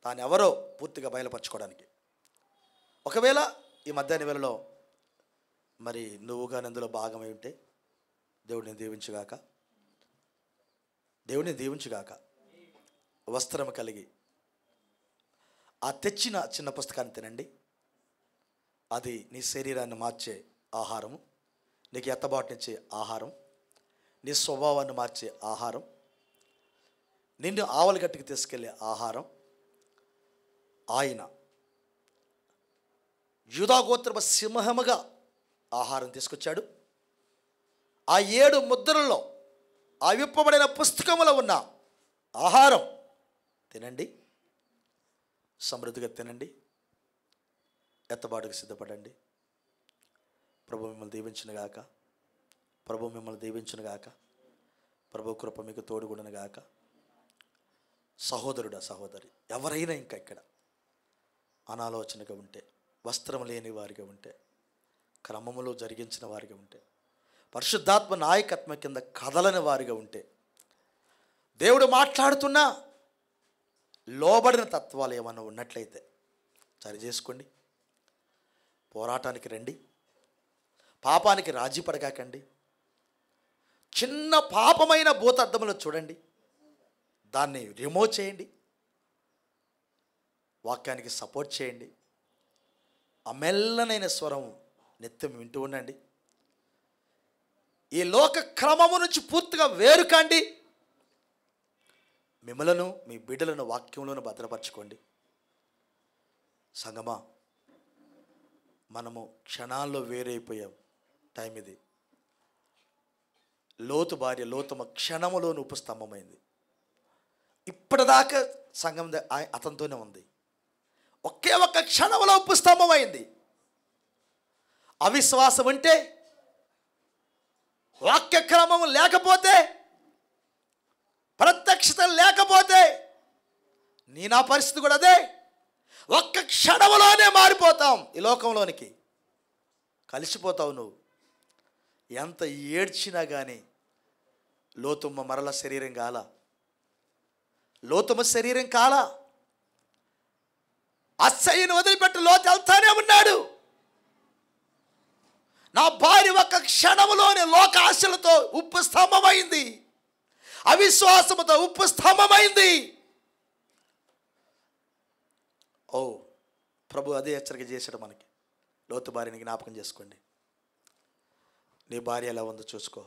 తాను ఎవరో పూర్తిగా బయలుపరచుకోవడానికి. ఒకవేళ ఈ మధ్యాహ్న వేళలో మరి నువ్వుగా అందులో భాగమై ఉంటే, దేవుడిని దీవించుగాక, దేవుడిని దీవించుగాక. వస్త్రం కలిగి ఆ తెచ్చిన చిన్న పుస్తకాన్ని తినండి. అది నీ శరీరాన్ని మార్చే ఆహారము, నీకు ఎత్తబాటునిచ్చే ఆహారం, నీ స్వభావాన్ని మార్చే ఆహారం, నిన్ను ఆవలిగట్టుకు తీసుకెళ్ళే ఆహారం. ఆయన యూదాగోత్రపు సింహముగా ఆహారం తీసుకొచ్చాడు. ఆ 7 ముద్రల్లో ఆ విప్పబడిన పుస్తకములో ఉన్న ఆహారం తినండి, సమృద్ధిగా తినండి, ఎత్తబాటుకు సిద్ధపడండి. ప్రభు మిమ్మల్ని దీవించునుగాక, ప్రభు మిమ్మల్ని దీవించునుగాక, ప్రభు కృప మీకు తోడుగుడునుగాక. సహోదరుడా, సహోదరి, ఎవరైనా ఇంకా ఇక్కడ అనాలోచనగా ఉంటే, వస్త్రం లేని వారిగా ఉంటే, క్రమములో జరిగించిన వారిగా ఉంటే, పరిశుద్ధాత్మ నాయకత్వం కింద కదలని వారిగా ఉంటే, దేవుడు మాట్లాడుతున్నా లోబడిన తత్వాలు ఏమన్నా ఉన్నట్లయితే సరి చేసుకోండి. పోరాటానికి రండి. పాపానికి రాజీ పడకాకండి. చిన్న పాపమైన భూతద్దములో చూడండి, దాన్ని రిమూవ్ చేయండి. వాక్యానికి సపోర్ట్ చేయండి. ఆ మెల్లనైన స్వరం నిత్యం వింటూ ఉండండి. ఈ లోక క్రమము నుంచి పూర్తిగా వేరుకండి. మిమ్మలను, మీ బిడ్డలను వాక్యంలోనూ భద్రపరచుకోండి. సంగమా, మనము క్షణాల్లో వేరైపోయాం. టైం ఇది. లోతు భార్య లోతమ్మ క్షణములోని ఉపస్తంభమైంది. ఇప్పటిదాకా సంఘం అతనితోనే ఉంది. ఒకే ఒక్క క్షణంలో ఉపస్తంభమైంది. అవిశ్వాసం అంటే, వాక్యక్రమం లేకపోతే, ప్రత్యక్షత లేకపోతే, నా పరిస్థితి కూడా అదే. ఒక్క క్షణంలోనే మారిపోతాం. ఈ లోకంలోనికి కలిసిపోతావు నువ్వు. ఎంత ఏడ్చినా కానీ లోతమ్మ మరల శరీరం కాల. లోతమ్మ శరీరం కాల. అస్సయ్యను వదిలిపెట్టి లోతు వెళ్తానే ఉన్నాడు. నా భార్య ఒక్క క్షణంలోనే లోక ఆశలతో ఉప్పు స్తంభమైంది, అవిశ్వాసముతో ఉప్పు స్తంభమైంది. ఓ ప్రభు అదే హెచ్చరిక చేశాడు మనకి. లోతు భార్యని జ్ఞాపకం చేసుకోండి. నీ భార్య ఎలా ఉందో చూసుకో.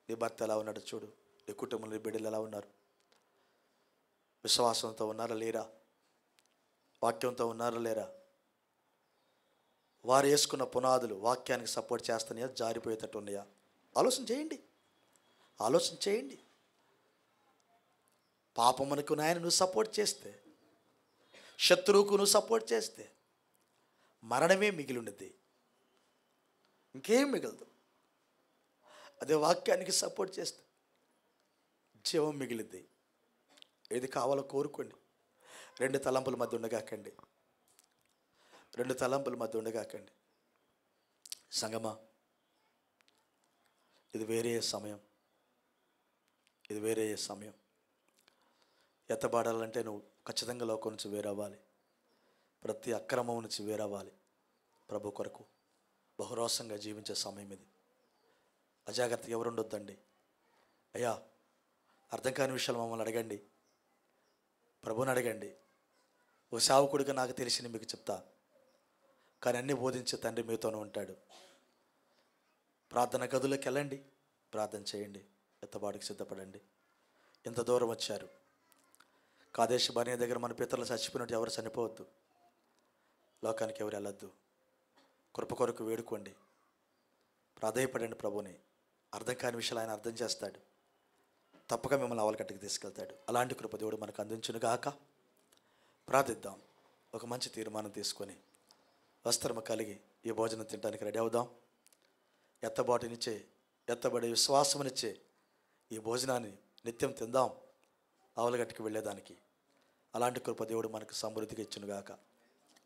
నీ భర్త ఎలా ఉన్నాడో చూడు. నీ కుటుంబంలో నీ బిడ్డలు ఎలా ఉన్నారు? విశ్వాసంతో ఉన్నారా లేరా? వాక్యంతో ఉన్నారా లేరా? వారు వేసుకున్న పునాదులు వాక్యానికి సపోర్ట్ చేస్తున్నాయా, జారిపోయేటట్టు ఉన్నాయా? ఆలోచన చేయండి. ఆలోచన చేయండి. పాపమునకు నాయన నువ్వు సపోర్ట్ చేస్తే, శత్రువుకు నువ్వు సపోర్ట్ చేస్తే మరణమే మిగిలి ఉన్నది, ఇంకేం మిగలదు. అదే వాక్యానికి సపోర్ట్ చేస్తే జీవం మిగిలిద్ది. ఏది కావాలో కోరుకోండి. రెండు తలంపుల మధ్య ఉండగాకండి. రెండు తలంపుల మధ్య ఉండగాకండి. సంగమా, ఇది వేరే సమయం. ఇది వేరే సమయం. ఎత్తబాడాలంటే నువ్వు ఖచ్చితంగా లోకం నుంచి వేరవ్వాలి. ప్రతి అక్రమం నుంచి వేరవ్వాలి. ప్రభు కొరకు బహురోసంగా జీవించే సమయం ఇది. అజాగ్రత్తగా ఎవరు ఉండొద్దండి. అయ్యా, అర్థం కాని విషయాలు మమ్మల్ని అడగండి, ప్రభుని అడగండి. ఓ సేవకుడిగా నాకు తెలిసింది మీకు చెప్తా, కానీ అన్నీ బోధించే తండ్రి మీతోనే ఉంటాడు. ప్రార్థన గదులకు వెళ్ళండి, ప్రార్థన చేయండి, ఎత్తబాటుకు సిద్ధపడండి. ఎంత దూరం వచ్చారు. కాదేశ భార్య దగ్గర మన పితరులు చచ్చిపోయినట్టు ఎవరు చనిపోవద్దు. లోకానికి ఎవరు వెళ్ళొద్దు. కృప కొరకు వేడుకోండి, ప్రాధేయపడండి ప్రభుని. అర్థం కాని విషయాలు ఆయన అర్థం చేస్తాడు. తప్పక మిమ్మల్ని అవలకట్టుకు తీసుకెళ్తాడు. అలాంటి కృప దేవుడు మనకు అందించును గాక. ప్రార్థిద్దాం. ఒక మంచి తీర్మానం తీసుకొని వస్త్రము కలిగి ఈ భోజనం తినడానికి రెడీ అవుదాం. ఎత్తబాటునిచ్చే, ఎత్తబడే విశ్వాసమునిచ్చే ఈ భోజనాన్ని నిత్యం తిందాం, అవలగట్టుకు వెళ్ళేదానికి. అలాంటి కృప దేవుడు మనకు సమృద్ధిగా ఇచ్చునుగాక.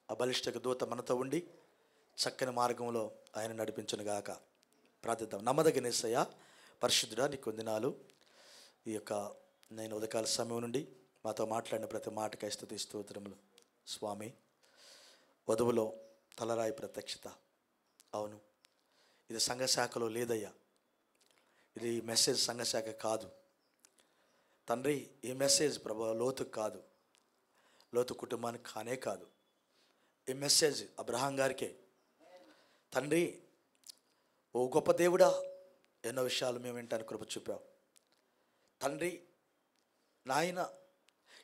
అబలిష్టక దూత మనతో ఉండి చక్కని మార్గంలో ఆయన నడిపించునుగాక. ప్రార్థిద్దాం. నమ్మదగిన యేసయ్యా, పరిశుద్ధుడా, నీకు వందనాలు. ఈ యొక్క నేను ఉదయకాల సమయం నుండి మాతో మాట్లాడిన ప్రతి మాటకై స్తుతి స్తోత్రములు. స్వామి, వధువులో తలరాయి ప్రత్యక్షత. అవును, ఇది సంఘశాఖలో లేదయ్యా. ఇది మెసేజ్ సంఘశాఖ కాదు తండ్రి. ఈ మెసేజ్ ప్రభు లోతుకు కాదు, లోతు కుటుంబానికి కానే కాదు. ఈ మెసేజ్ అబ్రహాం గారికే. తండ్రి, ఓ గొప్ప దేవుడా, ఎన్నో విషయాలు మేము వింటానికి కృప చూపావు తండ్రి. నాయన,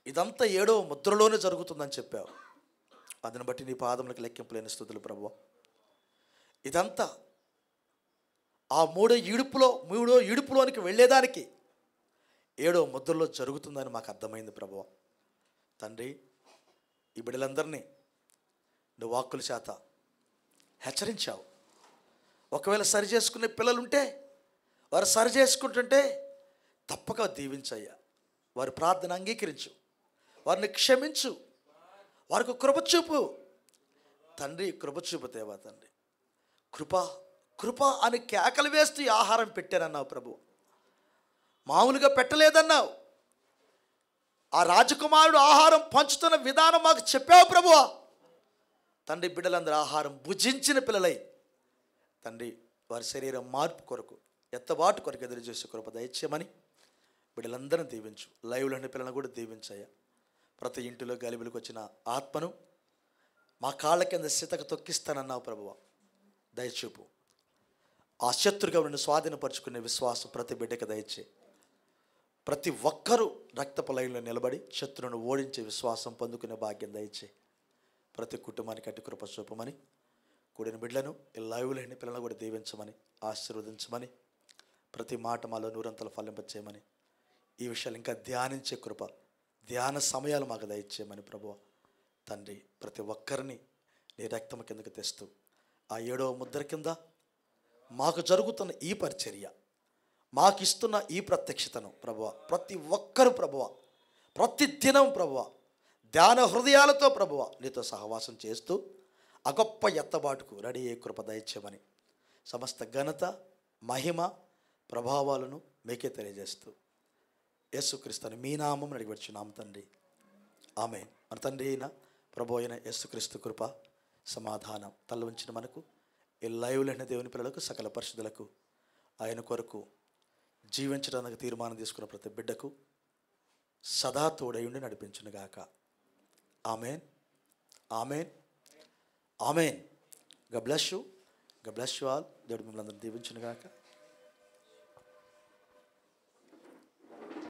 ఇదంతా 7వ ముద్రలోనే జరుగుతుందని చెప్పావు. అందుని బట్టి నీ పాదములకు లెక్కింపులేని స్తుతులు ప్రభువా. ఇదంతా ఆ మూడో ఇడుపులోనికి వెళ్ళేదానికి 7వ ముద్రలో జరుగుతుందని మాకు అర్థమైంది ప్రభువా. తండ్రి, ఈ బిడ్డలందరినీ నువ్వు వాక్కుల చేత హెచ్చరించావు. ఒకవేళ సరి చేసుకునే పిల్లలుంటే వారు సరి చేసుకుంటుంటే తప్పక దీవించయ్యా. వారి ప్రార్థన అంగీకరించు, వారిని క్షమించు, వారికి కృప చూపు తండ్రి. కృప చూపుతేవా తండ్రి. కృప కృప అని కేకలు వేస్తూ ఈ ఆహారం పెట్టానన్నావు ప్రభు. మామూలుగా పెట్టలేదన్నావు. ఆ రాజకుమారుడు ఆహారం పంచుతున్న విధానం మాకు చెప్పావు ప్రభువా. తండ్రి, బిడ్డలందరూ ఆహారం భుజించిన పిల్లలై తండ్రి, వారి శరీరం మార్పు కొరకు, ఎత్తబాటు కొరకు ఎదురు చేసే కృప దయచేయమని బిడ్డలందరినీ దీవించు. లైవ్లోని పిల్లలను కూడా దీవించయ్యా. ప్రతి ఇంటిలో గలిబిలికి వచ్చిన ఆత్మను మా కాళ్ళ కింద సితక తొక్కిస్తానన్నావు ప్రభువా. దయచూపు. ఆ శత్రుగా నుండి స్వాధీనపరుచుకునే విశ్వాసం ప్రతి బిడ్డకి దయచే. ప్రతి ఒక్కరూ రక్తపు లైన్లో నిలబడి శత్రువును ఓడించే విశ్వాసం పొందుకునే భాగ్యం దయచే. ప్రతి కుటుంబానికి అట్టి కృప చూపమని, కూడిన బిడ్డలను ఈ లైవ్లో ఎన్ని పిల్లలను కూడా దీవించమని, ఆశీర్వదించమని, ప్రతి మాట మాలో నూరంతలు ఫలింపచేయమని, ఈ విషయాలు ఇంకా ధ్యానించే కృప, ధ్యాన సమయాలు మాకు దయచేయమని ప్రభువా తండ్రి, ప్రతి ఒక్కరిని నీ రక్తం కిందకి తెస్తూ ఆ 7వ ముద్ర కింద మాకు జరుగుతున్న ఈ పరిచర్య, మాకు ఇస్తున్న ఈ ప్రత్యక్షతను ప్రభువా ప్రతి ఒక్కరు ప్రభువా ప్రతి దినం ప్రభువా ధ్యాన హృదయాలతో ప్రభువా నీతో సహవాసం చేస్తూ ఆ గొప్ప ఎత్తబాటుకు రెడీ అయ్యే కృప దయచేయమని, సమస్త ఘనత మహిమ ప్రభావాలను మీకే తెలియజేస్తూ యేసుక్రీస్తుని మీ నామం అడిగివచ్చున్నాము తండ్రి, ఆమేన్. మన తండ్రి అయిన ప్రభు అయిన యేసుక్రీస్తు కృప సమాధానం తల ఉంచిన మనకు ఈ లైవ్లైన దేవుని పిల్లలకు సకల పరిశుద్ధులకు ఆయన కొరకు జీవించడానికి తీర్మానం తీసుకున్న ప్రతి బిడ్డకు సదా తోడయుండి నడిపించునుగాక. Amen, amen, amen. God bless you. God bless you all. దేవుడు మిమ్మల్ని అందరిని దీవించునుగాక.